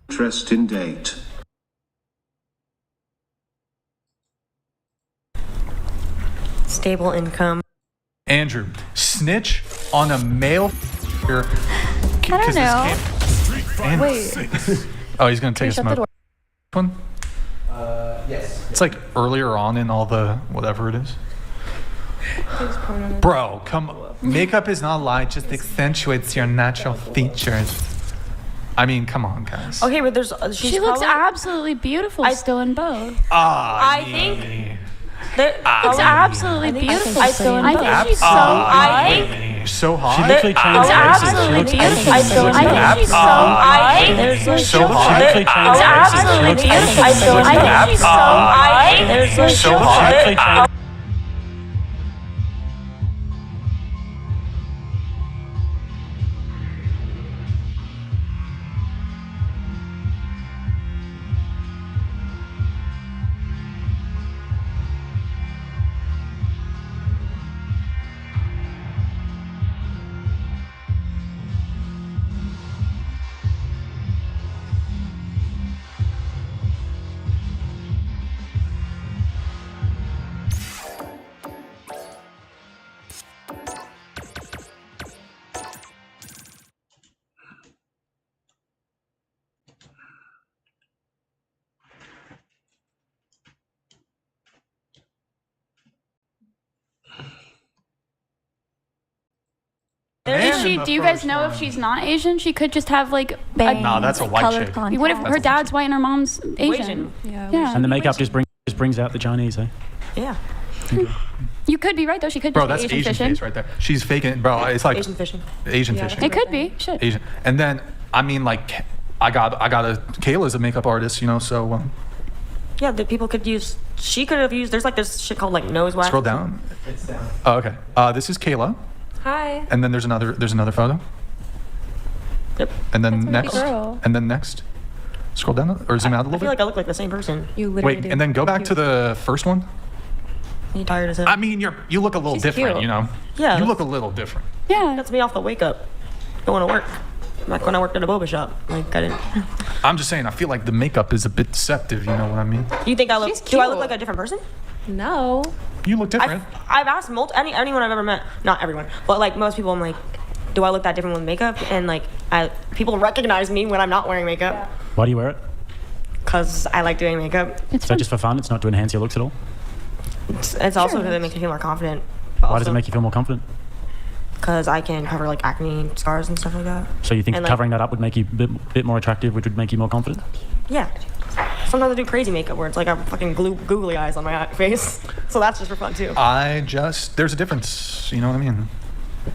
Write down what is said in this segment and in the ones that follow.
Interesting date. Stable income. Andrew, snitch on a male. I don't know. Wait. Oh, he's gonna take a Shut the smoke. door. One? Yes. It's like earlier on in all the whatever it is. Bro, come on. Makeup is not a lie, it just accentuates your natural features. I mean, come on, guys. Okay, but there's She looks absolutely beautiful still in both. I think Looks absolutely beautiful still in both. Abs- She's so I hot. So hot. She literally changed It's races. absolutely She looks beautiful. Asian. She looks I Asian. think she's so hot. There's So like hot. She literally changed It's races. She absolutely looks beautiful. Asian. She looks I think she's so hot. There's like So She hot. literally changed. Is she? Do you guys know if she's not Asian? She could just have like Nah, that's a white chick. What if her dad's white and her mom's Asian? Yeah. And the makeup just brings out the Chinese, eh? Yeah. You could be right though. She could Bro, just that's be Asian fishing. face right there. She's faking, bro. It's like Asian fishing. Asian fishing. It could be. Shit. Asian. And then I mean, like, I got a Kayla's a makeup artist, you know. So Yeah, the people could use. She could have used. There's like this shit called like nose wax. scroll down. It's down. Oh, okay. This is Kayla, Hi. and then there's another photo, Yep. and then That's a next, pretty girl. and then next. Scroll down or zoom out a I little feel bit. like I look like the same person. You literally Wait, do. and then go back to the first one. You tired as hell? I mean, you look a little She's different, cute. you know. Yeah. You look a little different. Yeah. That's me off the wake up. Going to work. Like when I worked at a boba shop. Like I didn't. I'm just saying, I feel like the makeup is a bit deceptive. You know what I mean? You think I look? She's Do I look cute. like a different person? No. You look different. I've asked anyone I've ever met, not everyone, but like most people, I'm like, do I look that different with makeup? And like, people recognize me when I'm not wearing makeup Why do you wear it? because I like doing makeup. It's Is fun. that just for fun? It's not to enhance your looks at all? It's also because it makes me feel more confident. Why does it make you feel more confident? Because I can cover like acne scars and stuff like that. So you think And, like- covering that up would make you a bit more attractive, which would make you more confident? Yeah. Sometimes I do crazy makeup where it's like I fucking glue googly eyes on my face. So that's just for fun too. There's a difference. You know what I mean?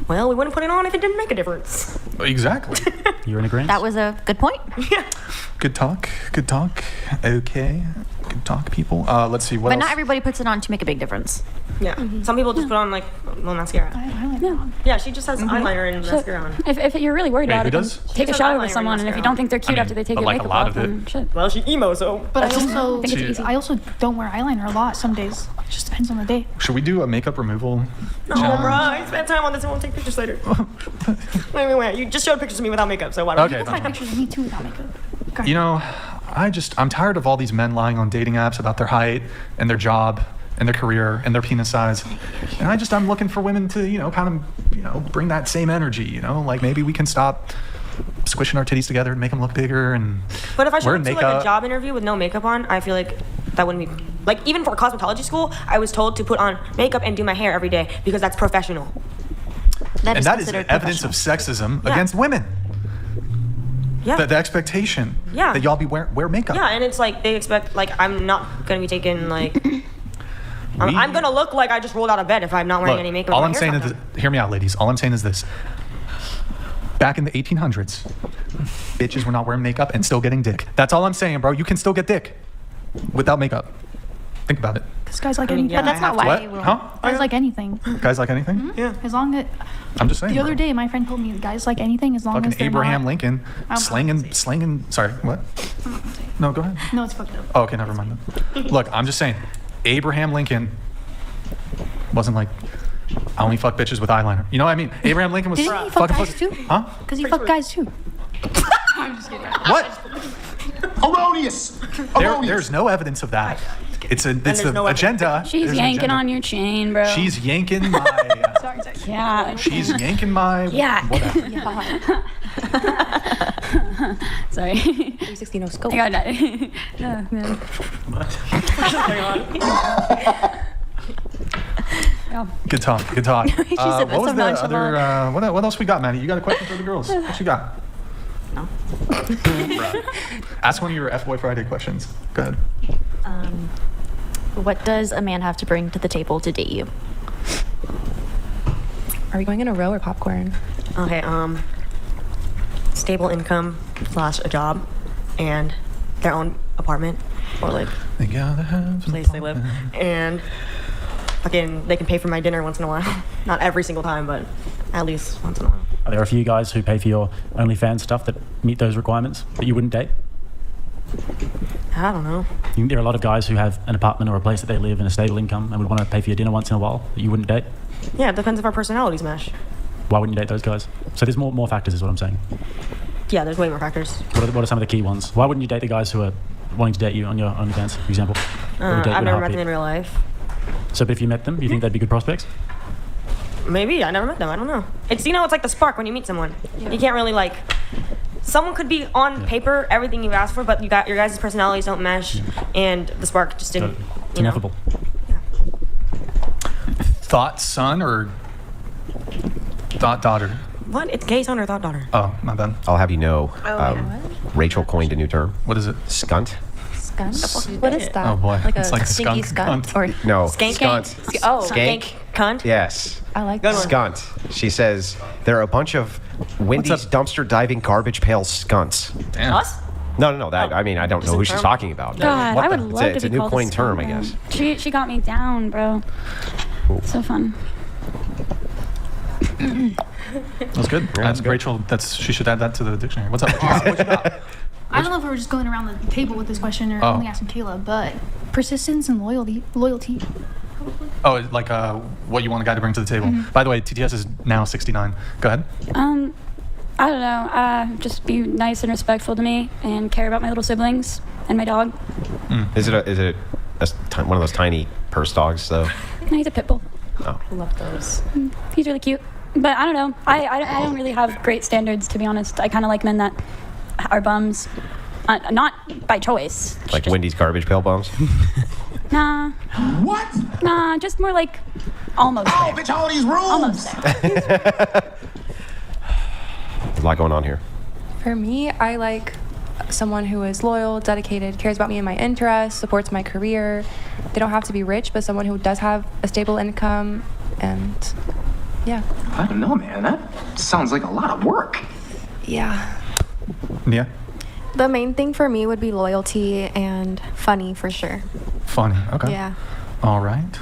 Well, we wouldn't put it on if it didn't make a difference. Exactly. You're in agreement? That was a good point. Good talk. Good talk. Okay. Good talk, people. Let's see what But else. not everybody puts it on to make a big difference. Yeah. Some people just put on like little mascara. Yeah, she just has eyeliner and mascara on. If you're really worried Wait, about who it, then does? take a does shower eyeliner with someone, and and if you mascara don't think they're cute I mean, after they take but their like a makeup lot off, of it. then shit. Well, she emo, so. But I that's just- also think it's easy. I also don't wear eyeliner a lot some days. It just depends on the day. Should we do a makeup removal? No, bro, I spent time on this and won't take pictures later. wait. You just showed pictures of me without makeup, so why don't Okay. People find pictures of me too without makeup. Okay. You know, I'm tired of all these men lying on dating apps about their height and their job and their career and their penis size. And I'm looking for women to, kind of, bring that same energy, like maybe we can stop squishing our titties together and make them look bigger and But if I showed wear up to like makeup. a job interview with no makeup on, I feel like that wouldn't be like even for cosmetology school. I was told to put on makeup and do my hair every day because that's professional. And that is considered evidence of professional. sexism Yeah. against women. Yeah. The expectation Yeah. that y'all wear makeup. Yeah, and it's like they expect like I'm not gonna be taken like. I'm gonna look like I just rolled out of bed if I'm not wearing Look, any makeup. all or I'm hair saying is, sometimes. hear me out, ladies. All I'm saying is this. Back in the 1800s, bitches were not wearing makeup and still getting dick. That's all I'm saying, bro. You can still get dick without makeup. Think about it. Because guys like I mean, anything. yeah, But that's not I why What? you will. Huh? Guys like anything. Guys like anything? Yeah. As long as I'm just saying. the other bro. day, my friend told me guys like anything as long Fucking as they're Abraham not. Lincoln I'm not gonna say it. slanging. Sorry, what? I'm not gonna say it. No, go ahead. No, it's fucked up. Oh, okay, never mind then. Look, I'm just saying, Abraham Lincoln wasn't like I only fuck bitches with eyeliner. You know what I mean? Abraham Lincoln was Didn't he fuck fucking guys pussy. too? Huh? Because he fucked guys too. What? Erroneous. There's no evidence of that. It's the no agenda. She's There's an yanking agenda. on your chain, bro. She's yanking my. Sorry. yeah. She's yanking my. Yeah. Whatever. Sorry. 360 no scope. I got that. Oh, man. Yeah. Good talk. Good talk. said that what was so the nonchalant. other? What else we got, Maddie? You got a question for the girls? What you got? No. Ask one of your F Boy Friday questions. Go ahead. What does a man have to bring to the table to date you? Are we going in a row or popcorn? Okay, stable income / a job and their own apartment or like They gotta have some place they live. And fucking they can pay for my dinner once in a while. Not every single time, but at least once in a while. Are there a few guys who pay for your OnlyFans stuff that meet those requirements, but you wouldn't date? I don't know. There are a lot of guys who have an apartment or a place that they live and a stable income and would want to pay for your dinner once in a while that you wouldn't date. Yeah, it depends if our personalities mesh. Why wouldn't you date those guys? So there's more factors is what I'm saying. Yeah, there's way more factors. What are some of the key ones? Why wouldn't you date the guys who are wanting to date you on your OnlyFans, for example? That would date you I've in a never met them heartbeat? in real life. So but if you met them, you think they'd be good prospects? Maybe I never met them. I don't know. It's it's like the spark when you meet someone. You can't really like. Someone could be on paper everything you've asked for, but your guys' personalities don't mesh, and the spark just didn't. It's ineffable. Thought son or thought daughter? What? It's gay son or thought daughter? Oh, my bad. I'll have you know, yeah. Rachel coined a new term. What is it? Skunt. Skunk? What is that? Oh boy, Like it's a like a stinky skunk. skunk? Or No. Skank? Skunt. oh, Skank. Cunt? Yes. I like Good that. one. Skunt. She says there are a bunch of Wendy's dumpster diving garbage pail skunts. Damn. Us? No. That I mean I don't know who she's talking about. God, I would It's love a, to it's be a new called coined term, I skunk, guess. man. She got me down, bro. So fun. That's good. that's good. Rachel, she should add that to the dictionary. What's up? What you got? I don't know if we're just going around the table with this question or Oh. only asking Kayla, but persistence and loyalty. Oh, like what you want a guy to bring to the table. By the way, TTS is now 69. Go ahead. I don't know. Just be nice and respectful to me and care about my little siblings and my dog. Is it one of those tiny purse dogs though? No, he's a pit bull. Oh. Love those. He's really cute. But I don't know. I don't really have great standards, to be honest. I kind of like men that are bums. Not by choice. Like Just- Wendy's garbage pail bums? Nah. What? Nah, just more like almost there. bitch, all these rules! Almost there. There's a lot going on here. For me, I like someone who is loyal, dedicated, cares about me and my interests, supports my career. They don't have to be rich, but someone who does have a stable income, and yeah. I don't know, man. That sounds like a lot of work. Yeah. Yeah. The main thing for me would be loyalty and funny for sure. Funny. Okay. Yeah. All right.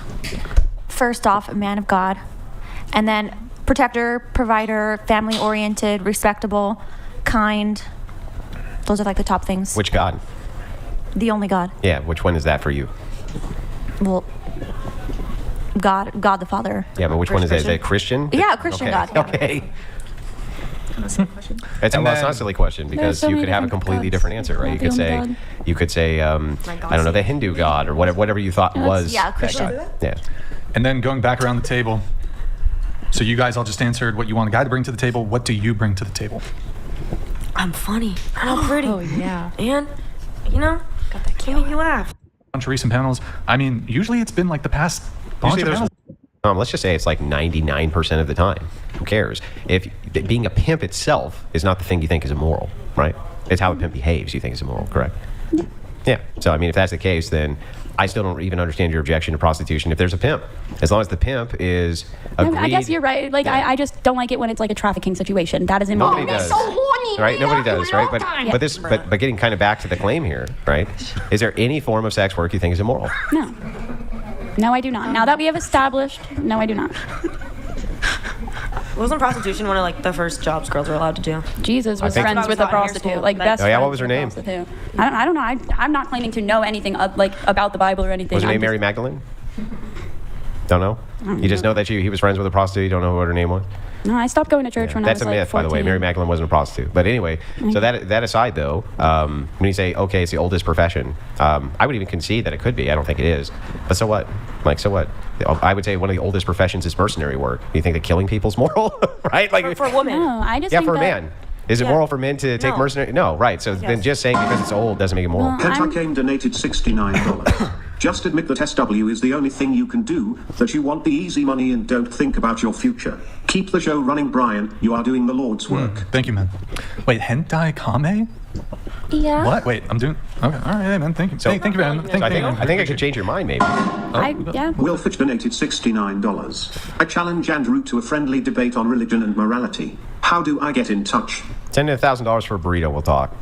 First off, a man of God. And then protector, provider, family oriented, respectable, kind. Those are like the top things. Which God? The only God. Yeah, which one is that for you? Well, God the Father. Yeah, but which one is that? Is that Christian? Yeah, Christian Okay. God. Yeah. Okay. It's And well, it's not then- a silly question because so you many could have a different completely gods. different answer, right? Not You the could only say, God. you could say, I don't know, the Hindu God or whatever you thought was. yeah, that Christian. God. Yeah. And then going back around the table. So you guys all just answered what you want a guy to bring to the table. What do you bring to the table? I'm funny. I'm pretty. Oh yeah. And, can make you laugh. Bunch of recent panels. I mean, usually it's been like the past bunch Usually of there's, panels. let's just say it's like 99% of the time. Who cares? If being a pimp itself is not the thing you think is immoral, right? It's how a pimp behaves you think is immoral, correct? Yeah. So, I mean, if that's the case, then I still don't even understand your objection to prostitution if there's a pimp. As long as the pimp is agreed. I guess you're right. Like, Yeah. I just don't like it when it's like a trafficking situation. That is immoral. Nobody does. Right? Nobody does, right? But getting kind of back to the claim here, right? Is there any form of sex work you think is immoral? No. No, I do not. Now that we have established, no, I do not. Wasn't prostitution one of like the first jobs girls were allowed to do? Jesus was think- friends with a I was taught in hair prostitute, school like that- best Oh, yeah, what friends was her with a name? prostitute. I don't know. I'm not claiming to know anything like about the Bible or anything. Was her I'm name Mary just- Magdalene? Don't know? You just know that he was friends with a prostitute. You don't know what her name was. No, I stopped going to church when I was That's a like myth, 14. by the way. Mary Magdalene wasn't a prostitute. But anyway, so that aside, though, when you say, okay, it's the oldest profession, I would even concede that it could be. I don't think it is. But so what? Like, so what? I would say one of the oldest professions is mercenary work. You think that killing people's moral, right? Like For women. No, I just yeah, think for a that, man. Is it moral for men to take No. mercenary? No, right. So then just saying because it's old doesn't make it moral. Well, Kentucky donated $69. Just admit that SW is the only thing you can do, that you want the easy money and don't think about your future. Keep the show running, Brian. You are doing the Lord's work. Thank you, man. Wait, hentai kame? Yeah. What? Wait, I'm doing. Okay, all right, man. Thank you. Thank you, man. So I think I should change your mind, maybe. yeah. Wilfitch donated $69. I challenge Andrew to a friendly debate on religion and morality. How do I get in touch? Send in $1,000 for a burrito. We'll talk.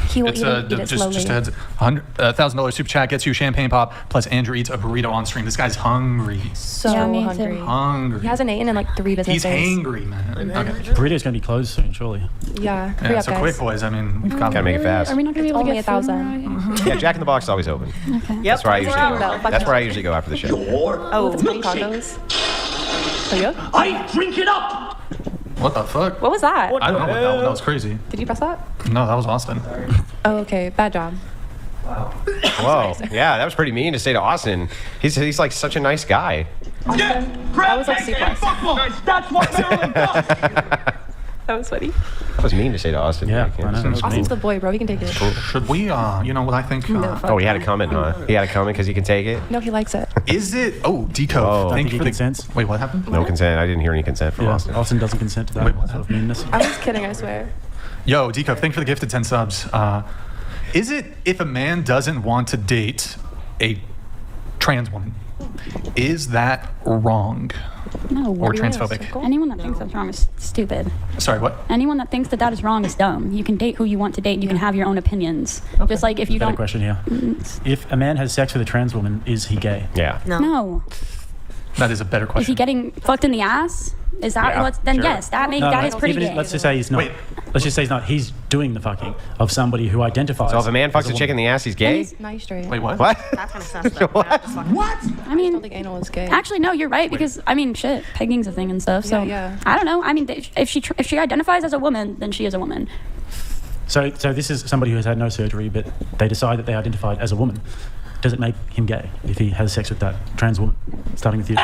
He will It's eat it slowly. just heads. $1,000 super chat gets you champagne pop plus Andrew eats a burrito on stream. This guy's hungry. So Yeah, me too. hungry. Hungry. He hasn't eaten in like 3 business He's days. hangry, man. Okay. Burrito's going to be closed soon, surely. Yeah. Hurry Yeah, up, so guys. quick, boys. I mean, we've got Gotta make it fast. Are we not going to be able to only get food 1,000. right? Yeah, Jack in the Box is always open. Yep. That's where I usually Wow. go. That's where I usually go after the show. Oh, it's mini tacos. Are you? I drink it up! What the fuck? What was that? I don't know. That was crazy. Did you press that? No, that was Austin. Oh, okay. Bad job. Whoa. Yeah, that was pretty mean to say to Austin. He's like such a nice guy. That was like C+. That's what Maryland does! That was funny. That was mean to say to Austin. Yeah, I know. Seems That was Austin's the boy, bro. He can take it. Should we, you know what I think? Oh, he had a comment, huh? He had a comment because he can take it? No, he likes it. Is it? Oh, Deco. Oh. Thank Think you he for the consents? Wait, what happened? No consent. I didn't hear any consent from Yeah, Austin. Austin doesn't consent to that Wait, what? sort of meanness. I was kidding, I swear. Yo, Deco, thank you for the gifted 10 subs. Is it if a man doesn't want to date a trans woman, is that wrong No. or transphobic? Anyone that thinks that's wrong is stupid. Sorry, what? Anyone that thinks that that is wrong is dumb. You can date who you want to date. You can have your own opinions. Just like if you Better don't. question here. If a man has sex with a trans woman, is he gay? Yeah. No. That is a better question. Is he getting fucked in the ass? Is that Yeah, what's then? sure. Yes, that No, that no, is pretty even if- gay. let's just say he's not. Wait. Let's just say he's not. He's doing the fucking of somebody who identifies. So if a man as fucks a woman. chick in the ass, he's gay? Nice straight. Wait, what? What? That's kind of sus. though. What? Just fucking- What? I I mean, don't think anal is gay. actually, no, you're right because I mean, shit, pegging's a thing and stuff. So Yeah. I don't know. I mean, if she identifies as a woman, then she is a woman. So this is somebody who has had no surgery, but they decide that they identified as a woman. Does it make him gay if he has sex with that trans woman? Starting with you.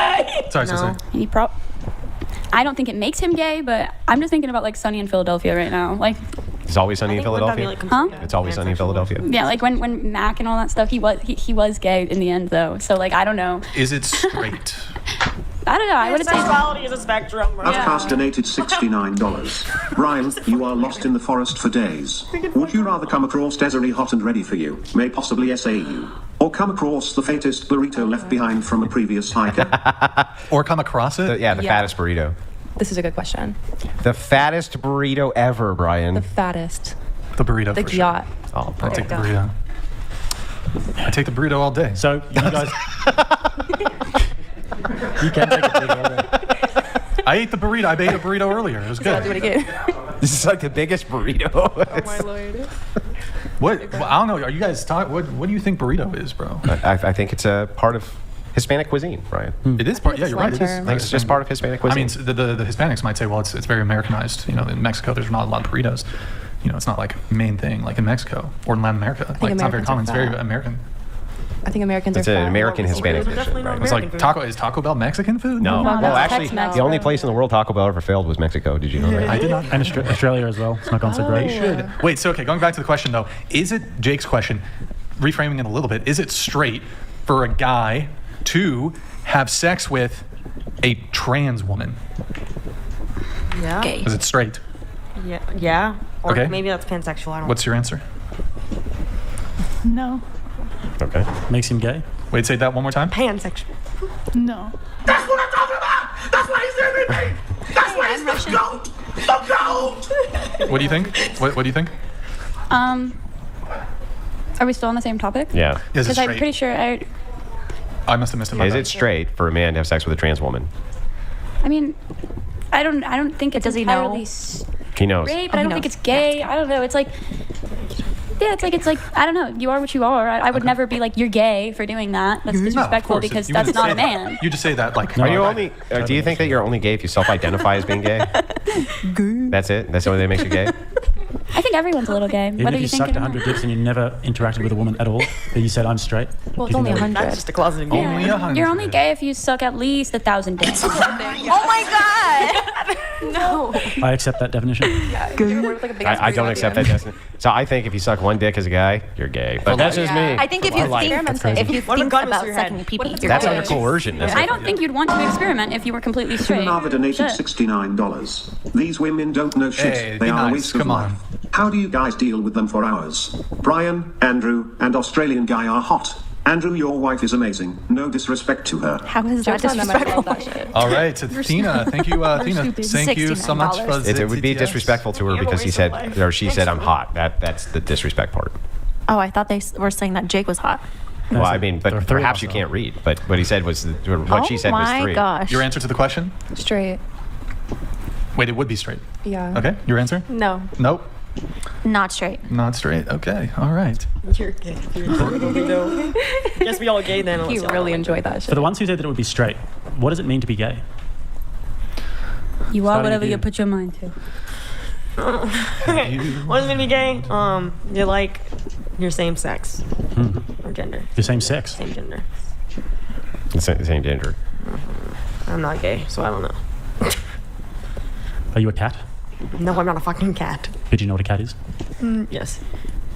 Sorry, No. sorry. I don't think it makes him gay, but I'm just thinking about like Sunny in Philadelphia right now. Like, It's always sunny in I think would that be, Philadelphia? like, Huh? considered It's always sunny in pansexual? Philadelphia. yeah, like when Mac and all that stuff, he was gay in the end though. So like, I don't know. Is it straight? I don't know. I would say. Sexuality is a spectrum, bro. Outcast donated $69. Brian, you are lost in the forest for days. Would you rather come across Desiree hot and ready for you, may possibly essay you, or come across the fattest burrito left behind from a previous hiker? Or come across it? Yeah, the fattest burrito. This is a good question. The fattest burrito ever, Brian. The fattest. The burrito The for sure. yacht. Oh, I'll take the burrito. I take the burrito all day. So you guys, you can take a big order. I ate the burrito. I ate a burrito earlier. It was I'll do good. it again. This is like the biggest burrito. My lord. What? Well, I don't know. Are you guys what do you think burrito is, bro? I think it's a part of Hispanic cuisine, Brian. It is part. Yeah, you're right. It is. term. I think it's just part of Hispanic I cuisine. mean, the Hispanics might say, well, it's very Americanized. You know, in Mexico, there's not a lot of burritos. You know, it's not like main thing like in Mexico or in Latin America. Like it's not very Americans common. are It's very fat. American. I think Americans It's are an fat. American Hispanic dish, Definitely not right? It's American like food. taco. Is Taco Bell Mexican food? No, No, well, that's actually, Tex-Mex, the only bro. place in the world Taco Bell ever failed was Mexico. Did you know that? I did not. And Australia as well. It's not gone so great. Should. Wait, so okay, going back to the question though, is it Jake's question, reframing it a little bit, is it straight for a guy to have sex with a trans woman? Yeah. Gay. Is it straight? Yeah. Yeah. Or Okay. maybe that's pansexual. I don't What's your answer? No. Okay. Makes him gay. Wait, say that one more time. Pansexual. No. That's what I'm talking about! That's why he's everything! That's why he's the GOAT! The GOAT! What do you think? What do you think? Are we still on the same topic? Yeah. Is it Because I'm straight? pretty sure I must have missed it. my Is bad. it straight for a man to have sex with a trans woman? I mean, I don't think it's Does he know? entirely He knows. straight, but I don't think it's gay. I don't know. It's like Yeah, it's like I don't know. You are what you are. I would never be like you're gay for doing that. That's No, of disrespectful course, because you that's wouldn't not a say that. man. You just say that like. Are you only? Do you think that you're only gay if you self-identify as being gay? That's it. That's the only thing that makes you gay. I think everyone's a little gay. Even Whether if you think sucked it or 100 not. dicks and you never interacted with a woman at all, but you said I'm straight. Well, do it's you only think that- 100. That's just a closet gay. Only 100. You're only gay if you suck at least 1,000 dicks. Oh my God. No. I accept that definition. I don't accept that definition. So I think if you suck one dick as a guy, you're gay. But that's just me. I think if you like it. think, That's crazy. if you What if a think gun was about to your head? sucking pee-pee, you're That's gay. under coercion. That's I don't think you'd want to experiment if you were completely straight. Nava donated Shit. $69. These women don't know shit. Hey, they be are a nice. waste of Come on. life. How do you guys deal with them for hours? Brian, Andrew, and Australian guy are hot. Andrew, your wife is amazing. No disrespect to her. How is that Jokes on them, I disrespectful? love that shit. All right, to Tina. Thank you, Tina. Thank you so much for $69. It would be the disrespectful to her because he said, or she said, I'm hot. That's the disrespect part. Oh, I thought they were saying that Jake was hot. Well, I mean, There are but three of perhaps us, you though. can't read. But what he said was, what she said was Oh 3. my gosh. Your answer to the question? Straight. Wait, it would be straight. Yeah. Okay, your answer? No. Nope, Not straight. not straight. Okay, all right. You're gay. No. Guess we all gay then. He unless y'all really don't enjoyed that For shit. the ones who said that it would be straight, what does it mean to be gay? You are Starting whatever with you you. put your mind to. Okay. What does it mean to be gay? You like your same sex or gender, The same sex. same gender. The same gender. I'm not gay, so I don't know. Are you a cat? No, I'm not a fucking cat. Did you know what a cat is? Yes.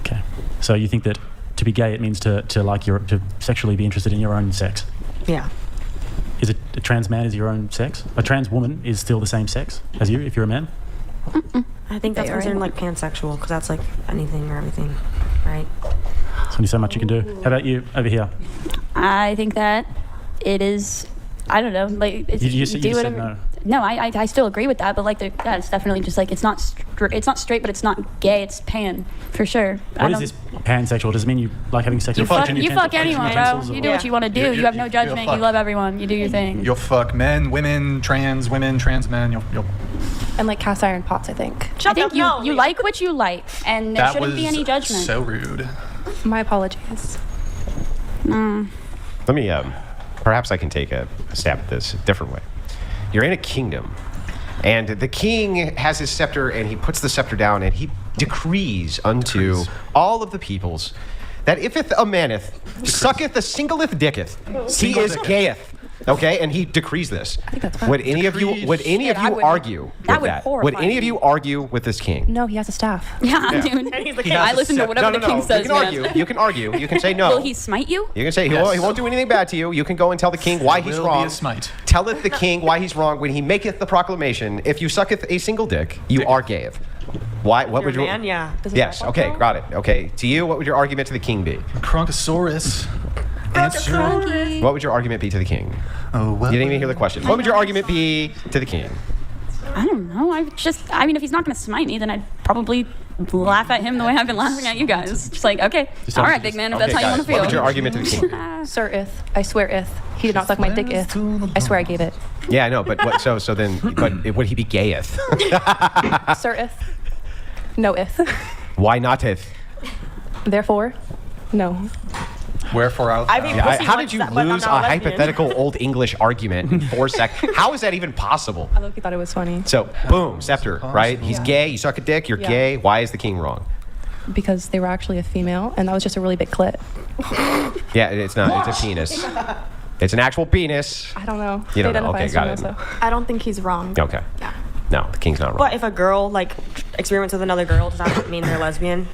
Okay. So you think that to be gay, it means to like your to sexually be interested in your own sex. Yeah. Is it a trans man is your own sex? A trans woman is still the same sex as you if you're a man? I think that's They are considered like pansexual because that's like anything or everything, right? There's only so much you can do. How about you over here? I think that it is. I don't know. Like it's, You just do said whatever. no. No, I still agree with that, but like, yeah, it's definitely just like it's not straight, but it's not gay. It's pan for sure. What is this pansexual? Does it mean you like having sex You with fuck, any you fuck utensils- anyone, bro. utensils You or- do what you want to do. You have no judgment. You fuck. love everyone. You do your thing. You'll fuck men, women, trans men. You'll And like cast iron pots, I think. I think you like what you like, and there that shouldn't was be any judgment. so rude. My apologies. Let me, perhaps I can take a stab at this a different way. You're in a kingdom, and the king has his scepter, and he puts the scepter down, and he decrees unto all of the peoples that if a maneth sucketh a singleth dicketh, he is gayeth. Okay, and he decrees this. think that's fine. Would any of you Shit, I would- argue that with would that? horrify Would any of me. you argue with this king? No, he has a staff. Yeah, dude. And he's the He king. has I a listen to scepter. whatever the king says. You can argue. man. You can argue. You can say no. Will he smite you? You can say he won't do anything bad to you. You can go and tell the king why he's Will be wrong. a smite. Telleth the king why he's wrong when he maketh the proclamation. If you sucketh a single dick, you are gayeth. Why? What You're would a your man, yeah. Yes. Okay. Got it. Okay. To you, what would your argument to the king be? Bronchosaurus. Answer. What would your argument be to the king? Oh, well. You didn't even hear the question. What would your argument be to the king? I don't know. I mean, if he's not going to smite me, then I'd probably laugh at him the way I've been laughing at you guys. Just like, okay, all right, big man, if that's how you got want it. to What would your feel. argument to the king? Sir Ith. I swear Ith. He did not suck my dick Ith. I swear I gave it. Yeah, I know, but what, so then, but would he be gayeth? Sir Ith. No Ith. Why noteth? Therefore, no. Wherefore I'll. I mean, Yeah, pussy how wants did you that, but I'm lose a not lesbian. hypothetical Old English argument in 4 seconds? How is that even possible? I look, thought it was funny So, boom, scepter, right? He's gay, you suck a dick, you're Yeah. gay. Why is the king wrong? because they were actually a female, and that was just a really big clit. Yeah, it's not. It's a penis. It's an actual penis. I don't know. You don't They know. identify Okay, as got female, it. so. I don't think he's wrong. Okay. Yeah. No, the king's not wrong. But if a girl like experiments with another girl, does that mean they're lesbian?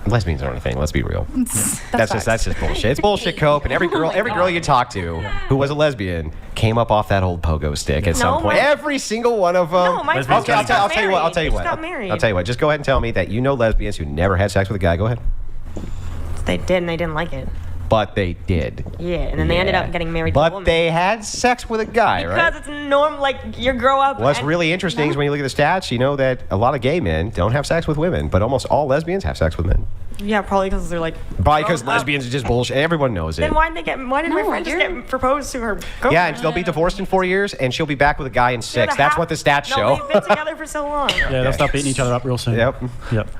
Lesbians aren't a thing. Let's be real. That's facts. just bullshit. It's bullshit, Cope. And every girl you talk to who was a lesbian came up off that old pogo stick at some No, point. my- Every single one of them. No, my Lesbians friends got I'll tell you what. I'll tell you They what. just got married. I'll tell you what. Just go ahead and tell me that you know lesbians who never had sex with a guy. Go ahead. They did, and they didn't like it. But they did. Yeah, and then they ended up getting married to a But woman. they had sex with a guy, because right? it's norm. Like you grow up. What's and- really interesting is when you look at the stats, you know that a lot of gay men don't have sex with women, but almost all lesbians have sex with men. Yeah, probably because they're like. Probably because grown up. lesbians are just bullshit. Everyone knows it. Then why did my friend just get proposed to her girlfriend? Yeah, and they'll be divorced in 4 years, and she'll be back with a guy in 6. That's what the stats No, show. they've been together for so long. Yeah, they'll stop beating each other up real soon. Yep.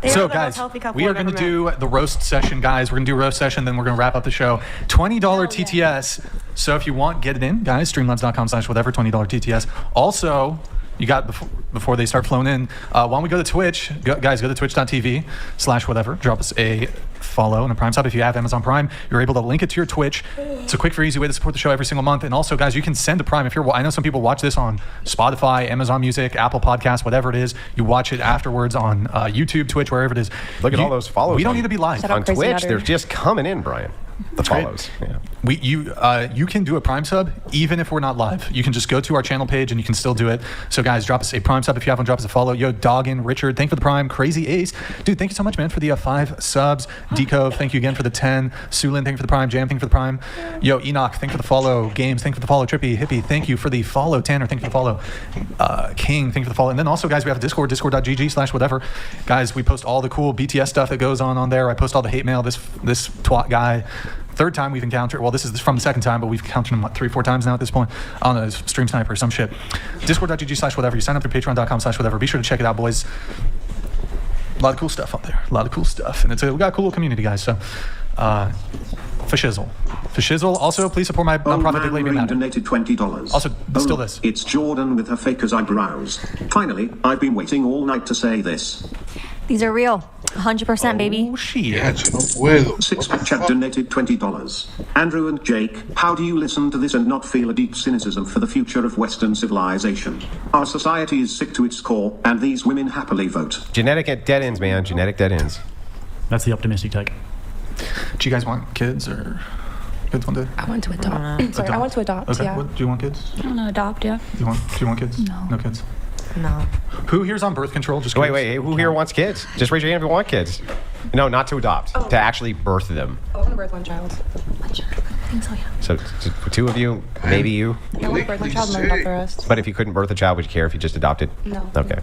They So are the most guys, healthy couple we are I've going to ever met. do the roast session, guys. We're going to do roast session, then we're going to wrap up the show. $20 TTS. So if you want, get it in, guys. Streamlabs.com/whatever. $20 TTS. Also, you got before they start flowing in. Why don't we go to Twitch, guys? Go to twitch.tv/whatever. Drop us a follow and a Prime sub. If you have Amazon Prime, you're able to link it to your Twitch. It's a quick, very easy way to support the show every single month. And also, guys, you can send a Prime if you're. I know some people watch this on Spotify, Amazon Music, Apple Podcasts, whatever it is. You watch it afterwards on YouTube, Twitch, wherever it is. Look at all those follows. We don't need to be live on Twitch. They're just coming in, Brian. The follows. Yeah. You can do a Prime sub even if we're not live. You can just go to our channel page and you can still do it. So guys, drop us a Prime sub if you haven't. Drop us a follow. Yo, Doggin, Richard, thank you for the Prime. Crazy Ace, dude, thank you so much, man, for the 5 subs. Deco, thank you again for the 10. Sulin, thank you for the Prime. Jam, thank you for the Prime. Yo, Enoch, thank you for the follow. Games, thank you for the follow. Trippy, Hippie, thank you for the follow. Tanner, thank you for the follow. King, thank you for the follow. And then also, guys, we have a Discord, discord.gg/whatever. Guys, we post all the cool BTS stuff that goes on there. I post all the hate mail. This twat guy. 3rd time we've encountered. Well, this is from the 2nd time, but we've encountered him 3-4 times now at this point. I don't know, Stream Sniper or some shit. Discord.gg/whatever. You sign up through patreon.com/whatever. Be sure to check it out, boys. A lot of cool stuff up there. A lot of cool stuff. And we got a cool little community, guys. So, Fashizzle. Also, please support my nonprofit Big Lady Matter. Donated $20. Also, still this. It's Jordan with her fakers eyebrows. Finally, I've been waiting all night to say this. These are real. 100%, baby. Oh, shit. Sixpack Chat donated $20. Andrew and Jake, how do you listen to this and not feel a deep cynicism for the future of Western civilization? Our society is sick to its core, and these women happily vote. Genetic dead ends, man. Genetic dead ends. That's the optimistic take. Do you guys want kids or kids one day? I want to adopt. Sorry, I want to adopt. Okay. Yeah. Do you want kids? I don't know, adopt, yeah. Do you want kids? No. No kids. No. Who here's on birth control? Just Wait, curious. who here wants kids? Just raise your hand if you want kids. No, not to adopt. To actually birth them. I want to birth one child. I think so, yeah. So for 2 of you, maybe you. I want to birth one child and then adopt the rest. But if you couldn't birth a child, would you care if you just adopted? No. Okay.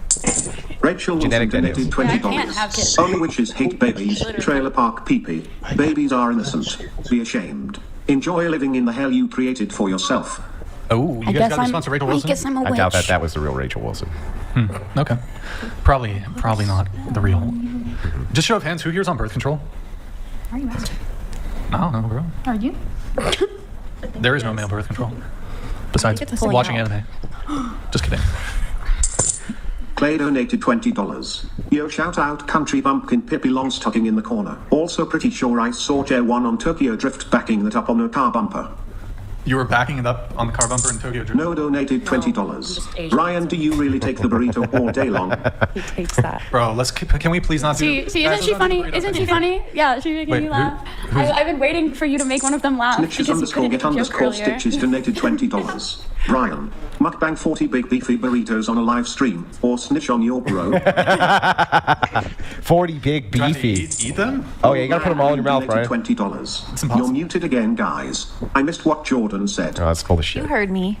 Rachel Wilson Genetic donated dead $20. I can't have kids. Only witches hate babies. Trailer park pee-pee. Babies are innocent. Be ashamed. Enjoy living in the hell you created for yourself. Oh, you guys got a response to Rachel Wilson? I guess I'm a I witch. doubt that was the real Rachel Wilson. Okay. Probably not the real one. Just show of hands, who here's on birth control? Are you asking? I don't know, girl. Are you? There is no male birth control. Besides it's pulling watching out. anime. Just kidding. Clay donated $20. Yo, shout out Country Bumpkin Pippi Longstocking in the corner. Also pretty sure I saw Chair 1 on Tokyo Drift backing that up on a car bumper. You were backing it up on the car bumper in Tokyo Drift? No donated $20. Ryan, do you really take the burrito all day long? He takes that. Bro, can we please not do See, guys, isn't she let's not do funny? burrito Isn't thing. she funny? Yeah, she's making Wait, me laugh. who's- I've been waiting for you to make one of them laugh. Snitches because you underscore couldn't get joke underscore earlier. stitches donated $20. Brian, mukbang 40 big beefy burritos on a live stream, or snitch on your bro. 40 big Do I have to beefy. eat them? Oh yeah, you gotta put them all in your mouth, Donated right? $20. impossible. You're muted again, guys. I missed what Jordan said. Oh, that's full of You shit. heard me.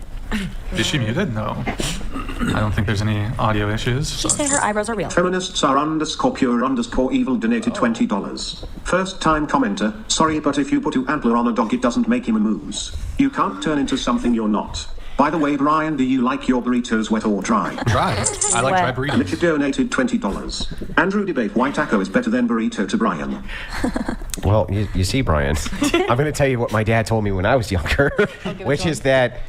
Is she muted? No. I don't think there's any audio issues. She said her eyebrows are real. Feminists are underscore pure underscore evil donated $20. First time commenter, sorry but if you put an antler on a dog it doesn't make him a moose. You can't turn into something you're not. By the way, Brian, do you like your burritos wet or dry? Dry. I like dry burritos. Richard donated $20. Andrew debate why taco is better than burrito to Brian. Well, you see, Brian, I'm going to tell you what my dad told me when I was younger, which is that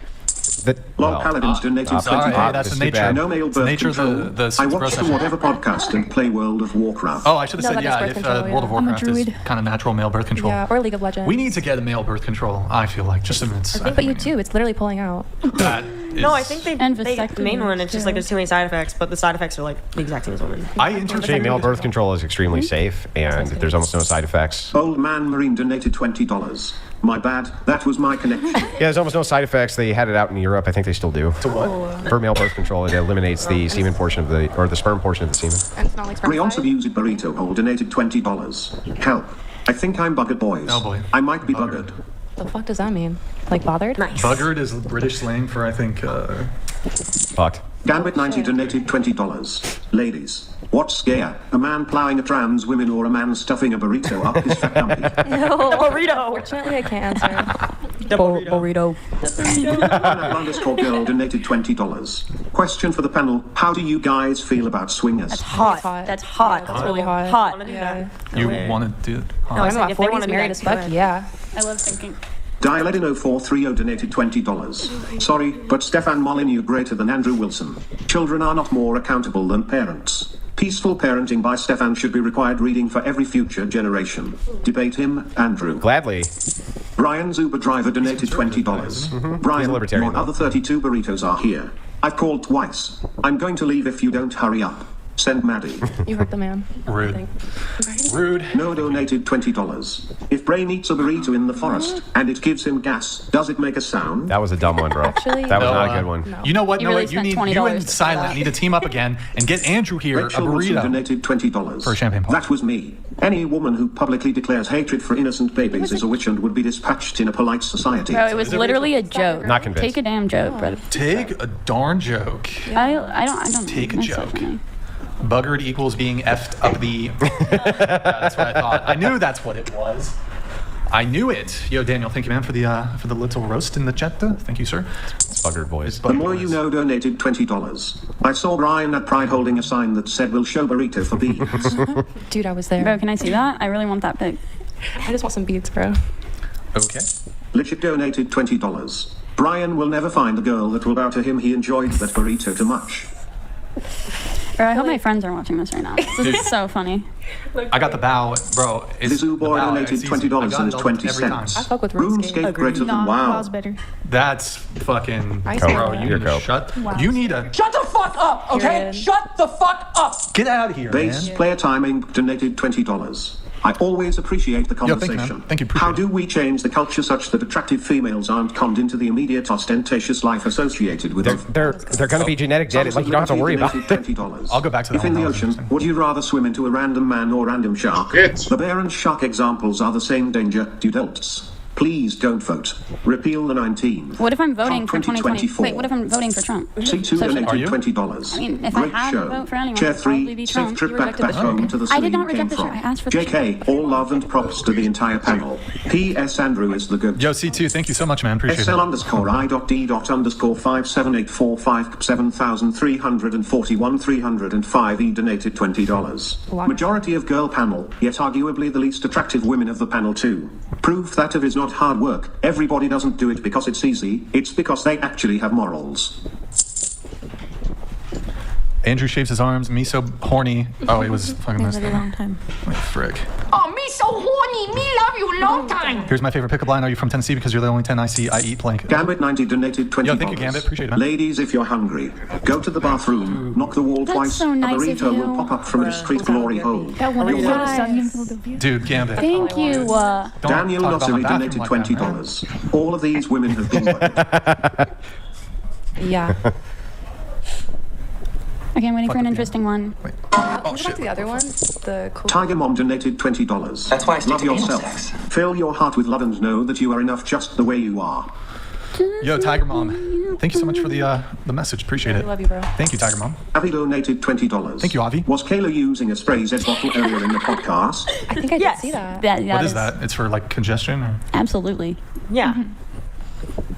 Lol Paladins donated $20. Sorry, hey, that's the nature. No male It's the birth nature of control. the I watch the process. Whatever podcast and play World of Warcraft. Oh, I should have No, said, that is yeah, birth if control, World of yeah. I'm a Warcraft is druid. kind of natural male birth control. Yeah, or League of Legends. We need to get a male birth control, I feel like. Just admits. But you do. It's literally pulling out. That No, I is- think they And the vasectomy main one. It's just like too. there's too many side effects, but the side effects are like the exact same as women. I actually male birth control is extremely safe, and there's almost no side effects. Old Man Marine donated $20. My bad, that was my connection. Yeah, there's almost no side effects. They had it out in Europe. I think they still do. To what? For male birth control, it eliminates the semen portion of the sperm portion of the semen. And it's not like Rion's spermicide. abused burrito hole donated $20. Help. I think I'm buggered, boys. Oh, boy. I might be buggered. The fuck does that mean? Like bothered? Nice. Buggered is British slang for, I think, Fucked. Gambit 90 donated $20. Ladies, what's scare? A man plowing a trans woman or a man stuffing a burrito up his fat dumpy? Burrito. Fortunately, I can't answer. Burrito. Underscore girl donated $20. Question for the panel: how do you guys feel about swingers? Hot. hot. That's hot. That's really hot. Hot. Yeah. You want to do it? No, I I'm said about if they 40s wanna do married that, as fuck. do it. Yeah. I love thinking. Dialedin0430 donated $20. Sorry, but Stefan Molyneux greater than Andrew Wilson. Children are not more accountable than parents. Peaceful parenting by Stefan should be required reading for every future generation. Debate him, Andrew. Gladly. Brian's Uber driver donated $20. Brian, He's a libertarian, your though. other 32 burritos are here. I've called twice. I'm going to leave if you don't hurry up. Send Maddie. You hurt the man. Rude. Rude. No donated $20. If Brain eats a burrito in the forest and it gives him gas, does it make a sound? That was a dumb one, bro. Actually, that was not a Noah, good one. You know what, You Noah? really You spent need $20 you and to Silent that. need to team up again and get Andrew here a Rachel Wilson burrito. donated $20. For a champagne pop. That was me. Any woman who publicly declares hatred for innocent babies is a witch and would be dispatched in a polite society. Bro, it was literally a joke. Not convinced. Take a damn joke, brother. Take a darn joke. I don't. Take a that's so joke. funny. Buggered equals being effed up the. Yeah, that's what I thought. I knew that's what it was. I knew it. Yo, Daniel, thank you, man, for the little roast in the chat. Thank you, sir. Buggered boys. The more you know donated $20. I saw Brian at Pride holding a sign that said we'll show burrito for beans. Dude, I was there. Bro, can I see that? I really want that pic. I just want some beads, bro. Okay. Legit donated $20. Brian will never find a girl that will bow to him. He enjoyed that burrito too much. Bro, I hope my friends are watching this right now. This is so funny. I got the bow, bro. The Zoo Boy donated $20 and 20 I cents. fuck with RuneScape. RuneScape greater than Nah, WoW. WoW's better. That's fucking. I Cope. saw Bro, you You're need to cope. shut. Wow. You need to Shut the fuck up, okay? Period. Shut the fuck up! get out of here, Base man. player timing donated $20. I always appreciate the Yo, thank you, conversation. man. Thank you, How appreciate do we change the culture such that attractive females aren't conned into the immediate ostentatious life associated with them? They're going to be genetic dead. Like, you don't have to worry about it. $20. I'll go back to that If in one. the That was ocean, interesting. would you rather swim into a random man or random shark? The bear and shark examples are the same danger, adults. Please don't vote. Repeal the 19. What if I'm voting for Trump 2020? 2024. Wait, what if I'm voting for Trump? C2 So- Are donated you? $20. I mean, if I Great had to show. vote for anyone, Chair it'd probably 3, be safe Trump. trip You back rejected the home shirt. to the I city did not you came reject the from. shirt. I asked for the JK, all love and props to the entire panel. P.S. Andrew is the good. Yo, C2, thank you so much, man. Appreciate SL it. underscore I.D. underscore 57845 7341 305 E donated $20. Wow. Majority of girl panel, yet arguably the least attractive women of the panel too. Proof that it is not hard work. Everybody doesn't do it because it's easy. It's because they actually have morals. Andrew shaves his arms. Me so horny. Oh, it was fucking this Really thing. long time. Wait, frick. Oh, me so horny, me love you long time. Here's my favorite pickup line. Are you from Tennessee? Because you're the only 10 I see. I eat blank. Gambit 90 donated $20. Yo, thank you, Gambit. Appreciate it, man. Ladies, if you're hungry, go to the bathroom, knock the wall That's twice, so nice a of burrito will you. pop up from a discreet glory hole. That one You're episode of welcome. Sunny in Philadelphia. Dude, Gambit. Thank you. Don't Daniel talk about my Notary bathroom donated like that, man. $20. All of these women have been worried. Yeah. Okay, I'm waiting for an Fuck interesting one. Wait. Go Oh, back shit. to the other one. The cool. Tiger Mom donated $20. That's why I stick Love to anal yourself. sex. Fill your heart with love and know that you are enough just the way you are. Yo, Tiger Mom. Thank you so much for the message. Appreciate I it. love you, bro. Thank you, Tiger Mom. Avi donated $20. Thank you, Avi. Was Kayla using a spray Z bottle earlier in the podcast? I think I Yes. did see that. What is that? It's for like congestion? Or? Absolutely. Yeah.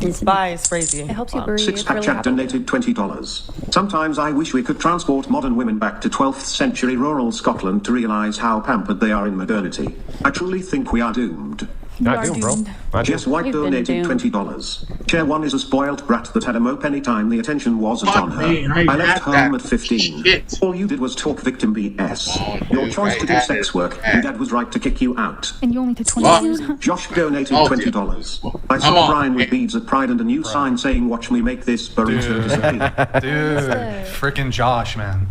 It's Bye, it's crazy. It helps you breathe. Six It's Pack really Chat happy. donated $20. Sometimes I wish we could transport modern women back to 12th century rural Scotland to realise how pampered they are in modernity. I truly think we are doomed. Not are doomed, bro. doomed. Not Jess doomed. White You've been donated doomed. $20. Chair 1 is a spoiled brat that had a mope any time the attention wasn't Fuck on her. me, I I left had home that at 15. shit. All you did was talk victim BS. Your dude, choice I to do had sex it. work, your dad was right to kick you out. And you only took Fuck. $20. Josh donated Oh, $20. I Come saw on. Brian with beads at Pride and a new sign saying, "Watch me make this burrito disappear." Dude, freaking Josh, man.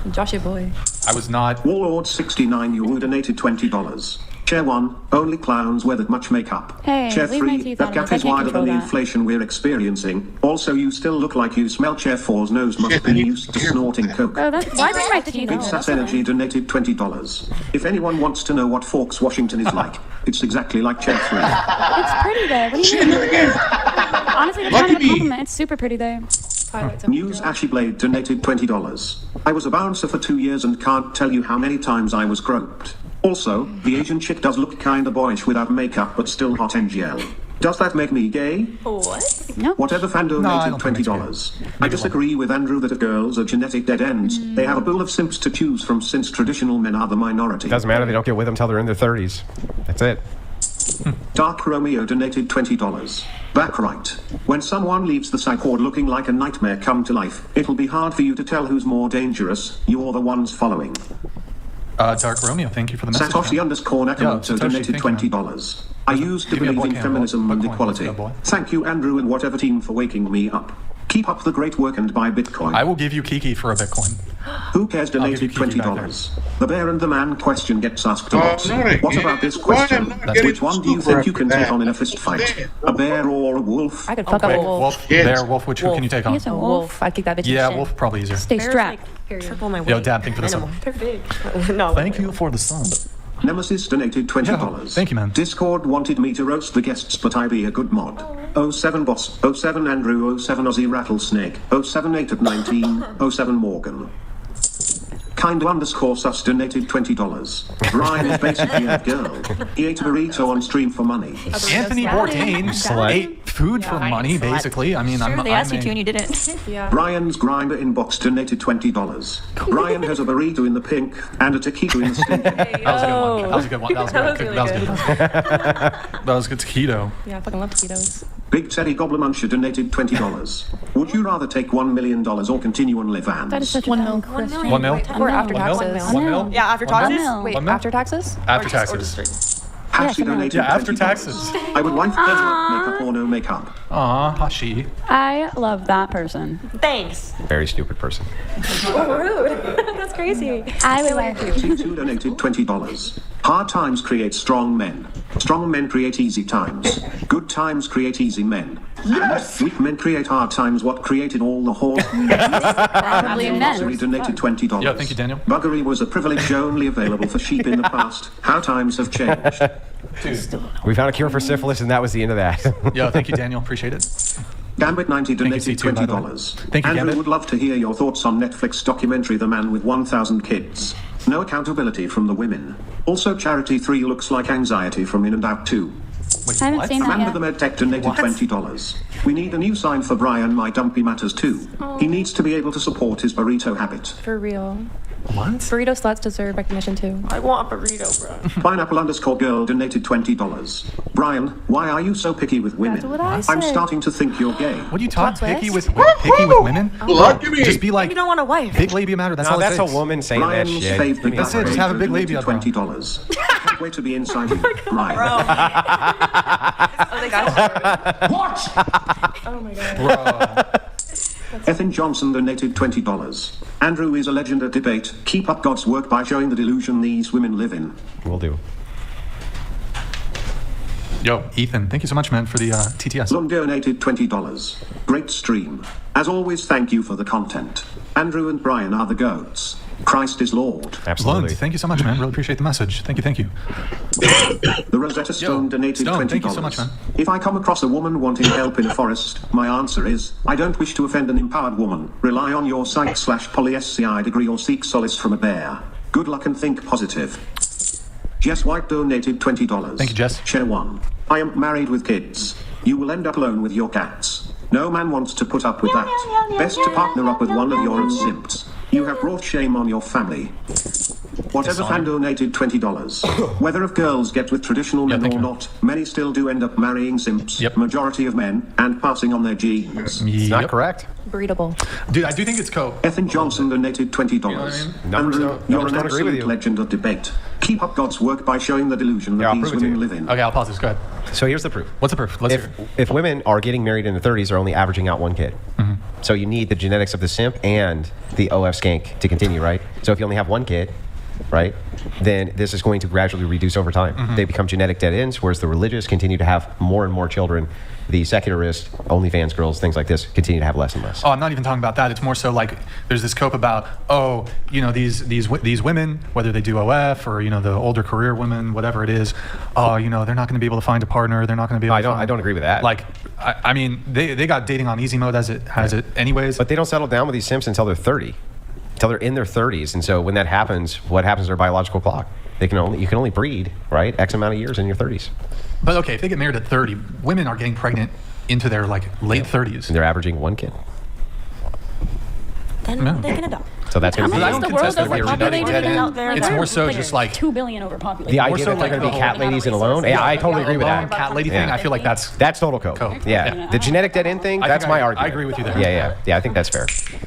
Joshy boy. I was not. Warlord69, you donated $20. Chair 1, only clowns wear that much makeup. Hey, Chair leave my 3, teeth that out of gap this. I is can't wider than the control that. inflation we're experiencing. Also, you still look like you smell. Chair 4's nose must be used to snorting coke. Bro, why bring my teeth Big out? Sass Energy donated $20. If anyone wants to know what Forks Washington is like, it's exactly like Chair 3. It's pretty there. What do you mean? Honestly, that's Lucky not a me. compliment. It's super pretty there. News Ashy Blade donated $20. I was a bouncer for 2 years and can't tell you how many times I was groped. Also, the Asian chick does look kinda boyish without makeup but still hot NGL. Does that make me gay? What? No. Whatever fan No, I donated don't think $20. I disagree with Andrew that if girls are genetic dead ends, they have a pool of simps to choose from since traditional men are the minority. Doesn't matter. They don't get with them until they're in their 30s. That's it. Dark Romeo donated $20. Back right. When someone leaves the psych ward looking like a nightmare come to life, it'll be hard for you to tell who's more dangerous, you or the ones following. Dark Romeo, thank you for the message. Satoshi man. Nakamoto Satoshi, donated thank you, $20. I used to Give me a believe in boy, feminism boy, and boy, equality. let's go, boy. Thank you, Andrew, and whatever team for waking me up. Keep up the great work and buy Bitcoin. I will give you Kiki for a Bitcoin. Who cares I'll give you donated Kiki back $20? The bear and the man question gets asked a lot. not What again. about this Why question? am I getting Which one do you super think you can after take that? on in a fist fight? A bear or a wolf? I could fuck up a wolf. Wolf, Yes. bear, wolf, which who can you take on? He's a A wolf. wolf. I'd kick that bitch in the Yeah, shin. wolf probably easier. Stay Bear's strapped. like triple my weight. Yo, Dad, thank you for the Minimum. song. They're big. No. Thank you for the song. Nemesis donated $20. Yeah, thank you, man. Discord wanted me to roast the guests, but I be a good mod. 07 Boss, 07 Andrew, 07 Aussie Rattlesnake, 07 8 at 19, 07 Morgan. Kind_sus donated $20. Ryan is basically a girl. He ate a burrito on stream for money. Anthony Bourdain Select. ate food for money, basically. I mean, I'm. They asked you I'm to and you didn't. Yeah. Ryan's grinder inbox donated $20. Ryan has a burrito in the pink and a taquito in the stink. That was a good one. That was a good one. That was good. really That was good. That was good. Taquito. Yeah, I fucking love taquitos. Big Teddy Gobbler Muncher donated $20. Would you rather take $1 million or continue on live That is ans? such a dumb question. 1 mil. Or after 1 mil. taxes. 1 mil. Yeah, after One taxes? mil. Wait, 1 mil? after taxes? After Or taxes. just Hashi Yes, I know. donated Yeah, after $20. taxes. I would like Deadlock makeup or no makeup. Aw, Hashi. I love that person. Thanks. Very stupid person. Rude. That's crazy. I would like you. T2 donated $20. Hard times create strong men. Strong men create easy times. Good times create easy men. Yes! Weak men create hard times. What created all the whole? Probably men. Buggery donated $20. Yeah, thank you, Daniel. Buggery was a privilege only available for sheep in the past. How times have changed. We found a cure for syphilis, and that was the end of that. Yo, thank you, Daniel. Appreciate it. Gambit90 donated C2, by the way. $20. Thank you, Andrew Gambit. would love to hear your thoughts on Netflix documentary The Man with 1,000 Kids. No accountability from the women. Also, Charity 3 looks like Anxiety from In and Out 2. Wait, I haven't what? seen that Amanda yet. the MedTech donated What? $20. We need a new sign for Brian. My dumpy matters too. He needs to be able to support his burrito habit. For real. What? Burrito sluts deserve recognition too. I want a burrito, bro. Pineapple_girl donated $20. Brian, why are you so picky with women? That's what I I'm said. starting to think you're gay. What are you talking? Plot Picky twist? with women? Lucky me. Just be like You don't want a wife. big labia matter. That's No, all it that's a takes. woman saying that Brian's shit. fave big That's it, just have a big donated labia, bro. $20. Can't wait to be inside you, Brian. Oh, they got Watch! Oh my god. Ethan Johnson donated $20. Andrew is a legend at debate. Keep up God's work by showing the delusion these women live in. We'll do. Yo, Ethan, thank you so much, man, for the TTS. Lund donated $20. Great stream. As always, thank you for the content. Andrew and Brian are the goats. Christ is Lord. Absolutely. Lund, thank you so much, man. Really appreciate the message. Thank you, thank you. The Rosetta Stone donated Stone, $20. thank you so much, man. If I come across a woman wanting help in a forest, my answer is, I don't wish to offend an empowered woman. Rely on your psych/poly-SCI degree or seek solace from a bear. Good luck and think positive. Jess White donated $20. Thank you, Jess. Share one. I am married with kids. You will end up alone with your cats. No man wants to put up with that. Best to partner up with one of your simps. You have brought shame on your family. Whatever fan donated $20. Whether of girls get with traditional men thank or you. not, many still do end up marrying simps, Yep. majority of men, and passing on their genes. It's not correct. Breedable. Dude, I do think it's co. Ethan Johnson donated $20. You know what I mean? Numbers Andrew, don't- you're numbers an don't agree with absolute you. legend of debate. Keep up God's work by showing the delusion Yeah, that I'll these prove it to women you. live in. Okay, I'll pause this. Go ahead. So here's the proof. What's the proof? Let's hear it. If women are getting married in their 30s, they're only averaging out one kid. So you need the genetics of the simp and the OF skank to continue, right? So if you only have one kid, right, then this is going to gradually reduce over time. They become genetic dead ends, whereas the religious continue to have more and more children. The secularist, OnlyFans girls, things like this, continue to have less and less. Oh, I'm not even talking about that. It's more so like there's this cope about, these women, whether they do OF or, the older career women, whatever it is, they're not going to be able to find a partner. They're not going to be able to I don't agree with that. Like, I mean, they got dating on easy mode as it has it anyways. But they don't settle down with these simps until they're 30, until they're in their 30s. And so when that happens, what happens to their biological clock? You can only breed, right, X amount of years in your 30s. But okay, if they get married at 30, women are getting pregnant into their late 30s. And they're averaging 1 kid. Then they can adopt. So that's going to be. I don't contest that they're genetic dead end. It's more so like just like 2 billion overpopulated. The idea that they're going to be cat ladies and alone. Yeah, I totally agree with that. Cat lady thing. I feel like that's total cope. Yeah. The genetic dead end thing. That's my argument. I agree with you there. Yeah. I think that's fair.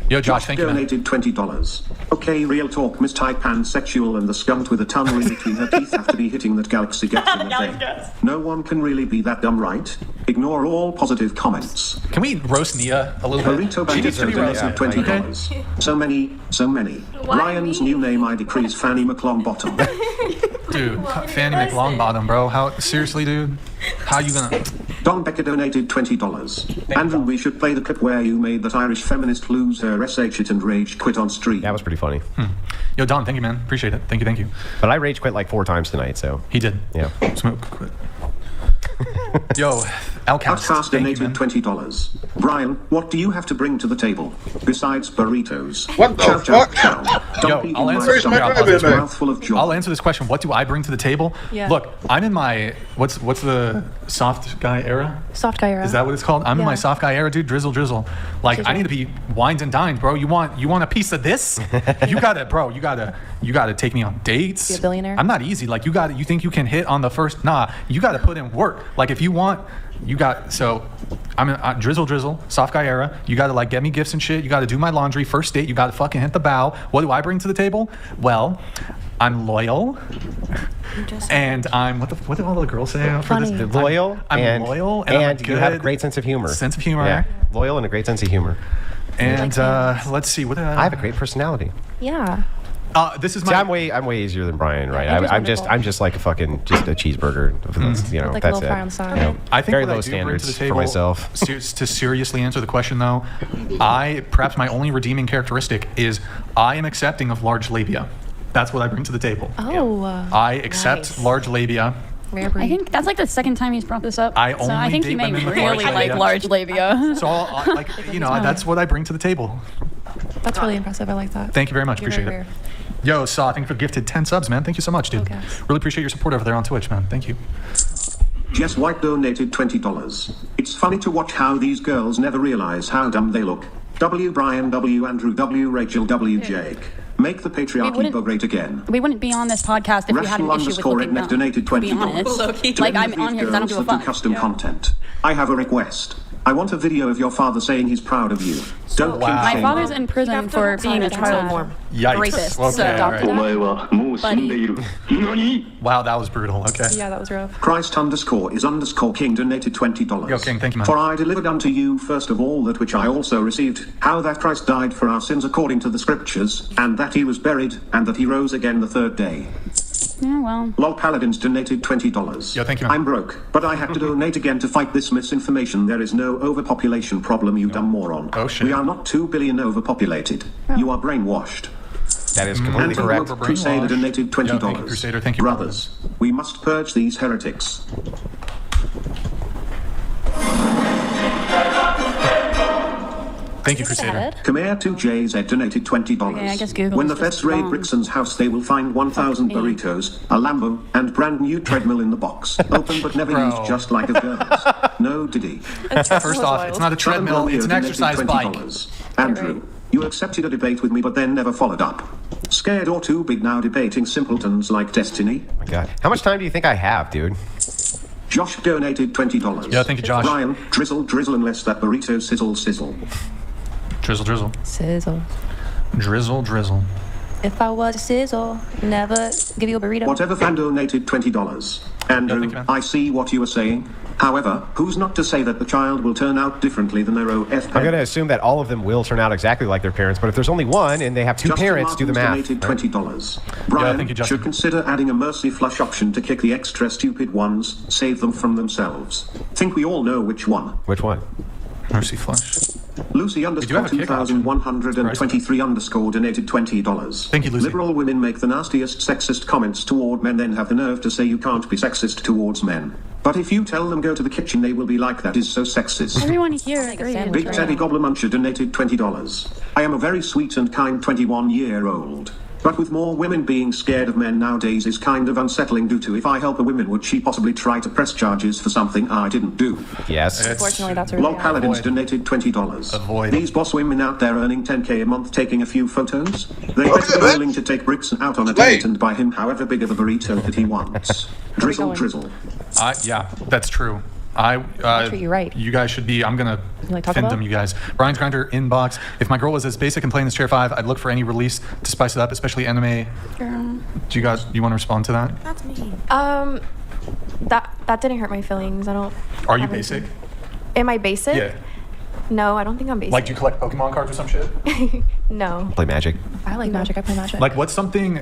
Yo, Josh, thank you, man. Donated $20. Okay, real talk. Miss Tight Pansexual and the skunt with a tongue in between her teeth have to be hitting that galaxy gets in the vein. No one can really be that dumb, right? Ignore all positive comments. Can we roast Nia a little bit? Burrito Bandito donated $20. So many. Ryan's new name I decrease Fanny McLongbottom. Dude, Fanny McLongbottom, bro. How seriously, dude? How you gonna? Don Becker donated $20. Andrew, we should play the clip where you made that Irish feminist lose her SH it and rage quit on stream. That was pretty funny. Yo, Don, thank you, man. Appreciate it. Thank you. But I rage quit like 4 times tonight, so. He did. Yeah. Smoke quit. Yo, Outcast donated $20. Brian, what do you have to bring to the table besides burritos? What the fuck? Yo, I'll answer this question. What do I bring to the table? Yeah. Look, I'm in my what's the soft guy era? Soft guy era. Is that what it's called? I'm in my Yeah. soft guy era, dude. Drizzle. Like I need to be wined and dined, bro. You want a piece of this? You gotta take me on dates. Be a billionaire? I'm not easy. Like you think you can hit on the first? Nah, you gotta put in work. Like if you want. I'm in drizzle, soft guy era. You gotta like get me gifts and shit. You gotta do my laundry. First date, you gotta fucking hit the bow. What do I bring to the table? Well, I'm loyal, and I'm what do all the girls say for Funny. this? Loyal. I'm loyal, and I'm you have a good. great sense of humor. Sense of humor. Yeah. Loyal and a great sense of humor. And let's see. I have a great personality. Yeah. This is See, my. I'm way easier than Brian, right? Andrew's I'm wonderful. just like a cheeseburger. Like That's a little fry on the side. You know, I think very what low I do bring standards to the for table, myself. To seriously answer the question, though, perhaps my only redeeming characteristic is I am accepting of large labia. That's what I bring to the table. Oh. I accept large labia. Rare breed. I think that's like the second time he's brought this up. I so I only think date you may women with really large like labia. large labia. So, that's what I bring to the table. That's really impressive. I like that. Thank you very much. You're Appreciate very it. Yo, Saw, thank you for gifted 10 subs, man. Thank you so much, dude. Okay. Really appreciate your support over there on Twitch, man. Thank you. Jess White donated $20. It's funny to watch how these girls never realize how dumb they look. W. Brian, W. Andrew, W. Rachel, W. Jake. Make the patriarchy go great again. We wouldn't be on this podcast if we had an issue with looking Redneck dumb. donated To be $20. honest, like I'm on here because I don't give a fuck. Custom content. I have a request. I want a video of your father saying he's proud of you. Don't Wow. My shame father's him. in prison for being a child Yikes. rapist. Okay, So all right. Buddy. Wow, that was brutal. Okay. Yeah, that was rough. Christ_is_King donated $20. Yo, King, thank you, man. For I delivered unto you first of all that which I also received, how that Christ died for our sins according to the scriptures, and that he was buried, and that he rose again the third day. Yeah, well. Lol Paladins donated $20. Yo, thank you, man. I'm broke, but I have to donate again to fight this misinformation. There is no overpopulation problem, you dumb moron. Oh, shit. We are not 2 billion overpopulated. You are brainwashed. That is completely correct. Crusader donated $20. Yo, thank you, Crusader. Thank you, Brothers, we must purge these heretics. Thank you, Crusader. Khmer 2JZ donated $20. Okay, I guess Google when the is just feds raid wrong. Brixton's house, they will find 1,000 burritos, a Lambo, and brand new treadmill in the box. Open but never Bro. used, just like a girl's. No diddy. First off, it's not a treadmill, it's an exercise bike. Andrew, you accepted a debate with me but then never followed up. Scared or too big now debating simpletons like Destiny? Oh my God. How much time do you think I have, dude? Josh donated $20. Yeah, thank you, Josh. Ryan, drizzle unless that burrito sizzle. Drizzle. Sizzle. Drizzle. If I was a sizzle, never give you a burrito. Whatever fan donated $20. Andrew, thank you, man. I see what you are saying. However, who's not to say that the child will turn out differently than their OF I'm going to assume that all of them will turn out exactly like their parents, but if there's only one and they have two Justin parents, do the Martin's math. donated $20. Brian thank you, Justin. should consider adding a mercy flush option to kick the extra stupid ones, save them from themselves. Think we all know which one. Which one? Mercy flush. Lucy have underscore a kick option. 2123 underscore donated $20. Thank you, Lucy. Liberal women make the nastiest sexist comments toward men, then have the nerve to say you can't be sexist towards men. But if you tell them go to the kitchen, they will be like, that is so sexist. Everyone here agrees. Big Teddy Gobbler Muncher donated $20. I am a very sweet and kind 21-year-old. But with more women being scared of men nowadays is kind of unsettling due to if I help a woman, would she possibly try to press charges for something I didn't do? Yes. Unfortunately, that's a Lol reality. Paladins donated $20. Avoid. These boss women out there earning $10K a month taking a few photos? They better be willing to take bricks out on a date and buy him however big of a burrito that he wants. Drizzle, going? drizzle. Yeah, that's true. I'll treat you right. You guys should be. I'm gonna like Taco fend Bell? them, you guys. Brian's Grinder inbox. If my girl was as basic and playing this Chair 5, I'd look for any release to spice it up, especially anime. Do you guys? You want to respond to that? That's me. That didn't hurt my feelings. I don't. Are you have basic? anything. Am I basic? Yeah. No, I don't think I'm basic. Like, do you collect Pokemon cards or some shit? No. Play Magic. I like magic. I play magic. Like, what's something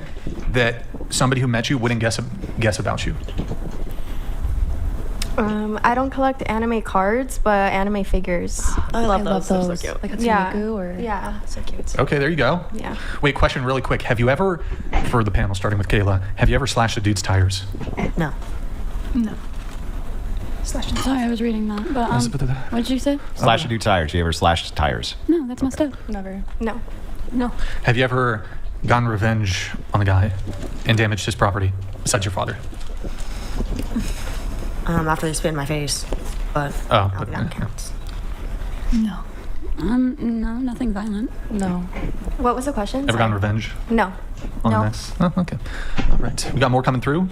that somebody who met you wouldn't guess about you? I don't collect anime cards, but anime figures. I love those. They're those. so cute. Like a Yeah. Tsunoku or Yeah. So cute. Okay, there you go. Yeah. Wait, question really quick. Have you ever, for the panel starting with Kayla, have you ever slashed a dude's tires? No. No. Sorry, I was reading that. But what did you say? Slash a dude tires. You ever slashed tires? No, that's messed up. never. No. No. Have you ever gotten revenge on the guy and damaged his property besides your father? After they spit in my face, but Oh, I don't think that counts. No. No, nothing violent. No. What was the question? Ever gotten revenge No. on No. an ex? Oh, okay. All right. We got more coming through.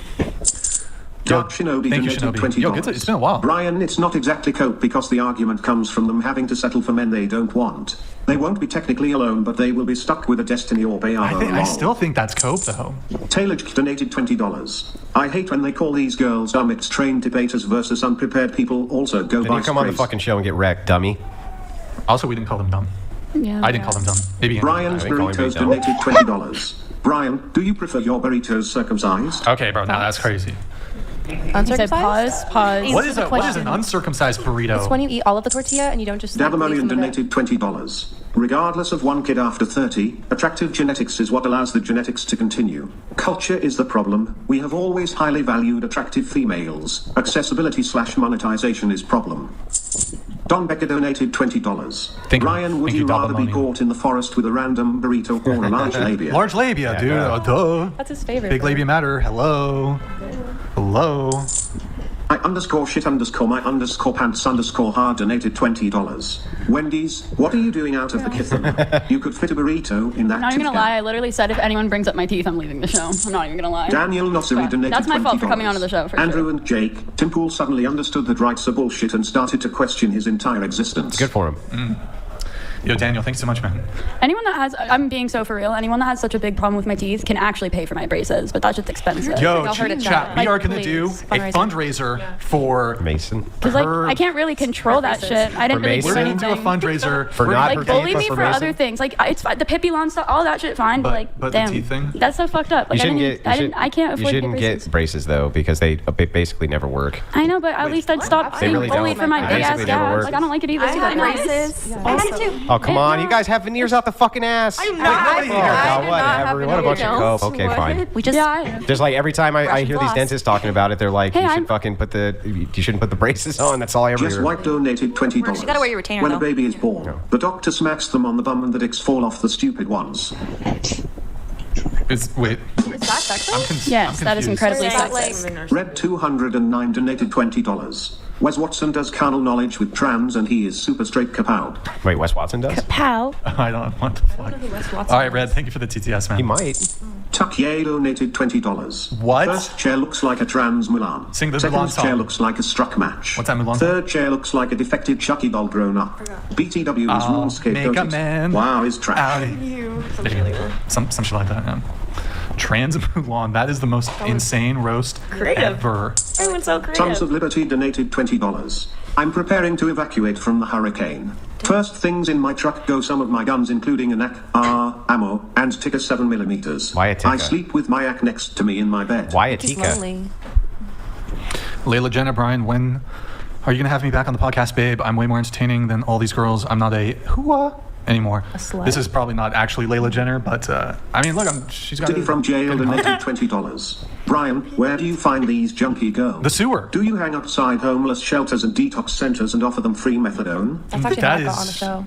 Dark Shinobi thank you, donated Shinobi. $20. Yo, it's been a while. Brian, it's not exactly cope because the argument comes from them having to settle for men they don't want. They won't be technically alone, but they will be stuck with a destiny or they are I alone. still think that's cope, though. Taylor donated $20. I hate when they call these girls dumb. It's trained debaters versus unprepared people. Also, go Then by you come on the strays. fucking show and get wrecked, dummy. Also, we didn't call them dumb. Yeah. I didn't call them dumb. Maybe. Brian's I think calling me Burritos dumb. donated $20. Brian, do you prefer your burritos circumcised? Okay, bro. Now that's crazy. You said Uncircumcised? pause. What is an uncircumcised burrito? It's when you eat all of the tortilla and you don't just. leave Davamonian some of it. donated $20. Regardless of one kid after 30, attractive genetics is what allows the genetics to continue. Culture is the problem. We have always highly valued attractive females. Accessibility/monetization is problem. Don Becker donated $20. Thank you. Ryan, would Thank you you, rather be Davamonian. caught in the forest with a random burrito or a large labia? Large labia, dude. duh. Duh. That's his favorite. Big bro. labia matter. Hello. Hello. I underscore shit underscore my underscore pants underscore hard donated $20. Wendy's, what are you doing out of the kitchen? You could fit a burrito in that I'm not even tip gonna lie. I can. literally said if anyone brings up my teeth, I'm leaving the show. I'm not even gonna lie. Daniel Nosseri But donated $20. that's my fault for coming onto the show, for Andrew sure. and Jake, Tim Pool suddenly understood that rights are bullshit and started to question his entire existence. Good for him. Yo, Daniel, thanks so much, man. Anyone that has, I'm being so for real. Anyone that has such a big problem with my teeth can actually pay for my braces, but that's just expensive. Yo, Y'all heard it, chat. We Like, are gonna do please, a fundraiser for Mason. Because like her- I can't really control that shit. I didn't really do We're gonna anything. do a fundraiser For not Like her bully teeth, me but for other Mason. things. Like it's fine. The Pippi Lawn stuff, all that shit, fine. But like, but the damn, teeth thing? that's so fucked up. Like You shouldn't I, get. didn't, I, didn't, I can't afford You shouldn't to get braces. get braces though because they basically never work. I know, but at least I'd stop They being really bullied don't. for my They big ass basically never gaps. work. Like I don't like it either. I See, had like, braces. Yeah. I had it too. Oh come on, you guys have veneers out the fucking ass. I do Oh, not. God, I do not have whatever. What a bunch of veneers. coke. Okay, What? fine. We just Yeah, I, Just like every time I Brush hear and these floss. dentists talking about it, they're like, Hey, you should I'm- fucking you shouldn't put the braces on. That's all I ever Jess hear. White donated $20. You gotta wear your retainer, When though. a baby is born, the doctor smacks them on the bum and the dicks fall off the stupid ones. Wait. Is that sexist? I'm yes, that is confused. incredibly Is that sexist. like- Red 209 donated $20. Wes Watson does carnal knowledge with trans and he is super straight kapow. Wait, Wes Watson does? Pow. I don't know what the fuck. All right, Red, thank you for the TTS, man. He might. Tuckye donated $20. What? First chair looks like a trans Mulan. Sing the Second Mulan song. chair looks like a struck match. What's that Mulan song? Third chair looks like a defected Chucky doll grown up. BTW is RuneScape. Make a don't it? man Wow, is trash. Outie. Some shit like that, yeah. Trans Mulan, that is the most insane roast Creative. ever. Everyone's so creative. Sons of Liberty donated $20. I'm preparing to evacuate from the hurricane. First things in my truck go some of my guns, including an AK, ammo, and Tika 7mm. Why a Tika? I sleep with my AK next to me in my bed. Why a He's Tika? lonely. Layla, Jenna, Brian, when are you going to have me back on the podcast, babe? I'm way more entertaining than all these girls. I'm not a hooah anymore. A slut. This is probably not actually Layla Jenner, but I mean, look, she's got Diddy from jail good donated content. $20. Brian, where do you find these junkie girls? The sewer. Do you hang outside homeless shelters and detox centers and offer them free methadone? That's actually That how I got on the is- show.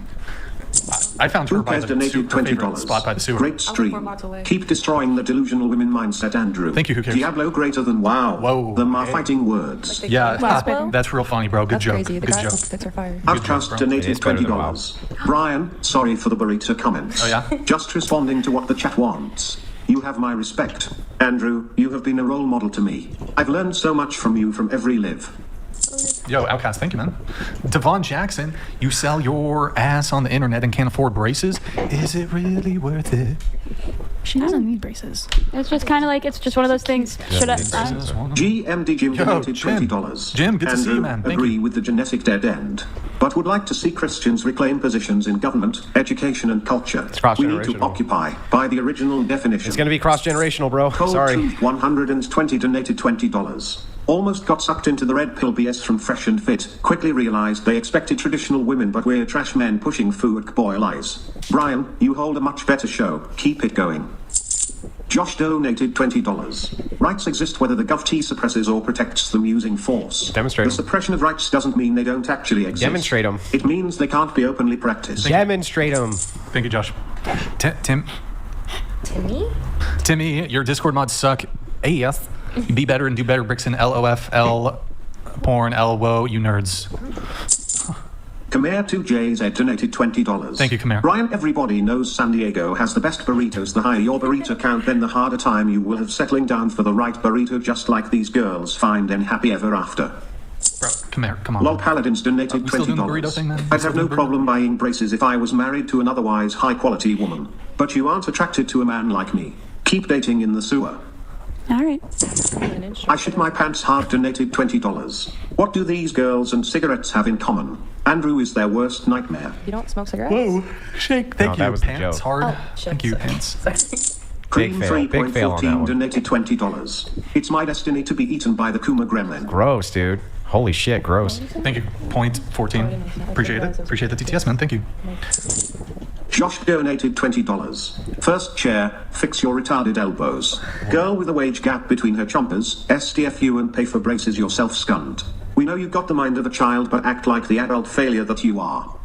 I found her by Lucas the sewer, donated her favorite $20. spot by the sewer. Great I'm 4 stream. miles away. Keep destroying the delusional women mindset, Andrew. Thank you, who cares? Diablo greater than wow. Whoa. Them are fighting words. Yeah, Wow. that's real funny, bro. Good That's joke. crazy. The Good grass joke. sticks are fire. Outcast bro. It donated is better than $20. Brian, sorry for the burrito comments. Oh, yeah? Just responding to what the chat wants. You have my respect. Andrew, you have been a role model to me. I've learned so much from you from every live. Yo, Outcast, thank you, man. Devon Jackson, you sell your ass on the internet and can't afford braces? Is it really worth it? She doesn't need braces. It's just kind of like, it's just one of those things. Should I? GMD Jim Yo, donated Jim. $20. Jim, good to see you, Andrew, man. Thank agree you. with the genetic dead end, but would like to see Christians reclaim positions in government, education, and culture. We need to cross-generational. occupy by the original definition. It's going to be cross-generational, bro. Cold Sorry. Truth 120 donated $20. Almost got sucked into the red pill BS from Fresh and Fit. Quickly realized they expected traditional women, but we're trash men pushing food boy lies. Brian, you hold a much better show. Keep it going. Josh donated $20. Rights exist whether the GovT suppresses or protects them using force. Demonstrate The 'em. suppression of rights doesn't mean they don't actually exist. Demonstrate 'em. It means they can't be openly practiced. Demonstrate them. Thank you, Josh. Tim, Timmy? Timmy, your Discord mods suck. AF. Be better and do better, Brixton. LOFL. Porn. LWO. You nerds. Khmer 2JZ donated $20. Thank you, Khmer. Brian, everybody knows San Diego has the best burritos. The higher your burrito count, then the harder time you will have settling down for the right burrito, just like these girls find in Happy Ever After. Bro, come here. Come on. Lol Paladins donated we still doing the burrito $20. thing, man? I'd have no problem buying braces if I was married to an otherwise high-quality woman. But you aren't attracted to a man like me. Keep dating in the sewer. All right. I shit my pants hard donated $20. What do these girls and cigarettes have in common? Andrew is their worst nightmare. You don't smoke cigarettes? Whoa. Shake. Thank No, you. that was the Pants joke. hard. Oh, shit. Thank you, Pants. Cream fail. Big fail on that 3.14 one. donated $20. It's my destiny to be eaten by the Kuma Gremlin. Gross, dude. Holy shit, gross. Thank you. Point 14. Appreciate it. Appreciate the TTS, man. Thank you. Josh donated $20. First chair, fix your retarded elbows. Girl with a wage gap between her chompers, STFU and pay for braces yourself scunned. We know you've got the mind of a child, but act like the adult failure that you are.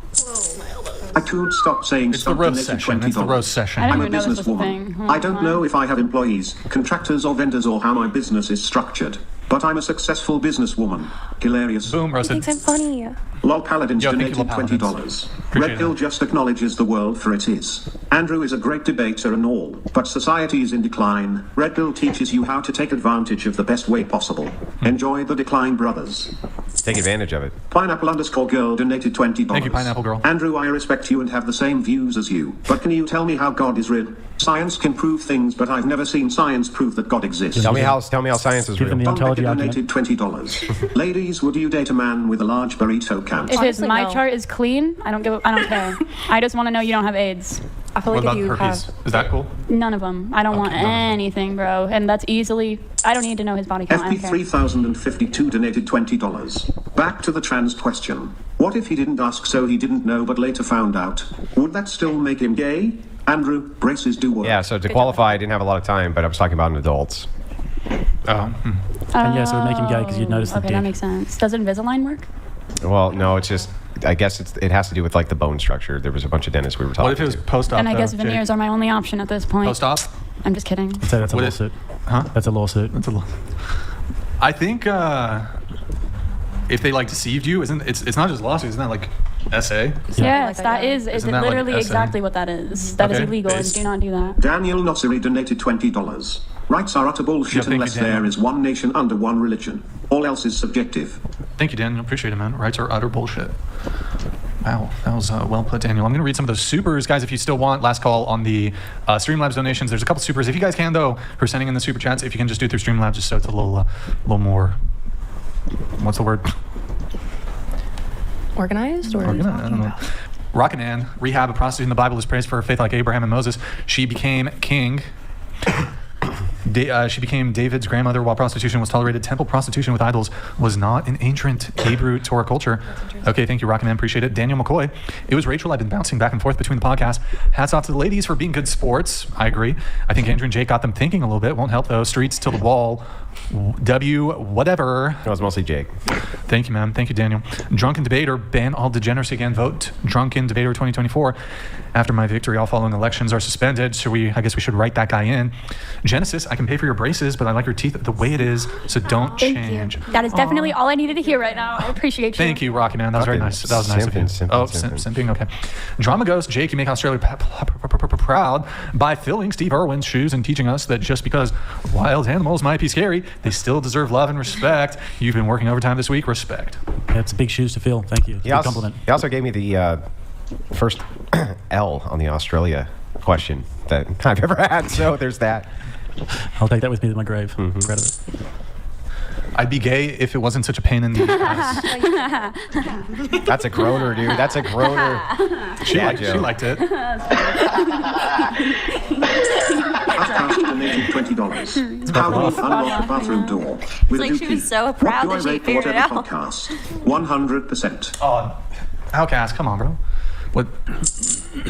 I couldn't stop saying It's the stuff roast donated session. It's the $20. roast session. I I'm didn't a even know this was a businesswoman. thing. I don't know if I have employees, contractors or vendors or how my business is structured. But I'm a successful businesswoman. Hilarious. Boom, He roasted. thinks I'm funny. Lol Paladins Yo, thank you, donated Lol Paladins. $20. Appreciate Red Pill it. just acknowledges the world for it is. Andrew is a great debater and all, but society is in decline. Red Pill teaches you how to take advantage of the best way possible. Enjoy the decline, brothers. Take advantage of it. Pineapple_girl donated $20. Thank you, Pineapple Girl. Andrew, I respect you and have the same views as you. But can you tell me how God is real? Science can prove things, but I've never seen science prove that God exists. Tell me how science is Give them real. the ontology Becker argument. donated $20. Ladies, would you date a man with a large burrito count? If Honestly, my no. chart is clean, I don't care. I just want to know you don't have AIDS. I feel What like about if you herpes? have... Is that cool? None of them. I don't want none of them. anything, bro. And that's easily. I don't need to know his body count. I don't care. FP3052 donated $20. Back to the trans question. What if he didn't ask so he didn't know but later found out? Would that still make him gay? Andrew, braces do work. Yeah, so to qualify, I didn't have a lot of time, but I was talking about in adults. Oh. And yes, it would make him gay because you'd notice the Okay, dick. that makes sense. Does Invisalign work? Well, no, it's just, I guess it has to do with like the bone structure. There was a bunch of dentists we were talking What if it was to. post-op? And I guess though, veneers Jake? are my only option at this point. Post-op? I'm just kidding. So that's a What is- lawsuit. Huh? That's a lawsuit. That's a lot. I think if they like deceived you, it's not just lawsuit, isn't that like SA? Yes, that is. It's Isn't that like literally SA? exactly what that is. That is Okay. illegal, and It's- do not do that. Daniel Nosseri donated $20. Rights are utter bullshit Yeah, thank you, unless Daniel. there is one nation under one religion. All else is subjective. Thank you, Daniel. Appreciate it, man. Rights are utter bullshit. Wow, that was well put, Daniel. I'm going to read some of those supers. Guys, if you still want, last call on the Streamlabs donations. There's a couple supers. If you guys can, though, who are sending in the super chats, if you can just do it through Streamlabs, just so it's a little more, what's the word? Organized or? I don't know. Rockin' Ann, rehab, a prostitute in the Bible, is praised for her faith like Abraham and Moses. She became king. She became David's grandmother while prostitution was tolerated. Temple prostitution with idols was not an ancient Hebrew Torah culture. Okay, thank you, Rockin' Man. Appreciate it. Daniel McCoy. It was Rachel. I've been bouncing back and forth between the podcasts. Hats off to the ladies for being good sports. I agree. I think Andrew and Jake got them thinking a little bit. Won't help, though. Streets to the wall. Whatever. It was mostly Jake. Thank you, ma'am. Thank you, Daniel. Drunken Debater, ban all degeneracy again. Vote Drunken Debater 2024. After my victory, all following elections are suspended. I guess we should write that guy in. Genesis, I can pay for your braces, but I like your teeth the way it is, so don't change. That is definitely all I needed to hear right now. I appreciate you. Thank you, Rocky Man. That was very Okay, nice. That was nice of you. simping. Simping. Okay. Drama Ghost, Jake, you make Australia proud by filling Steve Irwin's shoes and teaching us that just because wild animals might be scary, they still deserve love and respect. You've been working overtime this week. Respect. That's big shoes to fill. Thank you. It's a big compliment. He also gave me the first L on the Australia question that I've ever had. So there's that. I'll take that with me to my grave. Proud of it. I'd be gay if it wasn't such a pain in the ass. That's a groaner, dude. That's a groaner. She liked it. Podcast donated $20. How do you unlock the bathroom door? With like she was so What proud do I that she rate figured it whatever out. podcast? 100%. Oh, Outcast, come on, bro. What?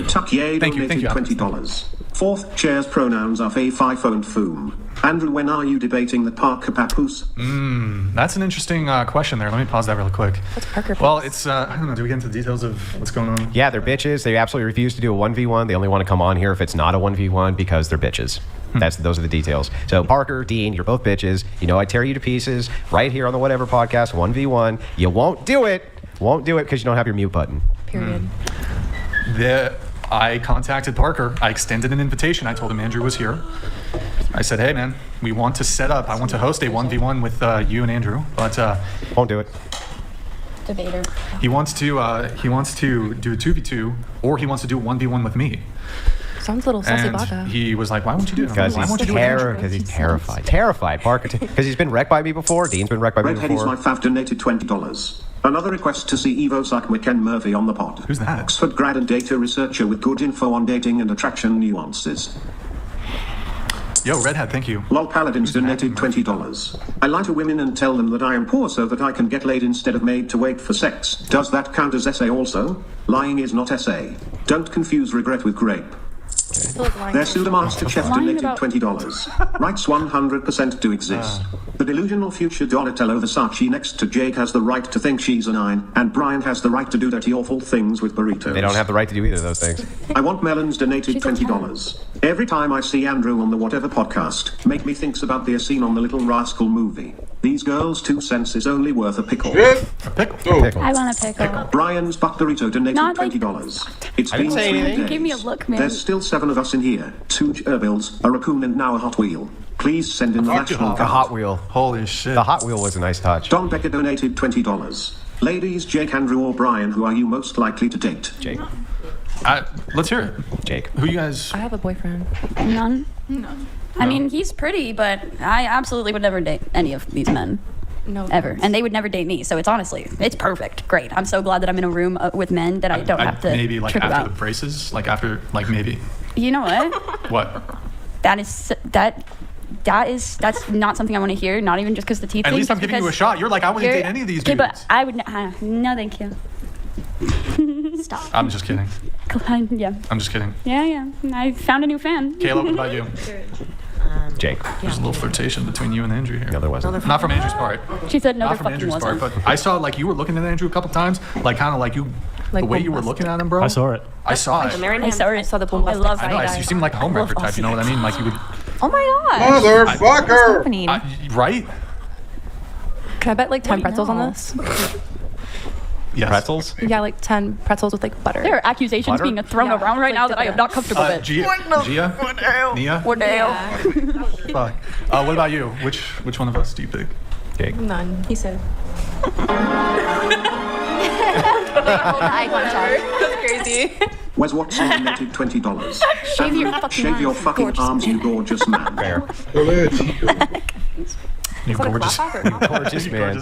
Tuck-Ye Thank you, donated $20. Fourth chair's pronouns are fe, fi, phone, foom. Andrew, when are you debating the Parker Papoose? That's an interesting question there. Let me pause that really quick. What's Parker? Well, it's, I don't know, do we get into the details of what's going on? Yeah, they're bitches. They absolutely refuse to do a 1v1. They only want to come on here if it's not a 1v1 because they're bitches. Those are the details. So Parker, Dean, you're both bitches. You know I tear you to pieces right here on the Whatever Podcast, 1v1. You won't do it. Won't do it because you don't have your mute button. Period. I contacted Parker. I extended an invitation. I told him Andrew was here. I said, hey, man, we want to set up. I want to host a 1v1 with you and Andrew, but Won't do it. Debater. he wants to do a 2v2, or he wants to do a 1v1 with me. Sounds a little sassy And baka. he was like, why won't you do it? Because Why he's, won't you do it, Andrew? he's terrified. Terrified, Parker. Because he's been wrecked by me before. Dean's been wrecked by me Redhead is before. my fav donated $20. Another request to see Evo Suckwick Ken Murphy on the pod. Who's that? Oxford grad and data researcher with good info on dating and attraction nuances. Yo, Redhead, thank you. Lol Paladins donated $20. I lie to women and tell them that I am poor so that I can get laid instead of made to wait for sex. Does that count as essay also? Lying is not essay. Don't confuse regret with grape. Their Pseudomaster Chef Lying donated about- $20. Rights 100% do exist. The delusional future Donatello Versace next to Jake has the right to think she's a 9, and Brian has the right to do dirty awful things with burritos. They don't have the right to do either of those things. I want Melons donated She's a $20. Every time I see Andrew on the Whatever Podcast, make me thinks about the scene on the Little Rascal movie. These girls' 2 cents is only worth a pickle. Pickle. I want a pickle. Brian's Buck Burrito donated Not like- $20. It's I didn't been say 3 anything. days. Give me a look, man. There's still 7 of us in here. 2 gerbills, a raccoon, and now a Hot Wheel. Please send in the national The card. Hot Wheel. Holy shit. The Hot Wheel was a nice touch. Don Becker donated $20. Ladies, Jake, Andrew, or Brian, who are you most likely to date? Jake. Let's hear it. Jake. Who you guys... I have a boyfriend. None. I mean, he's pretty, but I absolutely would never date any of these men. No. Ever. And they would never date me. So it's honestly, it's perfect. Great. I'm so glad that I'm in a room with men that I don't have to maybe like trip after about. the braces, like after, like maybe. You know what? What? That's not something I want to hear. Not even just because the teeth. At thing, least I'm just giving you a because shot. You're like, I wouldn't you're- date any of these okay, dudes. but I would. No, thank you. Stop. I'm just kidding. Yeah. I'm just kidding. Yeah. I found a new fan. Caleb, what about you? Jake. There's a little flirtation between you and Andrew here. No, there wasn't. Not from Andrew's part. She said no, Not there from fucking Andrew's wasn't. part, but I saw like you were looking at Andrew a couple times, like kind of like you, Like the way you were bombastic. looking at him, bro. I saw it. I saw The it. married I man. saw it. I saw the I bombastic love I know. side eye. You seem like a homewrecker type. You know what I mean? Like you would, Oh my gosh. Motherfucker! Happening. right? Can I bet like 10 pretzels on this? Yes. Pretzels? Yeah, like 10 pretzels with like butter. There are accusations Butter? being thrown Yeah, around right like now that I am not comfortable with. Gia? Nia? What the hell? Fuck. What about you? Which one of us do you pick? Jake. None. He said. Eye contact. That's crazy. Wes Watson donated $20. Shave your fucking Shave your arms, fucking gorgeous arms, you gorgeous man. Fair. You gorgeous. Gorgeous man.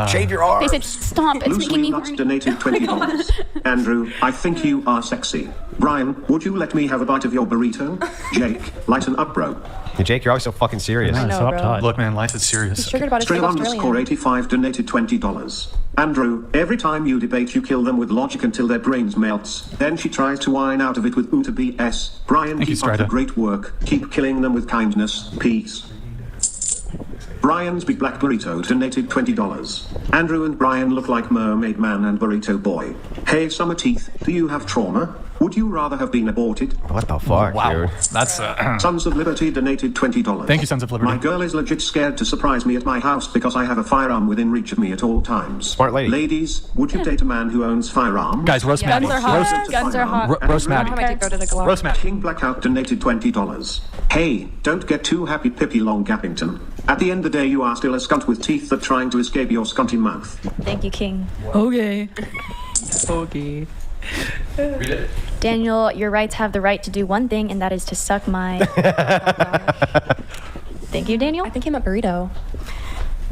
Shave your arms. They said, stop, it's making me Nuts horny. donated $20. Andrew, I think you are sexy. Brian, would you let me have a bite of your burrito? Jake, lighten up, bro. Hey, Jake, you're always so fucking serious. I know, so bro. uptight. Look, man, life is serious. He's triggered about his fake Strill underscore Australian. 85 donated $20. Andrew, every time you debate, you kill them with logic until their brains melts. Then she tries to whine out of it with Uta BS. Brian, Thank you, keep up the Strider. great work. Keep killing them with kindness. Peace. Brian's Big Black Burrito donated $20. Andrew and Brian look like Mermaid Man and Burrito Boy. Hey, Summer Teeth, do you have trauma? Would you rather have been aborted? What the fuck, Wow. dude? That's Sons of Liberty donated $20. Thank you, Sons of Liberty. My girl is legit scared to surprise me at my house because I have a firearm within reach of me at all times. Smart lady. Ladies, would you date a man who owns firearms? Guys, roast Maddie. Guns are hot. Roast- Guns are hot. Roast Maddie. I might take go to the Glock. Roast Maddie. King Blackout donated $20. Hey, don't get too happy, Pippi Longgappington. At the end of the day, you are still a skunt with teeth that trying to escape your scunty mouth. Thank you, King. Okay. Okay. Daniel, your rights have the right to do one thing, and that is to suck my. Thank you, Daniel. I think he meant burrito.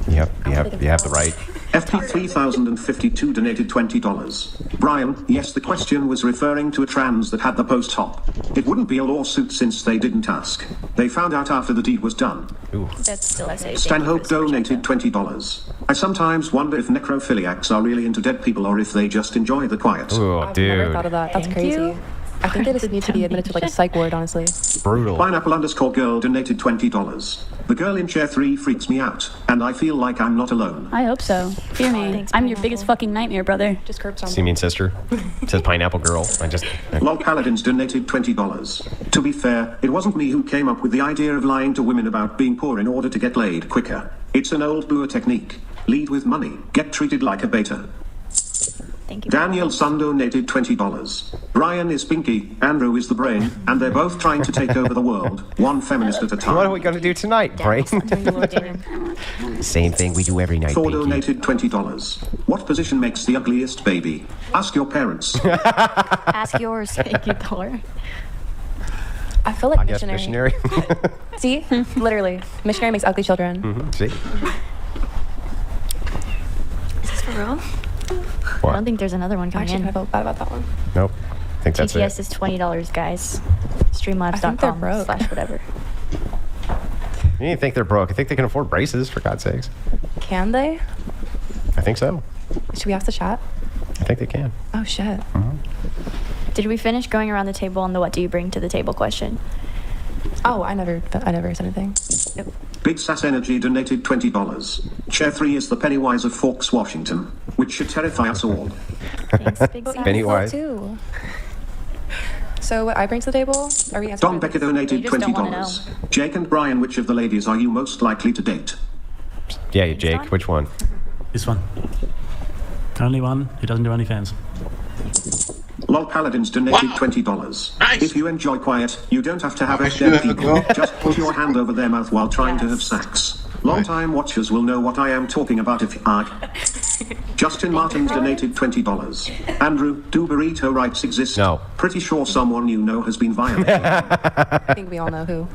Yep, you have the right. FP3052 donated $20. Brian, yes, the question was referring to a trans that had the post-op. It wouldn't be a lawsuit since they didn't ask. They found out after the deed was done. Ooh. That's still SA. Stanhope donated $20. I sometimes wonder if necrophiliacs are really into dead people or if they just enjoy the quiet. Ooh, I've never thought dude. of that. That's Thank crazy. you. I think they just need to be admitted to like a psych ward, honestly. Brutal. Pineapple underscore girl donated $20. The girl in chair 3 freaks me out, and I feel like I'm not alone. I hope so. Fear me. Thanks, I'm your Pineapple. biggest fucking nightmare, brother. Just curbs on. See me and sister. It says pineapple girl. Lol Paladins donated $20. To be fair, it wasn't me who came up with the idea of lying to women about being poor in order to get laid quicker. It's an old boer technique. Lead with money, get treated like a beta. Thank you. Daniel Sun donated $20. Brian is Pinky, Andrew is the brain, and they're both trying to take over the world, one feminist at a What are we time. gonna do tonight, Brain? Same thing we do every night, Thor Pinky. donated $20. What position makes the ugliest baby? Ask your parents. Ask yours. Thank you, Thor. I feel like I guess missionary. missionary. See? Literally. Missionary makes ugly children. See? Is this for real? What? I don't think there's another one I coming actually kind in. of felt bad about that one. Nope. I think that's TTS it. is $20, guys. I think they're Streamlabs.com broke. / whatever. You didn't think they're broke. I think they can afford braces, for God's sakes. Can they? I think so. Should we ask the chat? I think they can. Oh shit. Did we finish going around the table on the what do you bring to the table question? Oh, I never said anything. Big Sass Energy donated $20. Chair 3 is the Pennywise of Forks, Washington, which should terrify us all. Thanks, Big Sam. Pennywise. Too. So what I bring to the table? Are we answering Don this? Becker donated You just don't wanna $20. Jake and Brian, which of the ladies are you most likely to date? Yeah, Jake. Which one? This one. Only one who doesn't do OnlyFans. Lol Paladins donated Wow. $20. Nice. If you enjoy quiet, you don't have to have I a should dead have people. as well. Just put your hand over their mouth while trying to have Yes. sex. Long-time watchers will know what I am talking about if I... Justin Martins donated $20. Andrew, do burrito rights exist? No. Pretty sure someone you know has been violated. I think we all know who.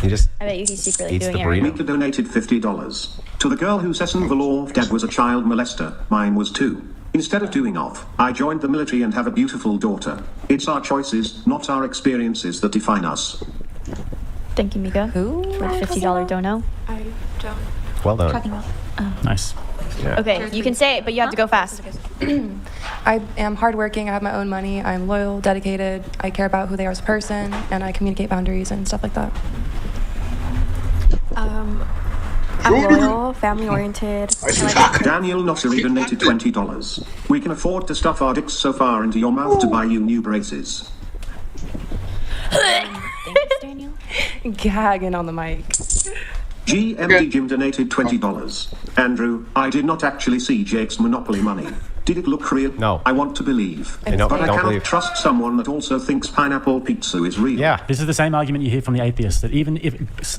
You just I bet you he's secretly Eats doing the it right burrito. now. Mika donated $50. To the girl who says in the law dad was a child molester, mine was too. Instead of doing off, I joined the military and have a beautiful daughter. It's our choices, not our experiences that define us. Thank you, Mika. Who? For the $50 dono. I don't. well done. Talking about. Nice. Yeah. Okay, you can say it, but you have to go fast. I am hardworking. I have my own money. I'm loyal, dedicated. I care about who they are as a person, and I communicate boundaries and stuff like that. I'm loyal, family oriented. I see taco. Daniel Nossery donated $20. We can afford to stuff our dicks so far into your mouth to buy you new braces. Thanks, Daniel. Gagging on the mic. GMD Jim donated $20. Andrew, I did not actually see Jake's Monopoly money. Did it look real? No. I want to believe. I know, but I don't cannot believe. trust someone that also thinks pineapple pizza is real. Yeah. This is the same argument you hear from the atheists, that even if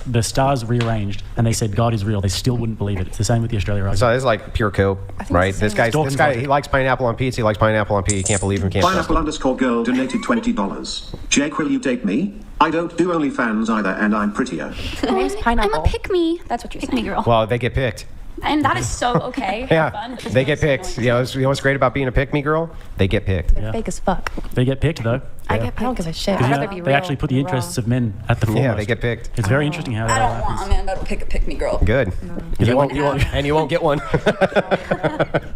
the stars rearranged and they said God is real, they still wouldn't believe it. It's the same with the Australia argument. So it's like pure coke, right? it's the This same guy, he likes pineapple on pizza. He likes pineapple on pizza. You can't believe him. Can't trust him. Pineapple_girl donated $20. Jake, will you date me? I don't do OnlyFans either, and I'm prettier. My name's I'm Pineapple. a pick-me. That's what you're saying. Me girl. Well, they get picked. And that is so okay. Have Yeah, fun. they get picked. You know what's great about being a pick-me girl? They get picked. They're fake as fuck. They get picked, though. I don't give a shit. I'd Because, rather be they real. actually put the interests of men at the foremost. Yeah, they get picked. It's very interesting how that happens. a man to pick me girl. Good. You won't, and you won't get one.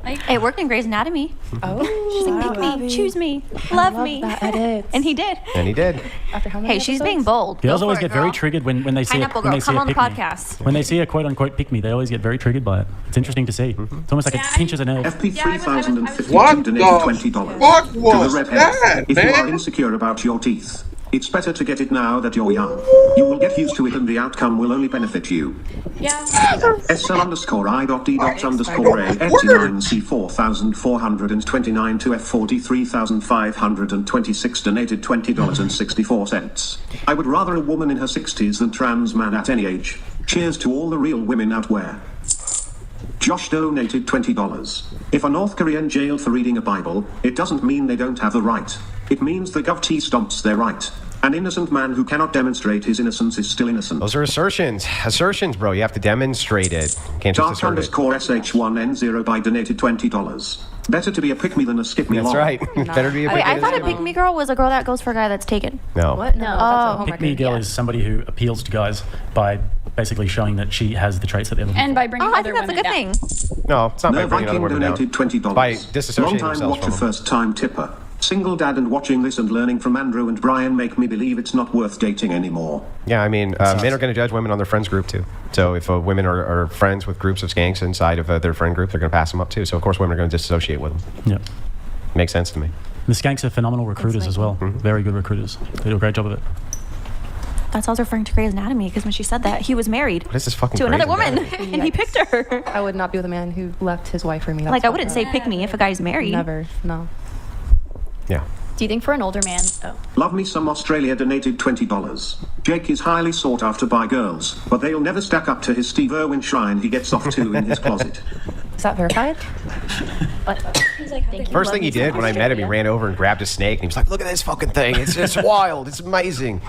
Hey, it worked in Grey's Anatomy. Oh, She's like, pick me, choose me, love me. that edit. And he did. And he did. After how many Hey, she's episodes? being bold. Girls Go always for it, get very girl. triggered when they see Pineapple a, when girl, they see come a on the pick-me. podcast. When they see a quote-unquote pick-me, they always get very triggered by it. It's interesting to see. It's almost like it pinches a nerve. FP3052 What donated the $20. fuck To the was redhead. that, If you are man? insecure about your teeth, it's better to get it now that you're young. You will get used to it and the outcome will only benefit you. SL_I.D._A 89C4429 to F43,526 donated $20.64. I would rather a woman in her 60s than trans man at any age. Cheers to all the real women out there. Josh donated $20. If a North Korean jailed for reading a Bible, it doesn't mean they don't have the right. It means the GovT stomps their right. An innocent man who cannot demonstrate his innocence is still innocent. Those are assertions. Assertions, bro. You have to demonstrate it. Can't just assert it. Dark_SH1N0 by donated $20. Better to be a pick-me than a skip-me That's lol. right. Better be a Wait, pick-me I than thought a skip-me. pick me girl was a girl that goes for a guy that's taken. No. What? No, that's a homework. Pick-me girl is somebody who appeals to guys by basically showing that she has the traits that they're looking And by bringing Oh, I other think that's a women good down. thing. No, it's not by No bringing other Viking women down. donated $20. By disassociating Long-time themselves watcher, from them. first-time tipper. Single dad and watching this and learning from Andrew and Brian make me believe it's not worth dating anymore. Yeah, I mean, men are going to judge women on their friends group too. So if women are friends with groups of skanks inside of their friend group, they're going to pass them up too. So of course women are going to disassociate with them. Yeah. Makes sense to me. The skanks are phenomenal recruiters as well. Very good recruiters. They do a great job of it. That's how I was referring to Grey's Anatomy, because when she said that, he was married What is this fucking to another Grey's woman, Anatomy? and he picked her. I would not be with a man who left his wife for me. That's Like, I fucked wouldn't up. say pick me if a guy's married. Never. No. Yeah. Do you think for an older man? Oh. Love me some Australia donated $20. Jake is highly sought after by girls, but they'll never stack up to his Steve Irwin shrine he gets off to in his closet. Is that verified? He's like, thank you. First thing he did when I met him, he ran over and grabbed a snake, and he was like, "Look at this fucking thing! It's wild! It's amazing!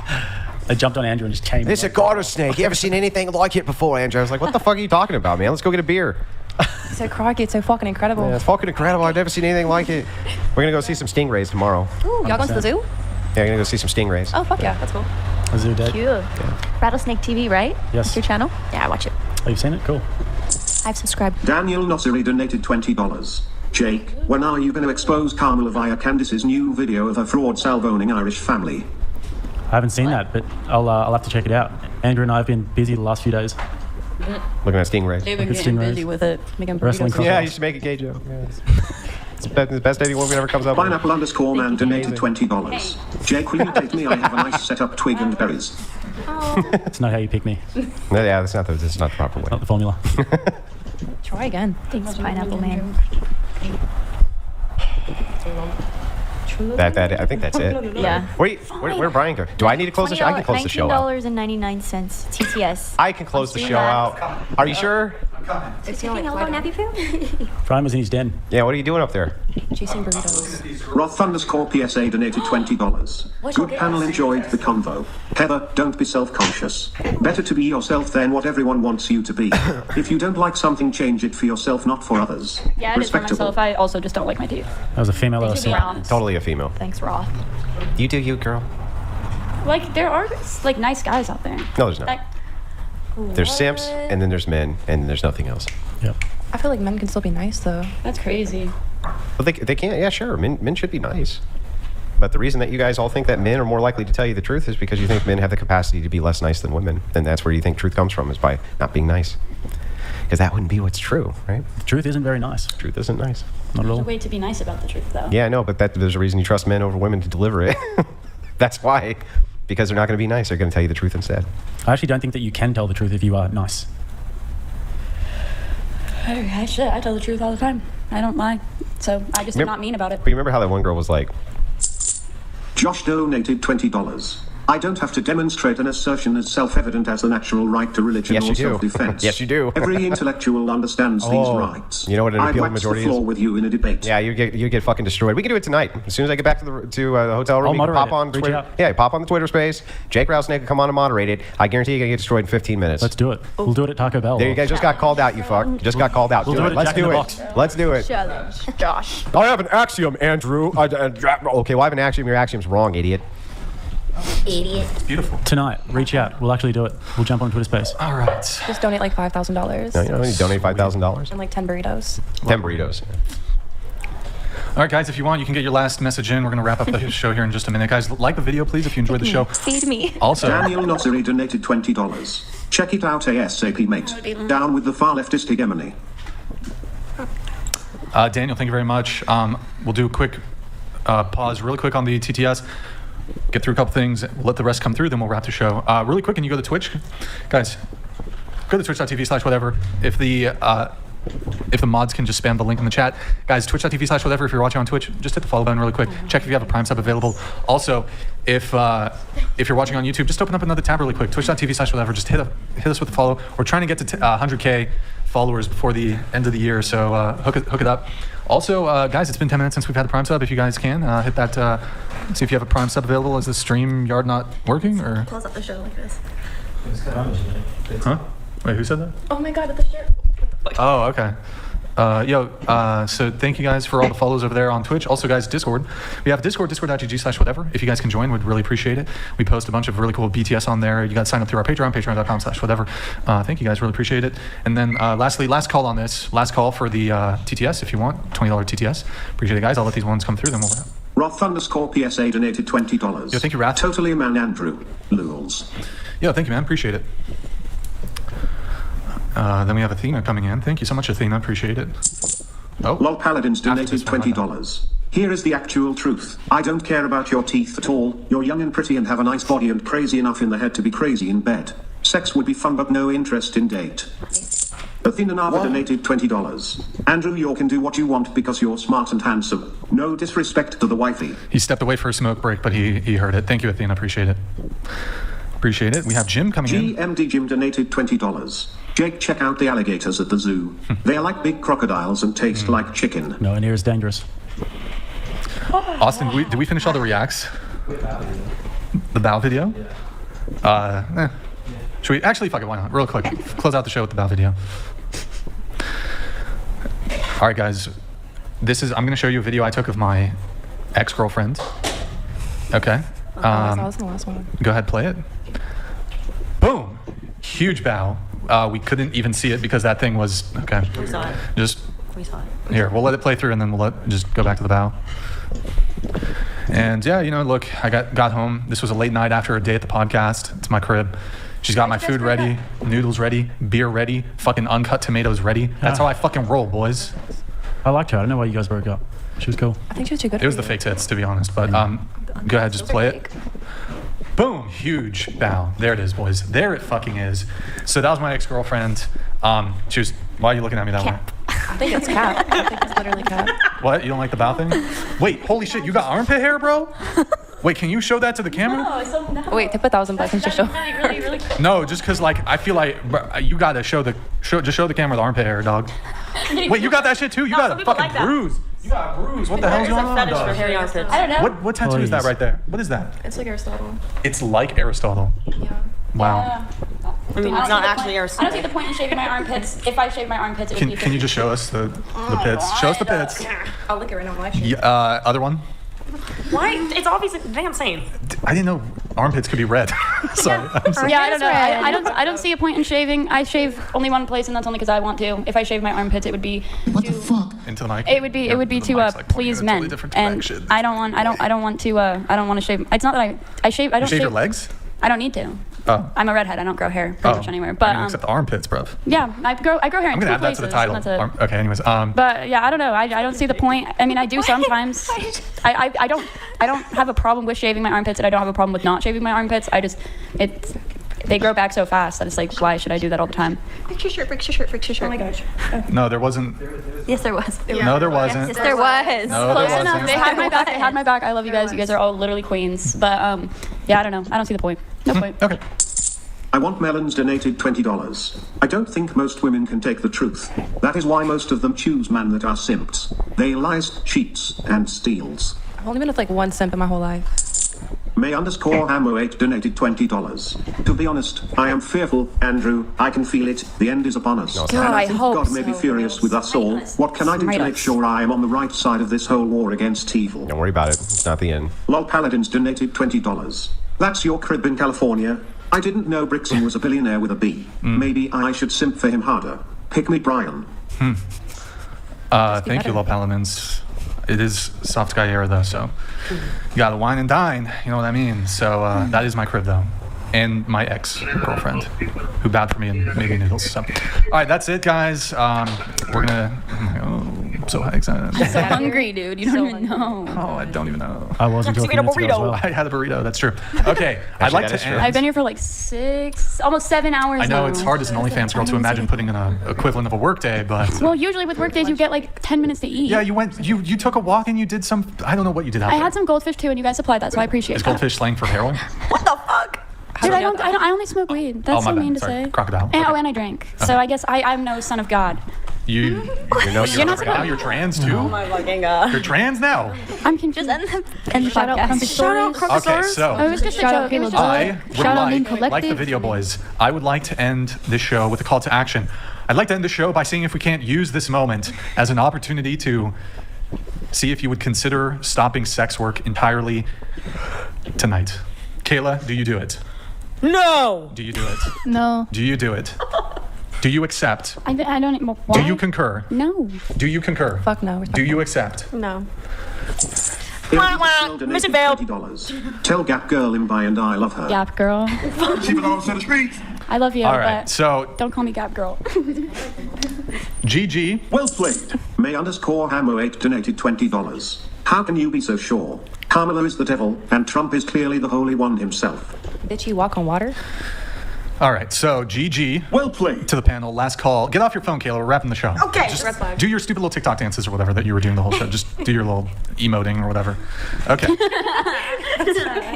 They jumped on Andrew and just came. It's a garter snake. You ever seen anything like it before, Andrew?" I was like, "What the fuck are you talking about, man? Let's go get a beer." It's so crikey. It's so fucking incredible. Yeah, it's fucking incredible. I've never seen anything like it. We're gonna go see some stingrays tomorrow. Ooh, y'all going to the zoo? Yeah, we're gonna go see some stingrays. Oh, fuck yeah. That's cool. A zoo day. Cute. Rattlesnake TV, right? Yes. That's your channel? Yeah, I watch it. Oh, you've seen it? Cool. I've subscribed. Daniel Nosseri donated $20. Jake, when are you going to expose Carmela via Candice's new video of her fraud salve-owning Irish family? I haven't seen that, but I'll have to check it out. Andrew and I have been busy the last few days. Looking at stingrays. They've been Look at getting stingrays. busy with it, making Wrestling burritos. Yeah, you should make a gay joke. Yeah, it's the best idea woman ever comes up with. Pineapple_man donated $20. Jake, will you take me? I have a nice setup, twig and berries. It's not how you pick me. No, yeah, that's not the proper way. Not the formula. Try again. Thanks, Pineapple Man. I think that's it. Yeah. Where Brian go? Do I need to close the show? I can close the show out. $19.99 TTS. I can close the show out. Are you sure? Taking a low nappy food? Brian was in his den. Yeah, what are you doing up there? Chasing burritos. Roth_PSA donated $20. Good panel, enjoyed the convo. Heather, don't be self-conscious. Better to be yourself than what everyone wants you to be. If you don't like something, change it for yourself, not for others. Yeah, it is for myself. I also just don't like my teeth. That was a female They should be OC. Roth. Totally a female. Thanks, Roth. You do you, girl. Like, there are, like, nice guys out there. No, there's not. Like, There's simps, and then there's men, and there's nothing else. Yep. I feel like men can still be nice, though. that's crazy. But they can't. Yeah, sure. Men should be nice. But the reason that you guys all think that men are more likely to tell you the truth is because you think men have the capacity to be less nice than women. And that's where you think truth comes from, is by not being nice. Because that wouldn't be what's true, right? The truth isn't very nice. Truth isn't nice. Not at There's a all. way to be nice about the truth, though. Yeah, I know, but there's a reason you trust men over women to deliver it. That's why. because they're not going to be nice. They're going to tell you the truth instead. I actually don't think that you can tell the truth if you are nice. I tell the truth all the time. I don't lie. So I just am not mean about it. But you remember how that one girl was like, Josh donated $20. I don't have to demonstrate an assertion as self-evident as the natural right to religion Yes, or you do. self-defense. Yes, you do. Every intellectual understands these rights. You know what an I'd appeal wax the majority floor is? with you in a debate. yeah, you get fucking destroyed. We can do it tonight. As soon as I get back to the hotel room, I'll you can moderate pop it. on Reach Twitter. out. Yeah, pop on the Twitter space. Jake Rousnick can come on and moderate it. I guarantee you're going to get destroyed in 15 minutes. Let's do it. We'll do it at Taco Bell. There you go. Just got called out, you fuck. Just got called out. We'll do it at Let's Jack in do the it. Box. Let's do it. Challenge. Josh. I have an axiom, Andrew. Okay, well, I have an axiom. Your axiom's wrong, idiot. Idiot. Beautiful. Tonight, reach out. We'll actually do it. We'll jump on Twitter Space. All right. Just donate like $5,000 No, you know, you donate $5,000. and like 10 burritos. 10 burritos. All right, guys, if you want, you can get your last message in. We're going to wrap up the show here in just a minute. Guys, like the video, please, if you enjoyed the show. Feed me. Also, Daniel Nosseri donated $20. Check it out ASAP, mate. Down with the far leftist hegemony. Daniel, thank you very much. We'll do a quick pause really quick on the TTS. Get through a couple things, let the rest come through, then we'll wrap the show. Really quick, can you go to Twitch? Guys, go to twitch.tv/whatever. If the mods can just spam the link in the chat. Guys, twitch.tv/whatever. If you're watching on Twitch, just hit the follow button really quick. Check if you have a Prime sub available. Also, if you're watching on YouTube, just open up another tab really quick. Twitch.tv/whatever. Just hit us with a follow. We're trying to get to 100K followers before the end of the year, so hook it up. Also, guys, it's been 10 minutes since we've had the Prime sub. If you guys can, hit that, see if you have a Prime sub available. Is the StreamYard not working, or? Close up the show like this. Huh? Wait, who said that? Oh my god, at the shirt. Oh, okay. So thank you guys for all the follows over there on Twitch. Also, guys, Discord. We have Discord, discord.gg/whatever. If you guys can join, we'd really appreciate it. We post a bunch of really cool BTS on there. You guys sign up through our Patreon, patreon.com/whatever. Thank you guys, really appreciate it. And then lastly, last call on this. Last call for the TTS, if you want. $20 TTS. Appreciate it, guys. I'll let these ones come through, then we'll wrap. Roth_PSA donated $20. Yo, thank you, Rath. Totally a man, Andrew. Lulz. Yo, thank you, man. Appreciate it. Then we have Athena coming in. Thank you so much, Athena. Appreciate it. Oh. Lol Paladins donated After this one, $20. Here is the actual truth. I don't care about your teeth at all. You're young and pretty and have a nice body and crazy enough in the head to be crazy in bed. Sex would be fun but no interest in date. Athena Nava donated $20. Andrew, you can do what you want because you're smart and handsome. No disrespect to the wifey. He stepped away for a smoke break, but he heard it. Thank you, Athena. Appreciate it. Appreciate it. We have Jim coming in. GMD Jim donated $20. Jake, check out the alligators at the zoo. They are like big crocodiles and taste like chicken. No, and as dangerous. Austin, did we finish all the reacts? The bow video? Should we actually, fuck it, why not? Real quick, close out the show with the bow video. All right, guys, I'm gonna show you a video I took of my ex-girlfriend. Okay. I saw this in the last one. Go ahead, play it. Boom, huge bow. We couldn't even see it because that thing was, okay. We saw it. We saw it. Here, we'll let it play through and then we'll just go back to the bow. And yeah, look, I got home. This was a late night after a day at the podcast. It's my crib. She's got my food ready, noodles ready, beer ready, fucking uncut tomatoes ready. That's how I fucking roll, boys. I liked her. I don't know why you guys broke up. She was cool. I think she was too good. It was the fake tits, to be honest. But go ahead, just play it. Boom, huge bow. There it is, boys. There it fucking is. So that was my ex-girlfriend. She was. Why are you looking at me that way? I think it's Cap. I think it's literally Cap. What? You don't like the bow thing? Wait, holy shit! You got armpit hair, bro? Wait, can you show that to the camera? Wait, tip 1,000 bucks to show. Really No, just because I feel like you gotta show the camera the armpit hair, dog. Wait, you got that shit too? You got a fucking like that. bruise. You got a bruise. What the hell's going on, fetish dog? for hairy armpits. I don't know. What tattoo is that right there? What is that? It's like Aristotle. It's like Aristotle. Yeah. Wow. I mean, it's not actually I don't see the point in shaving my armpits. If I shave my armpits, it would be. Can you just show us the pits? Show us the pits. I'll lick it right now. Live stream. Yeah, other one? Why? It's obvious. Damn same. I didn't know armpits could be red. Sorry. I'm sorry. Yeah, I don't know. I don't see a point in shaving. I shave only one place, and that's only because I want to. If I shave my armpits, it would be Into the mic. It would be to like please pointing in a men, totally different and direction. I don't want to shave. It's not that I shave. I don't You shave shave your legs? I don't need to. Oh. I'm a redhead. I don't grow hair pretty much anywhere. But except the armpits, bruv. Yeah, I grow hair in I'm two gonna add that places. to the title. And that's it. Okay. Anyways. But yeah, I don't know. I don't see the point. I mean, I do sometimes. I don't have a problem with shaving my armpits, and I don't have a problem with not shaving my armpits. They grow back so fast that it's like, why should I do that all the time? Fix your shirt, fix your shirt, fix your shirt. Oh my gosh. No, there wasn't. Yes, there was. No, there wasn't. Yes, there was. No, Close there enough. wasn't. They had my back. They had my back. I love you guys. You guys are all literally queens. But yeah, I don't know. I don't see the point. No point. Okay. I want melons donated $20. I don't think most women can take the truth. That is why most of them choose men that are simps. They lies, cheats, and steals. I've only been with like one simp in my whole life. May_Hammo8 donated $20. To be honest, I am fearful, Andrew. I can feel it. The end is upon us. God, and I I think hope God may be so. furious with us all. What can I do to Smite make us. sure I am on the right side of this whole war against evil? Don't worry about it. It's not the end. Lol Paladins donated $20. That's your crib in California. I didn't know Brixton was a billionaire with a B. Maybe I should simp for him harder. Pick me, Brian. Thank you, Lil Paladins. It is soft guy era though, so you gotta wine and dine. You know what I mean? So that is my crib though, and my ex-girlfriend who bowed for me and made me noodles. So, all right, that's it, guys. We're gonna. I'm so excited. I'm so hungry, dude. You don't even know. Oh, I don't even know. I was until a few minutes ago as well. I had a burrito. That's true. Okay, I'd like that to is true. end. I've been here for like almost 7 hours I know now. it's hard as an OnlyFans girl to imagine putting in an equivalent of a workday, but Well, usually with work days, you get like 10 minutes to eat. yeah, you took a walk and you did some. I don't know what you did out I there. had some goldfish too, and you guys supplied that, so I appreciate Is that. goldfish slang for heroin? Dude, I only smoke weed. That's my so bad. mean to Sorry. say. Crocodile. And, Okay. and I drank. So I guess I'm no son of God. You're not supposed- now you're trans too. Oh my fucking god. You're trans now. I'm confused. End the Shout out podcast. Crumpy Stories. Okay, so Oh, it was just a Shout out joke. It was Caleb. just I would Shout out Main like the Collective. video boys. I would like to end this show with a call to action. I'd like to end the show by seeing if we can't use this moment as an opportunity to see if you would consider stopping sex work entirely tonight. Kayla, do you do it? No. Do you do it? No. Do you do it? Do you accept? I don't. Well, why? Do you concur? No. Do you concur? Fuck no. Do you accept? No. Mission Mission failed. $20. Tell Gap Girl in by and I love her. Gap girl. She belongs to the streets. I love you, All right, but so don't call me Gap girl. GG. Well played. May_Hammo8 donated $20. How can you be so sure? Kamala is the devil, and Trump is clearly the Holy One himself. Bitch, you walk on water? All right, so GG. Well played. To the panel, last call. Get off your phone, Kayla. We're wrapping the show. Okay. Red flag. Do your stupid little TikTok dances or whatever that you were doing the whole show. Just do your little emoting or whatever. Okay.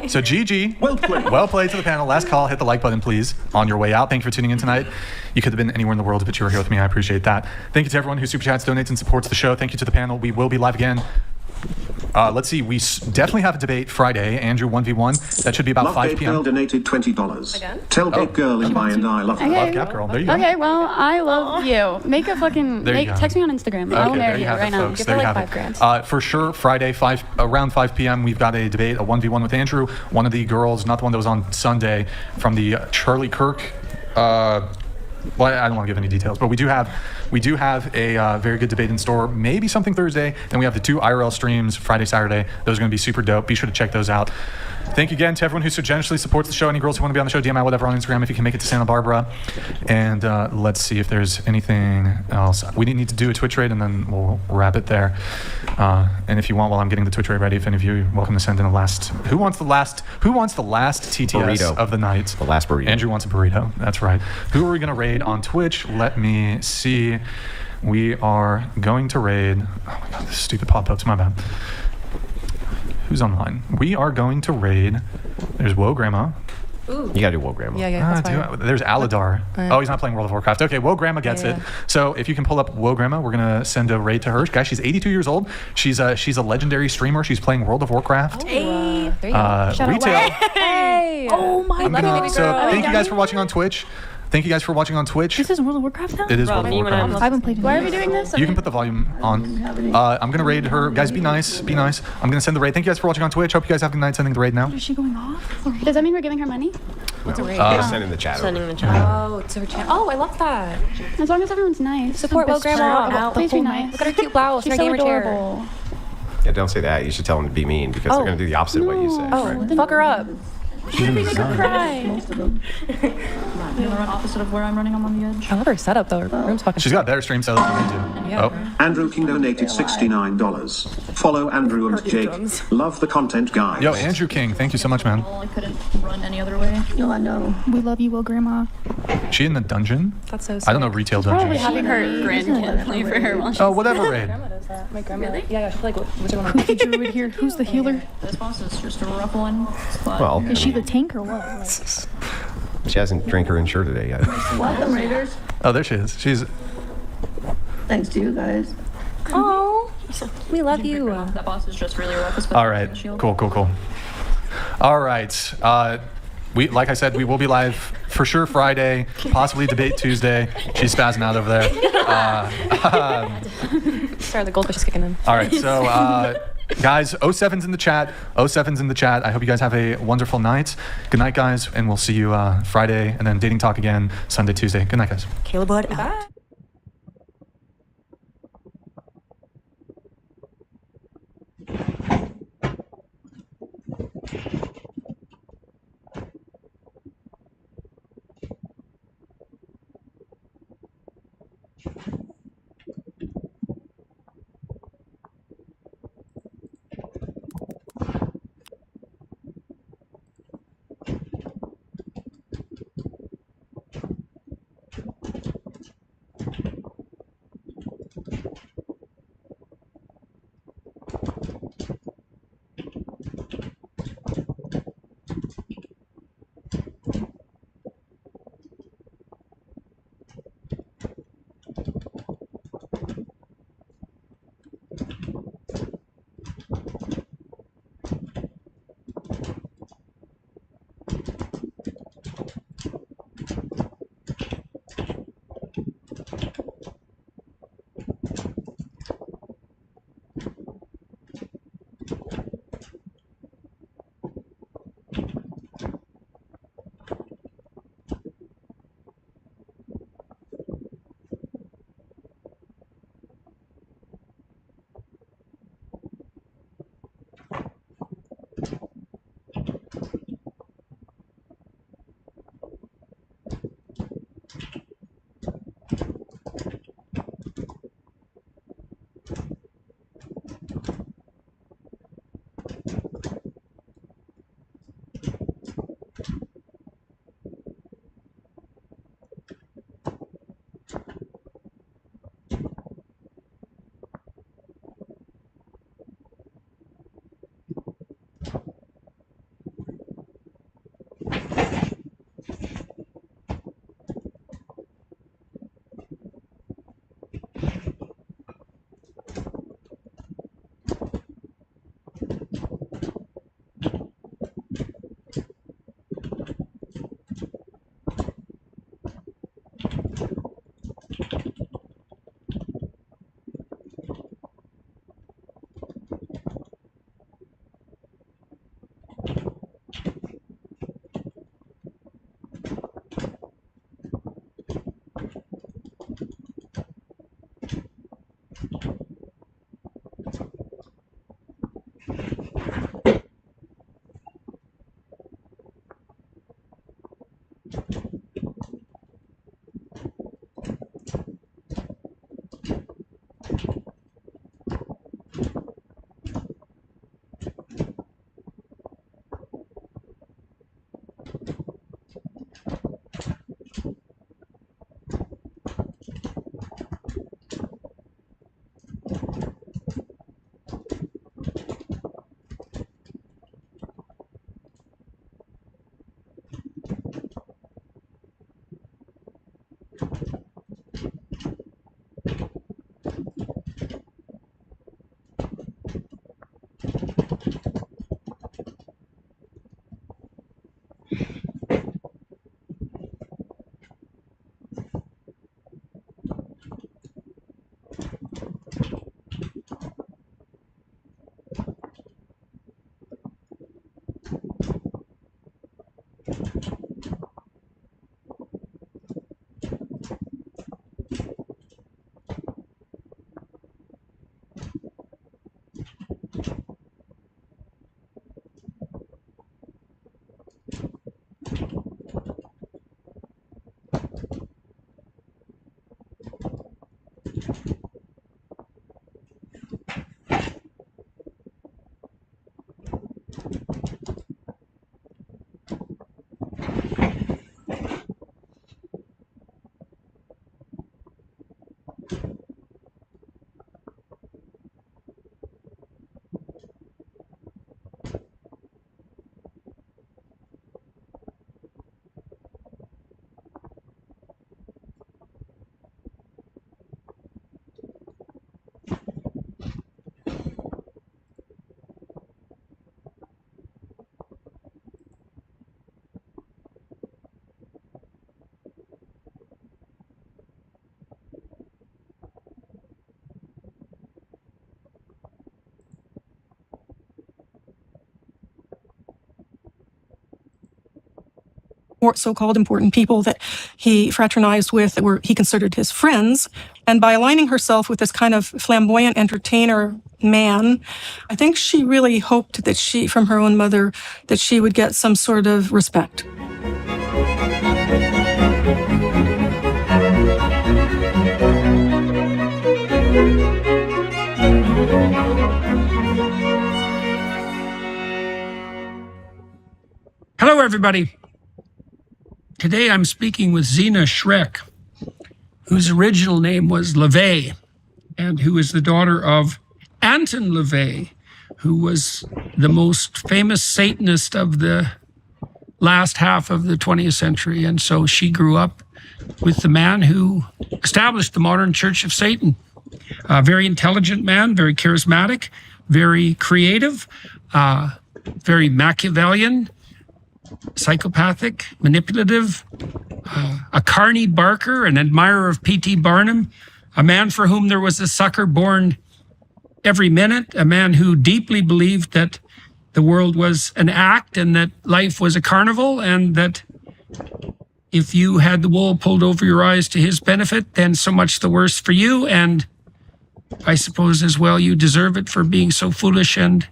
So GG. Well played. Well played to the panel. Last call. Hit the like button, please, on your way out. Thank you for tuning in tonight. You could have been anywhere in the world, but you were here with me. I appreciate that. Thank you to everyone who super chats, donates, and supports the show. Thank you to the panel. We will be live again. Let's see. We definitely have a debate Friday. Andrew 1v1. That should be about Love 5 Gate Girl p.m. donated $20. Again? Tell Gate Girl in by and I love her. Okay. Love Gap Girl. There you go. Okay, well, I love you. Make a fucking There you go. text me on Instagram. I will Okay, there marry you you have right it, now. folks. Give There her you like have $5 it. For sure, Friday, around 5 p.m., we've got a debate, a 1v1 with Andrew, one of the girls, not the one that was on Sunday, from the Charlie Kirk. Well, I don't want to give any details, but we do have a very good debate in store. Maybe something Thursday. Then we have the 2 IRL streams, Friday, Saturday. Those are going to be super dope. Be sure to check those out. Thank you again to everyone who so generously supports the show. Any girls who want to be on the show, DM out whatever on Instagram if you can make it to Santa Barbara. And let's see if there's anything else. We need to do a Twitch raid and then we'll wrap it there. And if you want, while I'm getting the Twitch raid ready, if any of you are welcome to send in a last. Who wants the last TTS Burrito. of the night? The last burrito. Andrew wants a burrito. That's right. Who are we going to raid on Twitch? Let me see. We are going to raid. Oh my god, this stupid pop-ups. My bad. Who's online? We are going to raid. There's Woe Grandma. Ooh. You gotta do Woe Grandma. Yeah, that's fine. There's Aladar. Oh, he's not playing World of Warcraft. Okay, Woe Grandma gets Yeah. it. So if you can pull up Woe Grandma, we're gonna send a raid to her. Guys, she's 82 years old. She's a legendary streamer. She's playing World of Warcraft. There you go. Shout out Retail. Hey! Oh my I'm god. gonna, so thank you guys for watching on Twitch. Thank you guys for watching on Twitch. This is World of Warcraft now? It is Bro, World of me when Warcraft. I haven't played in Why are we years. doing this? You can put the volume on. I'm gonna raid her. Guys, be nice. Be nice. I'm gonna send the raid. Thank you guys for watching on Twitch. Hope you guys have a good night. Sending the raid now. Is she going off? Or- Does that mean we're giving her money? What's a raid? Send in the chat. Sending over. the chat. Oh, it's her channel. Oh, I love that. As long as everyone's nice. Support Will Grandma. Out Please the be whole nice. night. Look at her cute blouse She's and her so gamer chair. adorable. Yeah, don't say that. You should tell them to be mean because they're gonna do the opposite of what you say. Oh, right? then fuck her up. She's in the zone. Most of them. They run opposite of where I'm running. I'm on the edge. I love her setup though. Her room's fucking. She's got better stream setup than me too. Yeah. Oh. Andrew King donated $69. Follow Andrew and Jake. Love the content, guys. Yo, Andrew King, thank you so much, man. Well, I couldn't run any other way. No, I know. We love you, Will Grandma. She in the dungeon? That's so. I don't know retail dungeon. Having her grandkid play for her while she's Oh, whatever, Raid. My grandma. Really? Yeah, she's like, whichever one. Who's the druid here? Who's the healer? This boss is just a rough one. Well, Is she the tank or what? she hasn't drank her insure today yet. Welcome, Raiders. Oh, there she is. She's. Thanks to you guys. Oh, we love you. That boss is just really rough. All right. Cool. All right. We, like I said, we will be live for sure Friday, possibly debate Tuesday. She's spazzing out over there. Sorry, the goldfish is kicking in. All right, so guys, 07's in the chat. 07's in the chat. I hope you guys have a wonderful night. Good night, guys, and we'll see you Friday, and then dating talk again Sunday, Tuesday. Good night, guys. Caleb Bud out. So-called important people that he fraternized with, that were he considered his friends. And by aligning herself with this kind of flamboyant entertainer man, I think she really hoped that she, from her own mother, that she would get some sort of respect. Hello, everybody. Today I'm speaking with Zena Schreck, whose original name was LaVey, and who is the daughter of Anton LaVey, who was the most famous Satanist of the last half of the 20th century. And so she grew up with the man who established the modern Church of Satan. A very intelligent man, very charismatic, very creative, very Machiavellian, psychopathic, manipulative, a Carney Barker, an admirer of P.T. Barnum, a man for whom there was a sucker born every minute, a man who deeply believed that the world was an act and that life was a carnival, and that if you had the wool pulled over your eyes to his benefit, then so much the worse for you, and I suppose as well you deserve it for being so foolish and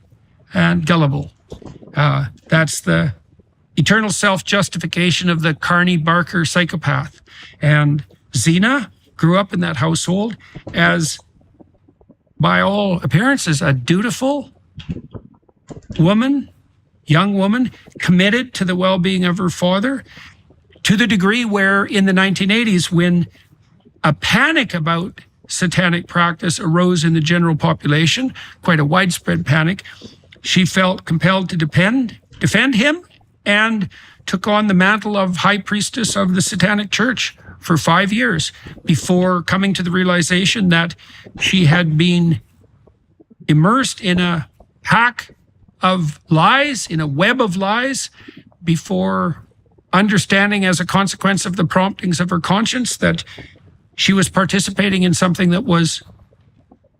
gullible. That's the eternal self-justification of the Carney Barker psychopath. And Zena grew up in that household as, by all appearances, a dutiful woman, young woman, committed to the well-being of her father, to the degree where in the 1980s, when a panic about satanic practice arose in the general population, quite a widespread panic, she felt compelled to defend him, and took on the mantle of high priestess of the Satanic Church for 5 years before coming to the realization that she had been immersed in a pack of lies, in a web of lies, before understanding as a consequence of the promptings of her conscience that she was participating in something that was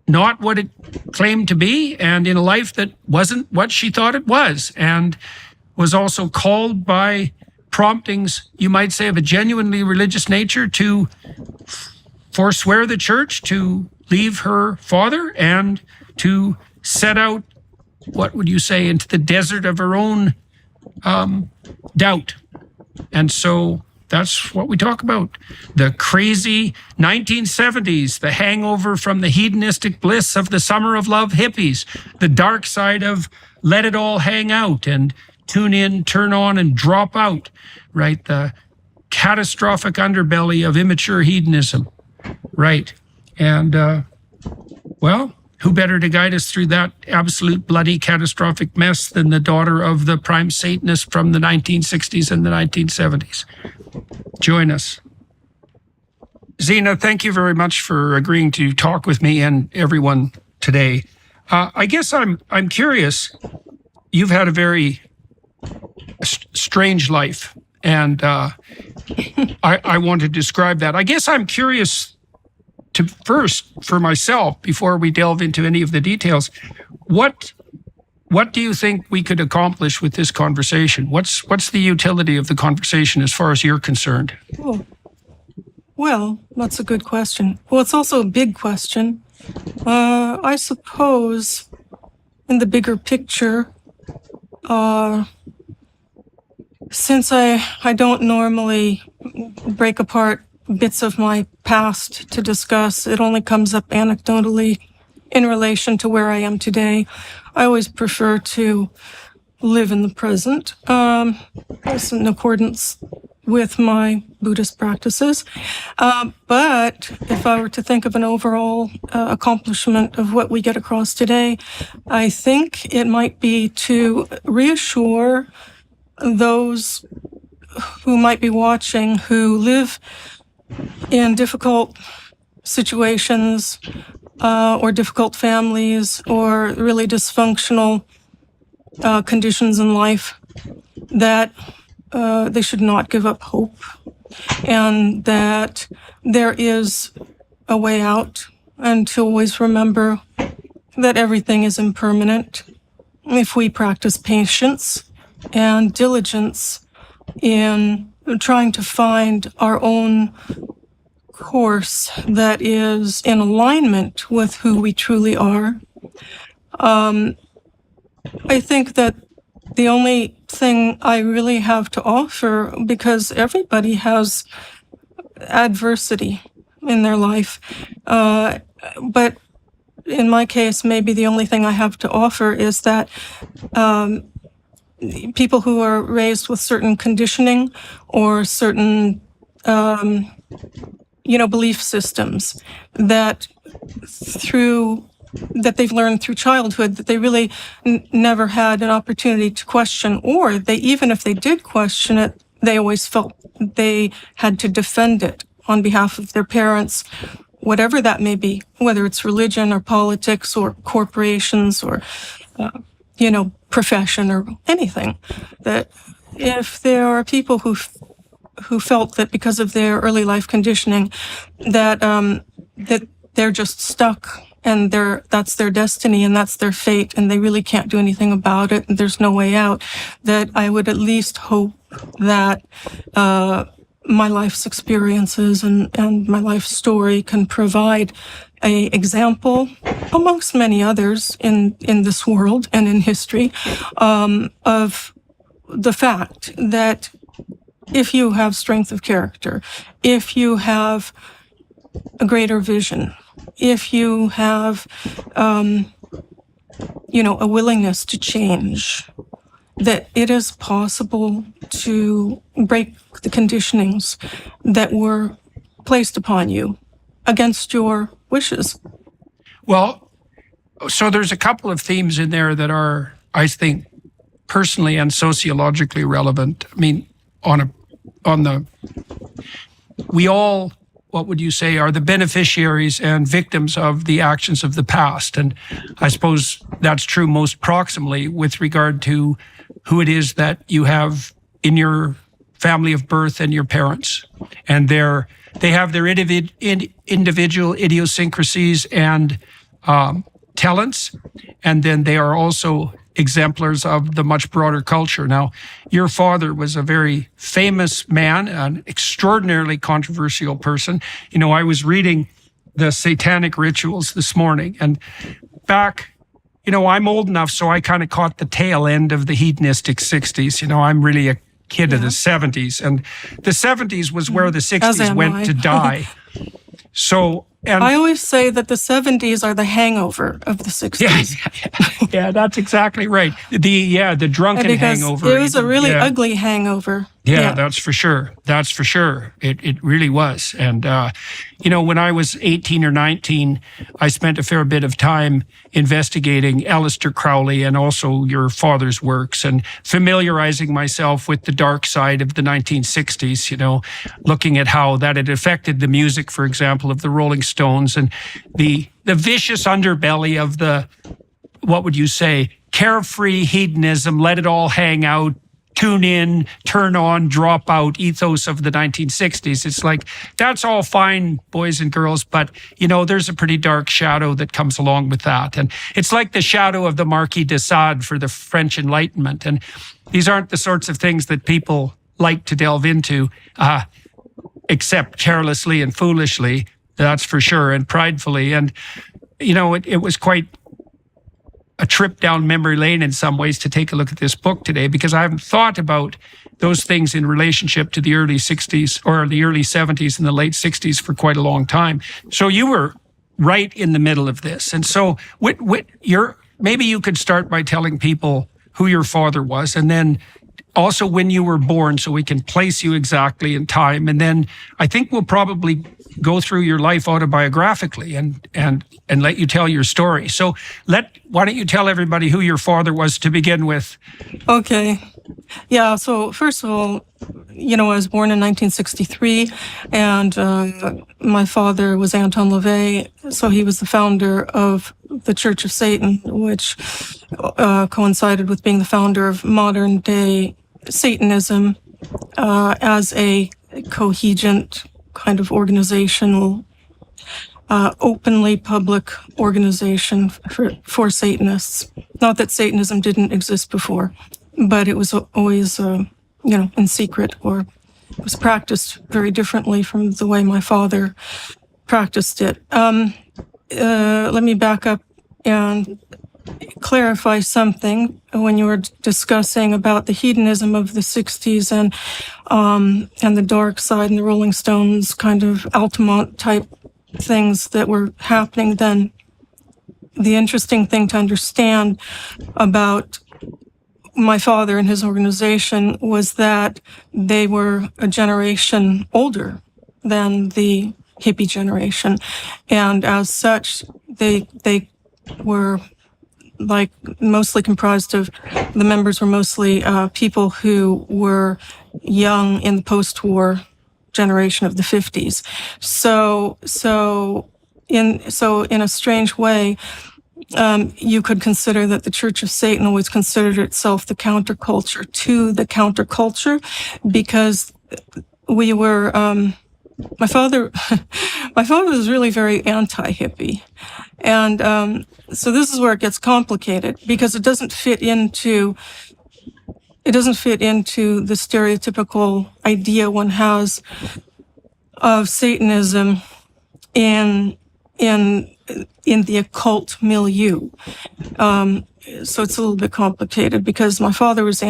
not what it claimed to be, and in a life that wasn't what she thought it was, and was also called by promptings, you might say, of a genuinely religious nature to forswear the church, to leave her father, and to set out, what would you say, into the desert of her own doubt. And so that's what we talk about. The crazy 1970s, the hangover from the hedonistic bliss of the summer of love hippies, the dark side of let it all hang out and tune in, turn on, and drop out, right? The catastrophic underbelly of immature hedonism, right? And, well, who better to guide us through that absolute bloody catastrophic mess than the daughter of the prime Satanist from the 1960s and the 1970s? Join us. Zena, thank you very much for agreeing to talk with me and everyone today. I guess I'm curious. You've had a very strange life, and I want to describe that. I guess I'm curious to first, for myself, before we delve into any of the details, what do you think we could accomplish with this conversation? What's the utility of the conversation as far as you're concerned? Oh. Well, that's a good question. Well, it's also a big question. I suppose in the bigger picture, since I don't normally break apart bits of my past to discuss. It only comes up anecdotally in relation to where I am today. I always prefer to live in the present. That's in accordance with my Buddhist practices. But if I were to think of an overall accomplishment of what we get across today, I think it might be to reassure those who might be watching who live in difficult situations or difficult families or really dysfunctional conditions in life, that they should not give up hope, and that there is a way out, and to always remember that everything is impermanent if we practice patience and diligence in trying to find our own course that is in alignment with who we truly are. I think that the only thing I really have to offer, because everybody has adversity in their life, but in my case, maybe the only thing I have to offer is that people who are raised with certain conditioning or certain, belief systems that they've learned through childhood that they really never had an opportunity to question, or even if they did question it, they always felt they had to defend it on behalf of their parents, whatever that may be, whether it's religion or politics or corporations or, profession or anything. That if there are people who felt that because of their early life conditioning that they're just stuck and that's their destiny and that's their fate and they really can't do anything about it and there's no way out, that I would at least hope that my life's experiences and my life story can provide a example, amongst many others in this world and in history, of the fact that if you have strength of character, if you have a greater vision, if you have, a willingness to change, that it is possible to break the conditionings that were placed upon you against your wishes. Well, so there's a couple of themes in there that are, I think, personally and sociologically relevant. I mean, we all, what would you say, are the beneficiaries and victims of the actions of the past. And I suppose that's true most proximally with regard to who it is that you have in your family of birth and your parents. And they have their individual idiosyncrasies and talents. And then they are also exemplars of the much broader culture. Now, your father was a very famous man, an extraordinarily controversial person. I was reading the Satanic Rituals this morning, and back, I'm old enough, so I kind of caught the tail end of the hedonistic 60s. I'm really a kid of the 70s, and the 70s was where the 60s went to die. So, and I always say that the 70s are the hangover of the 60s. Yeah, that's exactly right. The drunken hangover. It was a really ugly hangover. Yeah, that's for sure. That's for sure. It really was. And, when I was 18 or 19, I spent a fair bit of time investigating Aleister Crowley and also your father's works and familiarizing myself with the dark side of the 1960s, looking at how that had affected the music, for example, of the Rolling Stones and the vicious underbelly of the, what would you say, carefree hedonism, let it all hang out, tune in, turn on, drop out ethos of the 1960s. It's like, that's all fine, boys and girls, but, there's a pretty dark shadow that comes along with that. And it's like the shadow of the Marquis de Sade for the French Enlightenment. And these aren't the sorts of things that people like to delve into, except carelessly and foolishly, that's for sure, and pridefully. And, it was quite a trip down memory lane in some ways to take a look at this book today, because I haven't thought about those things in relationship to the early 60s or the early 70s and the late 60s for quite a long time. So you were right in the middle of this. And so maybe you could start by telling people who your father was, and then also when you were born, so we can place you exactly in time. And then I think we'll probably go through your life autobiographically and let you tell your story. So why don't you tell everybody who your father was to begin with? Okay. Yeah, so first of all, I was born in 1963, and my father was Anton LaVey, so he was the founder of the Church of Satan, which coincided with being the founder of modern-day Satanism as a coherent kind of organizational, openly public organization for Satanists. Not that Satanism didn't exist before, but it was always, in secret, or it was practiced very differently from the way my father practiced it. Let me back up and clarify something. When you were discussing about the hedonism of the 60s and the dark side and the Rolling Stones kind of Altamont type things that were happening then, the interesting thing to understand about my father and his organization was that they were a generation older than the hippie generation, and as such they were like mostly comprised of, the members were mostly people who were young in the post-war generation of the 50s. So in a strange way, you could consider that the Church of Satan always considered itself the counterculture to the counterculture, because we were, my father was really very anti-hippie. And so this is where it gets complicated, because it doesn't fit into the stereotypical idea one has of Satanism in the occult milieu. So it's a little bit complicated, because my father was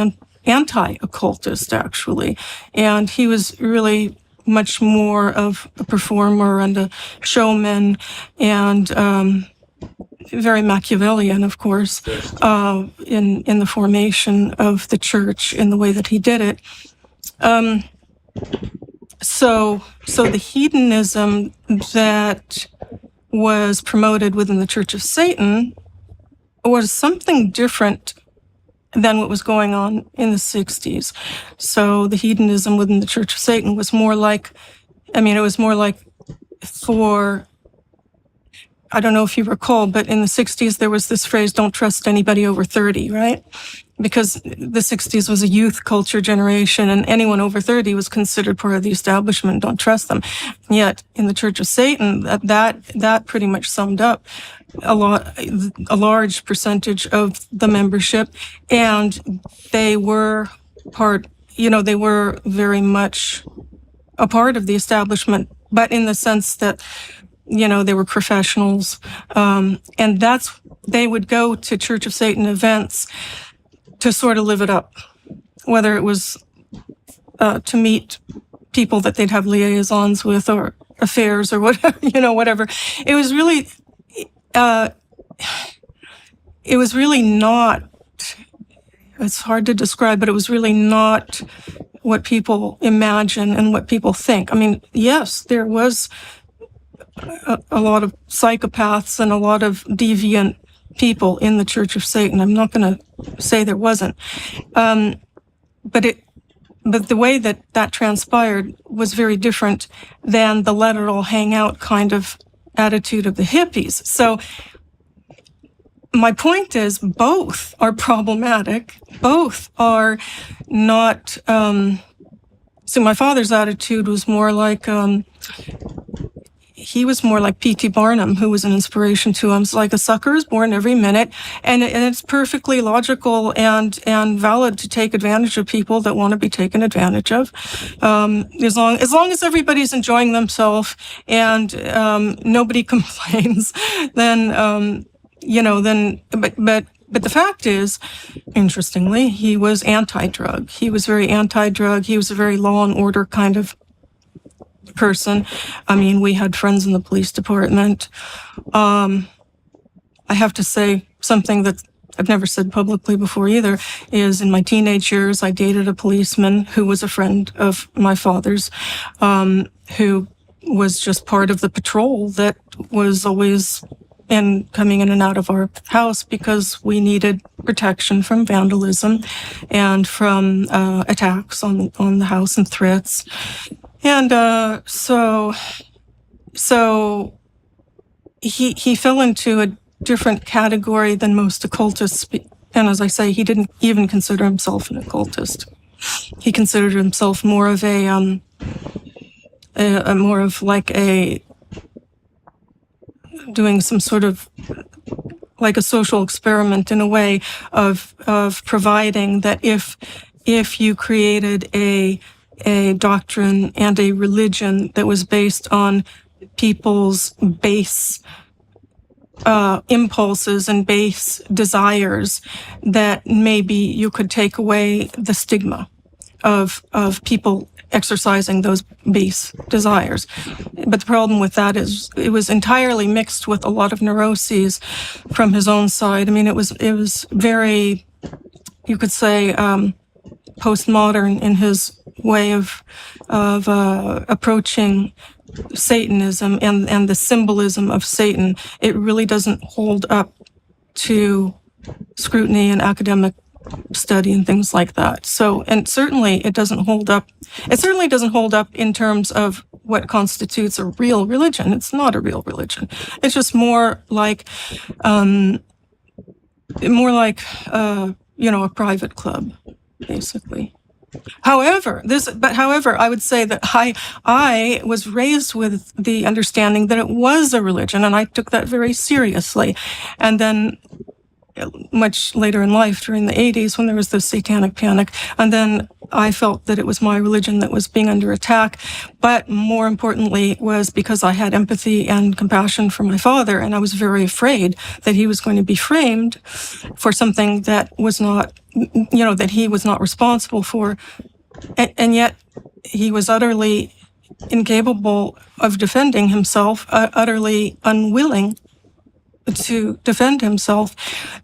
anti-occultist, actually, and he was really much more of a performer and a showman, and very Machiavellian, of course, in the formation of the church in the way that he did it. So the hedonism that was promoted within the Church of Satan was something different than what was going on in the 60s. So the hedonism within the Church of Satan was more like, for, I don't know if you recall, but in the 60s there was this phrase, don't trust anybody over 30, right? Because the 60s was a youth culture generation, and anyone over 30 was considered part of the establishment, don't trust them. Yet in the Church of Satan, that pretty much summed up a large percentage of the membership, and they were they were very much a part of the establishment, but in the sense that, they were professionals, and they would go to Church of Satan events to sort of live it up, whether it was to meet people that they'd have liaisons with or affairs or whatever, whatever. It was really not, it's hard to describe, but it was really not what people imagine and what people think. I mean, yes, there was a lot of psychopaths and a lot of deviant people in the Church of Satan. I'm not going to say there wasn't. But the way that transpired was very different than the let it all hang out kind of attitude of the hippies. So my point is, both are problematic. Both are not. So my father's attitude was more like, he was more like P.T. Barnum, who was an inspiration to him. It's like a sucker is born every minute, and it's perfectly logical and valid to take advantage of people that want to be taken advantage of, as long as everybody's enjoying themselves and nobody complains. Then but But the fact is, interestingly, he was anti-drug. He was very anti-drug. He was a very law and order kind of person. I mean, we had friends in the police department. I have to say something that I've never said publicly before either, is in my teenage years, I dated a policeman who was a friend of my father's, who was just part of the patrol that was always coming in and out of our house because we needed protection from vandalism and from attacks on the house and threats. And so he fell into a different category than most occultists. And as I say, he didn't even consider himself an occultist. He considered himself more of doing some sort of like a social experiment in a way of providing that if you created a doctrine and a religion that was based on people's base impulses and base desires, that maybe you could take away the stigma of people exercising those base desires. But the problem with that is it was entirely mixed with a lot of neuroses from his own side. I mean, it was very, you could say, postmodern in his way of approaching Satanism and the symbolism of Satan. It really doesn't hold up to scrutiny and academic study and things like that. So, and certainly it doesn't hold up. It certainly doesn't hold up in terms of what constitutes a real religion. It's not a real religion. It's just more like a private club, basically. However, I would say that I was raised with the understanding that it was a religion, and I took that very seriously. And then much later in life, during the 80s, when there was the satanic panic, and then I felt that it was my religion that was being under attack. But more importantly was because I had empathy and compassion for my father, and I was very afraid that he was going to be framed for something that was not, that he was not responsible for. And yet he was utterly incapable of defending himself, utterly unwilling to defend himself.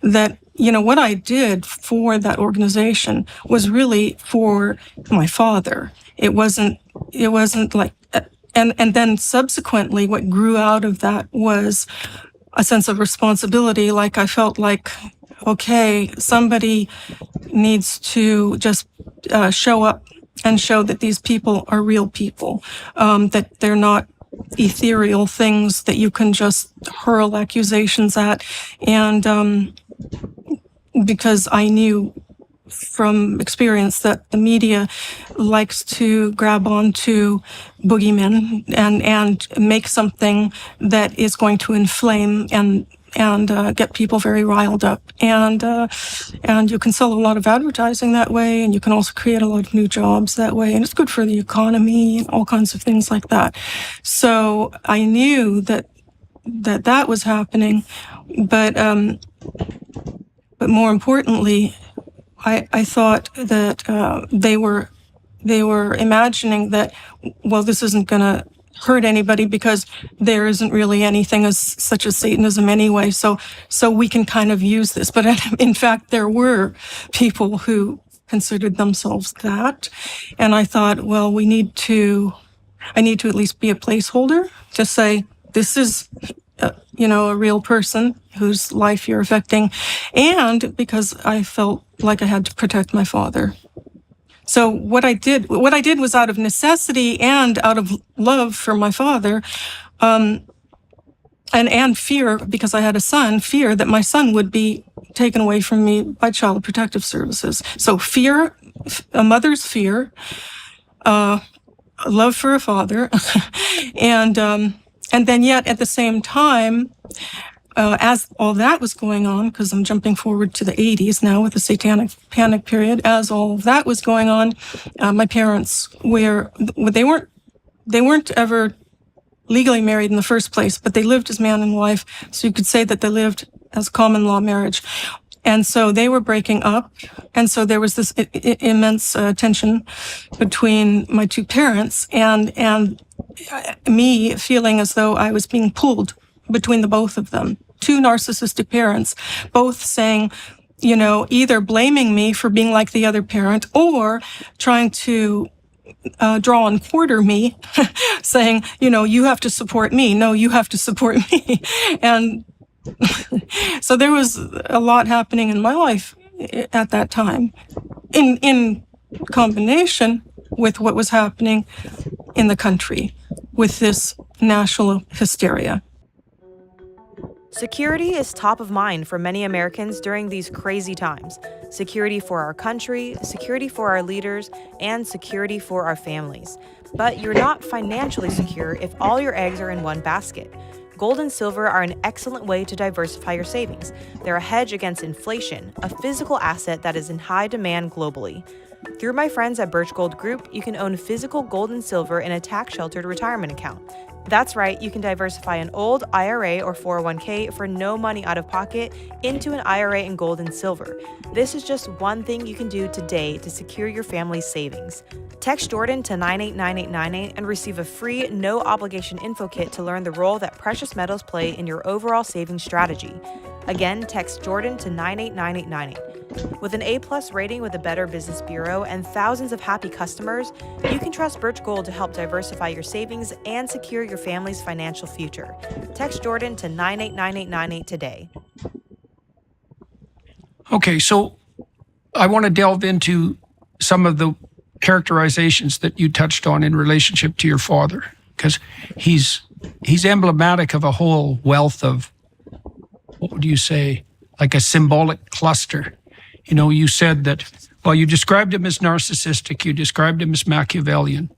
That, what I did for that organization was really for my father. It wasn't like, and then subsequently what grew out of that was a sense of responsibility. Like I felt like, okay, somebody needs to just show up and show that these people are real people, that they're not ethereal things that you can just hurl accusations at. And because I knew from experience that the media likes to grab onto boogeymen and make something that is going to inflame and get people very riled up. And you can sell a lot of advertising that way, and you can also create a lot of new jobs that way, and it's good for the economy and all kinds of things like that. So I knew that was happening, but more importantly, I thought that they were imagining that, well, this isn't going to hurt anybody because there isn't really anything as such as Satanism anyway. So we can kind of use this. But in fact, there were people who considered themselves that. And I thought, well, I need to at least be a placeholder to say, this is, a real person whose life you're affecting. And because I felt like I had to protect my father. So what I did was out of necessity and out of love for my father, and fear, because I had a son, fear that my son would be taken away from me by Child Protective Services. So fear, a mother's fear, love for a father, and then yet at the same time, as all that was going on, because I'm jumping forward to the 80s now with the satanic panic period, as all of that was going on, my parents they weren't ever legally married in the first place, but they lived as man and wife, so you could say that they lived as common law marriage. And so they were breaking up. And so there was this immense tension between my two parents and me feeling as though I was being pulled between the both of them. Two narcissistic parents, both saying, you know, either blaming me for being like the other parent or trying to draw and quarter me, saying, you know, you have to support me. No, you have to support me. And so there was a lot happening in my life at that time, in combination with what was happening in the country with this national hysteria. Security is top of mind for many Americans during these crazy times. Security for our country, security for our leaders, and security for our families. But you're not financially secure if all your eggs are in one basket. Gold and silver are an excellent way to diversify your savings. They're a hedge against inflation, a physical asset that is in high demand globally. Through my friends at Birch Gold Group, you can own physical gold and silver in a tax-sheltered retirement account. That's right, you can diversify an old IRA or 401k for no money out of pocket into an IRA in gold and silver. This is just one thing you can do today to secure your family's savings. Text Jordan to 989898 and receive a free, no-obligation info kit to learn the role that precious metals play in your overall savings strategy. Again, text Jordan to 989898. With an A+ rating with the Better Business Bureau and thousands of happy customers, you can trust Birch Gold to help diversify your savings and secure your family's financial future. Text Jordan to 989898 today. Okay, so I want to delve into some of the characterizations that you touched on in relationship to your father, because he's emblematic of a whole wealth of, what would you say, like a symbolic cluster. You know, you said that, well, you described him as narcissistic, you described him as Machiavellian,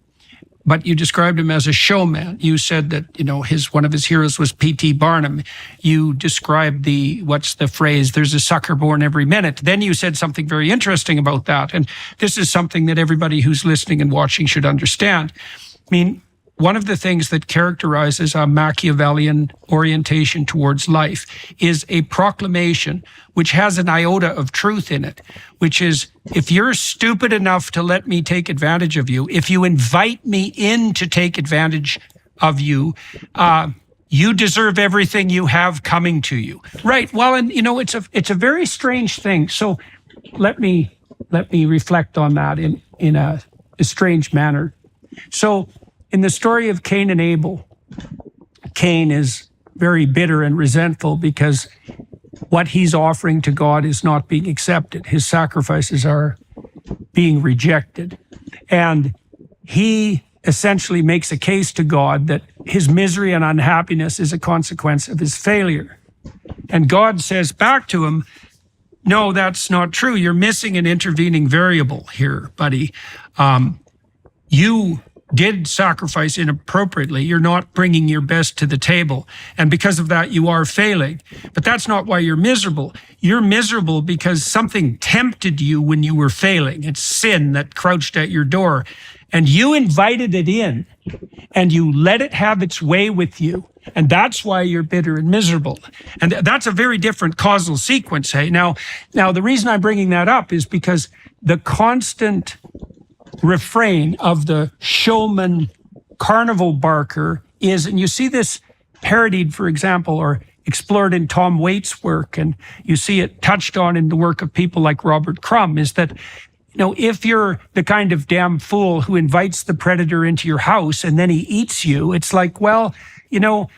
but you described him as a showman. You said that, you know, one of his heroes was P.T. Barnum. You described what's the phrase, there's a sucker born every minute. Then you said something very interesting about that. And this is something that everybody who's listening and watching should understand. I mean, one of the things that characterizes a Machiavellian orientation towards life is a proclamation which has an iota of truth in it, which is, if you're stupid enough to let me take advantage of you, if you invite me in to take advantage of you, you deserve everything you have coming to you. Right. Well, and you know, it's a very strange thing. So let me reflect on that in a strange manner. So in the story of Cain and Abel, Cain is very bitter and resentful because what he's offering to God is not being accepted. His sacrifices are being rejected. And he essentially makes a case to God that his misery and unhappiness is a consequence of his failure. And God says back to him, no, that's not true. You're missing an intervening variable here, buddy. You did sacrifice inappropriately. You're not bringing your best to the table. And because of that, you are failing. But that's not why you're miserable. You're miserable because something tempted you when you were failing. It's sin that crouched at your door. And you invited it in, and you let it have its way with you. And that's why you're bitter and miserable. And that's a very different causal sequence, hey? Now, the reason I'm bringing that up is because the constant refrain of the showman carnival barker is, and you see this parodied, for example, or explored in Tom Waits' work, and you see it touched on in the work of people like Robert Crumb, is that, you know, if you're the kind of damn fool who invites the predator into your house and then he eats you, it's like, well, you know,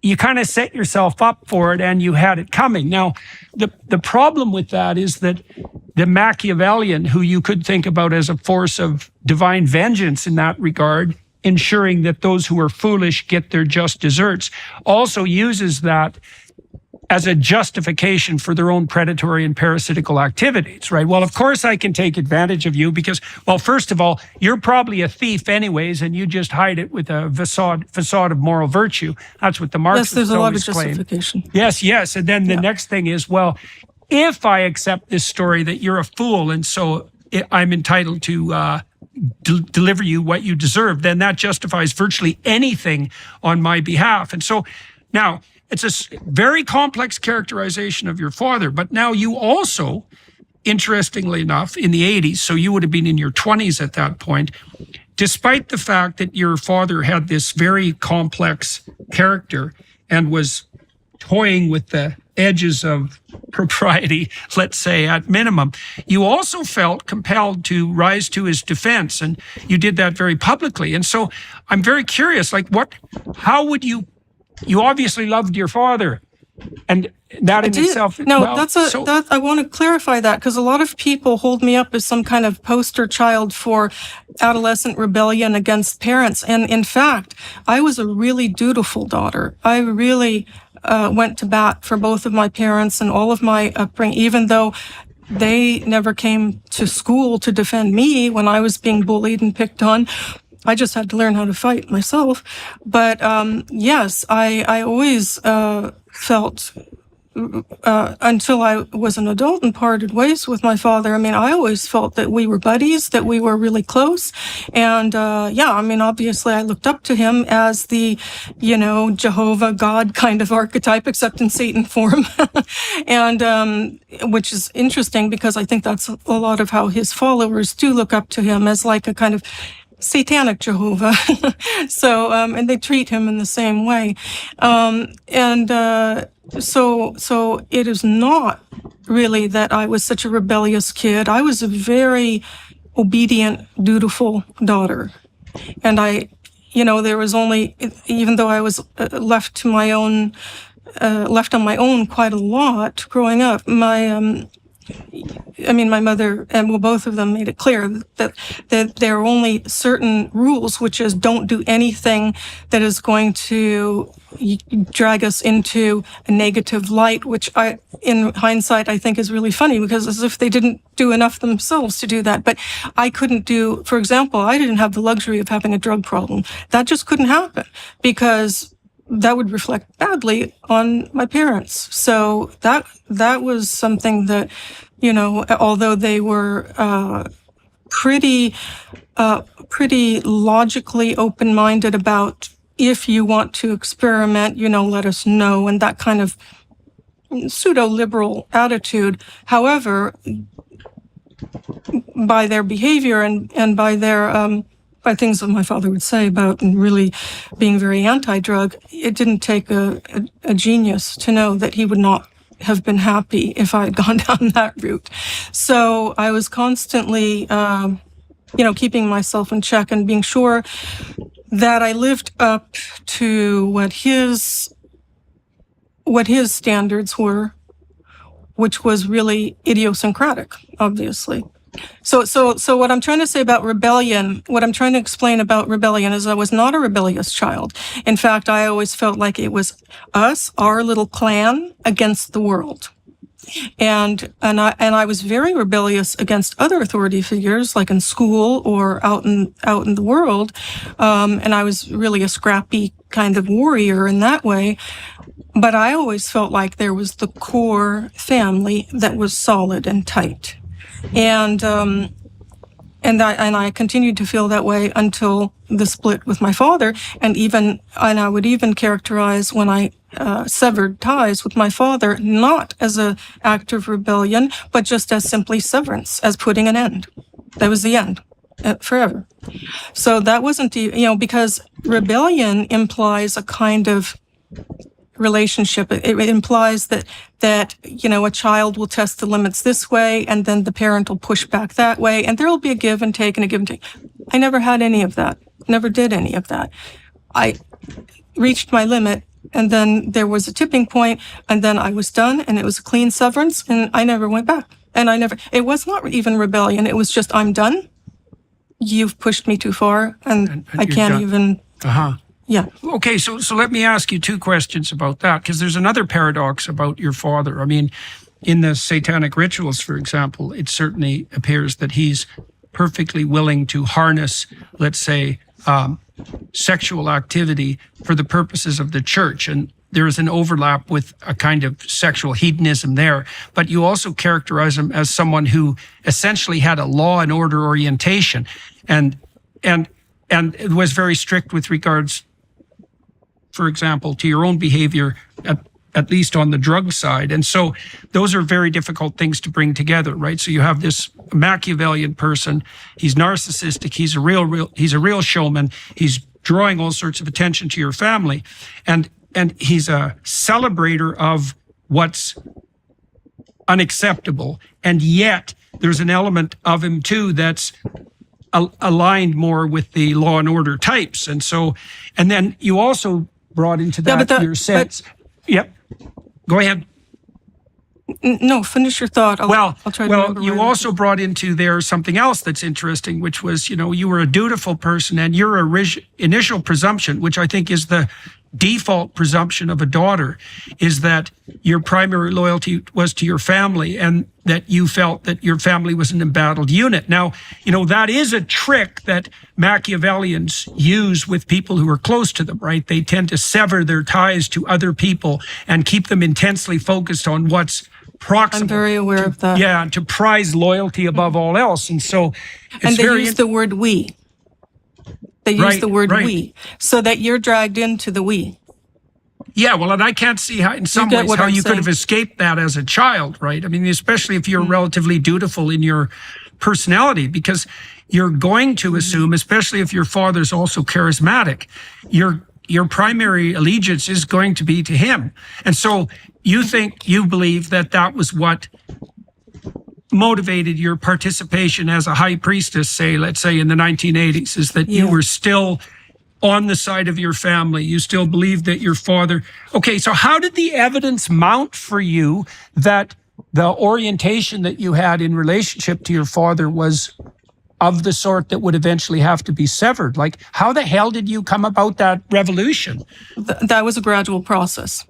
you kind of set yourself up for it and you had it coming. Now, the problem with that is that the Machiavellian, who you could think about as a force of divine vengeance in that regard, ensuring that those who are foolish get their just deserts, also uses that as a justification for their own predatory and parasitical activities, right? Well, of course I can take advantage of you because, well, first of all, you're probably a thief anyways, and you just hide it with a facade of moral virtue. That's what the Marxists Yes, there's a lot of claim. justification. Yes. And then the next thing is, well, if I accept this story that you're a fool and so I'm entitled to deliver you what you deserve, then that justifies virtually anything on my behalf. And so now, it's a very complex characterization of your father. But now you also, interestingly enough, in the 80s, so you would have been in your 20s at that point, despite the fact that your father had this very complex character and was toying with the edges of propriety, let's say, at minimum, you also felt compelled to rise to his defense, and you did that very publicly. And so I'm very curious, like, how would you obviously loved your father, and that in itself. No, well, I want to clarify that, because a lot of people hold me up as some kind of poster child for adolescent rebellion against parents. And in fact, I was a really dutiful daughter. I really went to bat for both of my parents and all of my upbringing, even though they never came to school to defend me when I was being bullied and picked on. I just had to learn how to fight myself. But yes, I always felt, until I was an adult and parted ways with my father, I mean, I always felt that we were buddies, that we were really close. And yeah, I mean, obviously I looked up to him as the, Jehovah God kind of archetype, except in Satan form. And which is interesting, because I think that's a lot of how his followers do look up to him, as like a kind of satanic Jehovah. So, and they treat him in the same way. So it is not really that I was such a rebellious kid. I was a very obedient, dutiful daughter. And there was only, even though I was left on my own quite a lot growing up, my mother, and both of them made it clear that there are only certain rules, which is don't do anything that is going to drag us into a negative light, which in hindsight, I think is really funny, because as if they didn't do enough themselves to do that. But I couldn't for example, I didn't have the luxury of having a drug problem. That just couldn't happen, because that would reflect badly on my parents. So that was something that, although they were pretty logically open-minded about, if you want to experiment, let us know, and that kind of pseudo-liberal attitude. However, by their behavior and by their by things that my father would say about really being very anti-drug, it didn't take a genius to know that he would not have been happy if I had gone down that route. So I was constantly, keeping myself in check and being sure that I lived up to what his standards were, which was really idiosyncratic, obviously. So what I'm trying to say about rebellion, what I'm trying to explain about rebellion, is I was not a rebellious child. In fact, I always felt like it was us, our little clan, against the world. And I was very rebellious against other authority figures, like in school or out in the world. And I was really a scrappy kind of warrior in that way. But I always felt like there was the core family that was solid and tight. And I continued to feel that way until the split with my father, and I would even characterize when I severed ties with my father not as an act of rebellion, but just as simply severance, as putting an end. That was the end, forever. So that wasn't, because rebellion implies a kind of relationship. It implies that a child will test the limits this way, and then the parent will push back that way, and there will be a give and take and a give and take. I never had any of that. Never did any of that. I reached my limit, and then there was a tipping point, and then I was done, and it was a clean severance, and I never went back. And it was not even rebellion. It was just, I'm done. You've pushed me too far, and I can't even. Yeah. Okay, so let me ask you two questions about that, because there's another paradox about your father. I mean, in the satanic rituals, for example, it certainly appears that he's perfectly willing to harness, let's say, sexual activity for the purposes of the church. And there is an overlap with a kind of sexual hedonism there. But you also characterize him as someone who essentially had a law and order orientation and it was very strict with regards for example, to your own behavior, at least on the drug side. And so those are very difficult things to bring together, right? So you have this Machiavellian person, he's narcissistic, he's a real showman, he's drawing all sorts of attention to your family, and he's a celebrator of what's unacceptable. And yet there's an element of him too that's aligned more with the law and order types. And so, and then you also brought into that your sense. Yep. Go ahead. No, finish your thought. I'll try to remember. You also brought into there something else that's interesting, which was, you were a dutiful person, and your initial presumption, which I think is the default presumption of a daughter, is that your primary loyalty was to your family, and that you felt that your family was an embattled unit. Now, that is a trick that Machiavellians use with people who are close to them, right? They tend to sever their ties to other people and keep them intensely focused on what's proximal. I'm very aware of that. Yeah, to prize loyalty above all else. And so and they use the word we. They use the word we, so that you're dragged into the we. Yeah, well, and I can't see how, in some ways, how you could have escaped that as a child, right? I mean, especially if you're relatively dutiful in your personality, because you're going to assume, especially if your father's also charismatic, your primary allegiance is going to be to him. And so you believe that was what motivated your participation as a high priestess, let's say in the 1980s, is that you were still on the side of your family. You still believed that your father... Okay, so how did the evidence mount for you that the orientation that you had in relationship to your father was of the sort that would eventually have to be severed? Like, how the hell did you come about that revolution? That was a gradual process.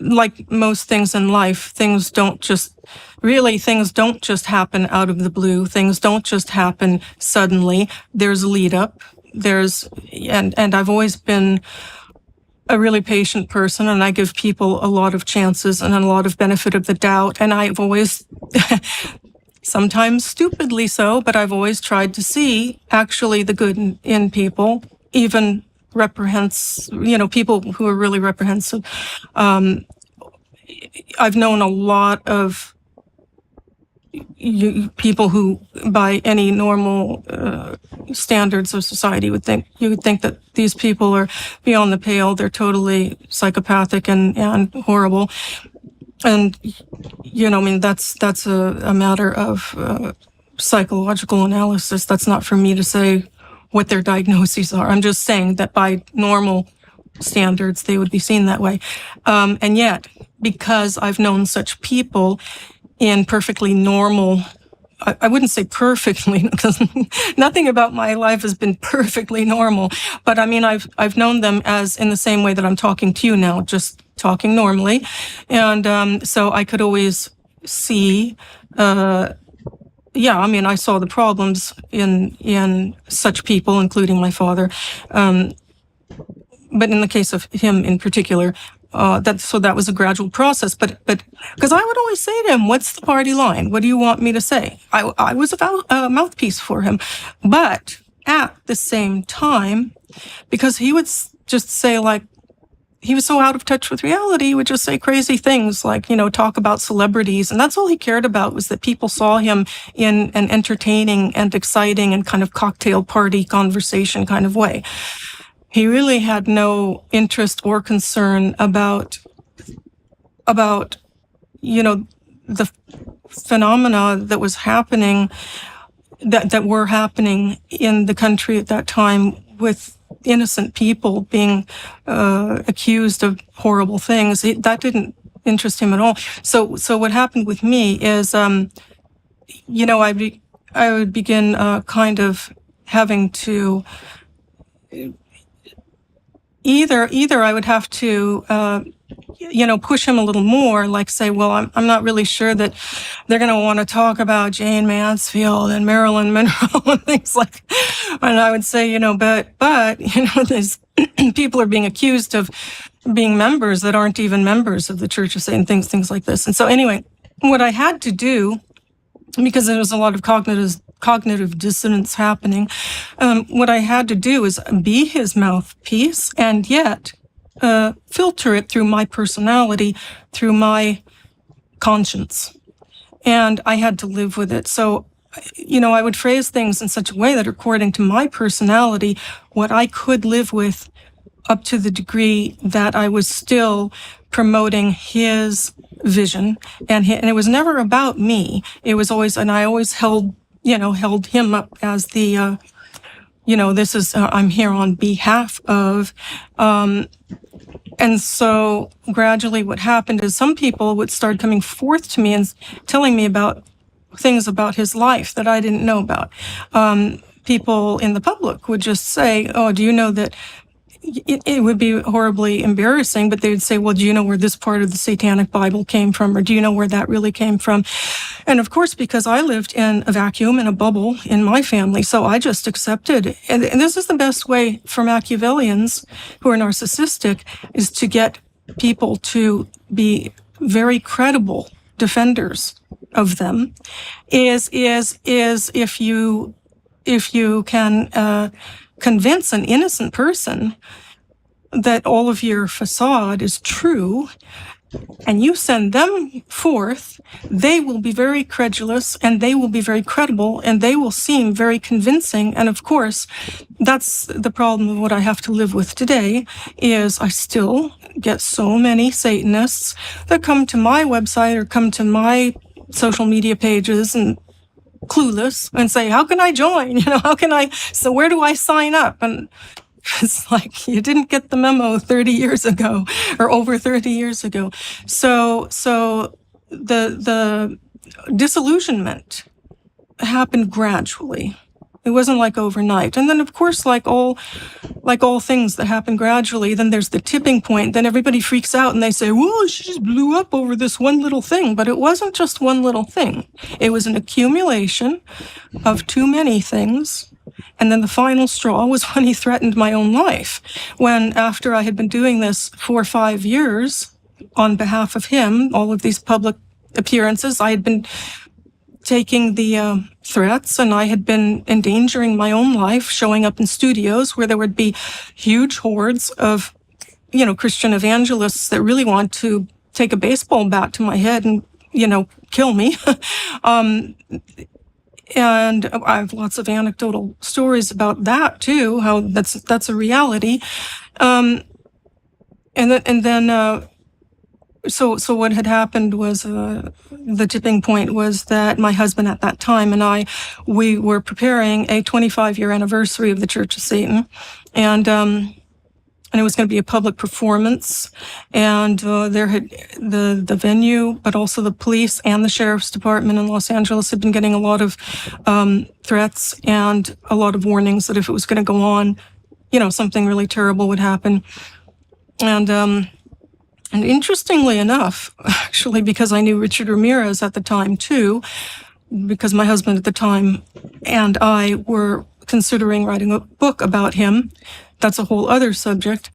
Like most things in life, things don't just happen out of the blue. Things don't just happen suddenly. There's a lead up. And I've always been a really patient person, and I give people a lot of chances and a lot of benefit of the doubt. And I've always, sometimes stupidly so, but I've always tried to see actually the good in people, even people who are really reprehensive. I've known a lot of people who, by any normal standards of society, you would think that these people are beyond the pale. They're totally psychopathic and horrible. And that's a matter of psychological analysis. That's not for me to say what their diagnoses are. I'm just saying that by normal standards, they would be seen that way. And yet, because I've known such people in perfectly normal, I wouldn't say perfectly, because nothing about my life has been perfectly normal. But I mean, I've known them as in the same way that I'm talking to you now, just talking normally. And so I could always see, I saw the problems in such people, including my father. But in the case of him in particular, that was a gradual process. But because I would always say to him, "What's the party line? What do you want me to say?" I was a mouthpiece for him. But at the same time, because he would just say, like, he was so out of touch with reality, he would just say crazy things like, talk about celebrities. And that's all he cared about, was that people saw him in an entertaining and exciting and kind of cocktail party conversation kind of way. He really had no interest or concern about the phenomena that was happening, that were happening in the country at that time, with innocent people being accused of horrible things. That didn't interest him at all. So what happened with me is, I would begin kind of having to either I would have to push him a little more, like say, well, I'm not really sure that they're going to want to talk about Jane Mansfield and Marilyn Monroe and things like, and I would say, but these people are being accused of being members that aren't even members of the Church of Satan, things like this. And so anyway, what I had to do, because there was a lot of cognitive dissonance happening, what I had to do is be his mouthpiece, and yet filter it through my personality, through my conscience. And I had to live with it. So, I would phrase things in such a way that according to my personality, what I could live with up to the degree that I was still promoting his vision. And it was never about me. It was always, and I always held him up as the, this is, I'm here on behalf of, and so gradually what happened is some people would start coming forth to me and telling me about things about his life that I didn't know about. People in the public would just say, oh, do you know that it would be horribly embarrassing, but they would say, well, do you know where this part of the Satanic Bible came from? Or do you know where that really came from? And of course, because I lived in a vacuum, in a bubble in my family, so I just accepted. And this is the best way for Machiavellians who are narcissistic, is to get people to be very credible defenders of them, is if you can convince an innocent person that all of your facade is true, and you send them forth, they will be very credulous and they will be very credible and they will seem very convincing. And of course, that's the problem of what I have to live with today, is I still get so many Satanists that come to my website or come to my social media pages and clueless and say, how can I join? So where do I sign up? And it's like, you didn't get the memo 30 years ago or over 30 years ago. So the disillusionment happened gradually. It wasn't like overnight. And then, of course, like all things that happen gradually, then there's the tipping point. Then everybody freaks out and they say, well, she just blew up over this one little thing. But it wasn't just one little thing. It was an accumulation of too many things. And then the final straw was when he threatened my own life. When, after I had been doing this for 5 years on behalf of him, all of these public appearances, I had been taking the threats, and I had been endangering my own life, showing up in studios where there would be huge hordes of, Christian evangelists that really want to take a baseball bat to my head and, kill me. And I have lots of anecdotal stories about that too, how that's a reality. So what had happened was, the tipping point was that my husband at that time and we were preparing a 25-year anniversary of the Church of Satan, and it was going to be a public performance, and there had the venue, but also the police and the sheriff's department in Los Angeles had been getting a lot of threats and a lot of warnings that if it was going to go on, something really terrible would happen. And interestingly enough, actually, because I knew Richard Ramirez at the time too, because my husband at the time and I were considering writing a book about him. That's a whole other subject.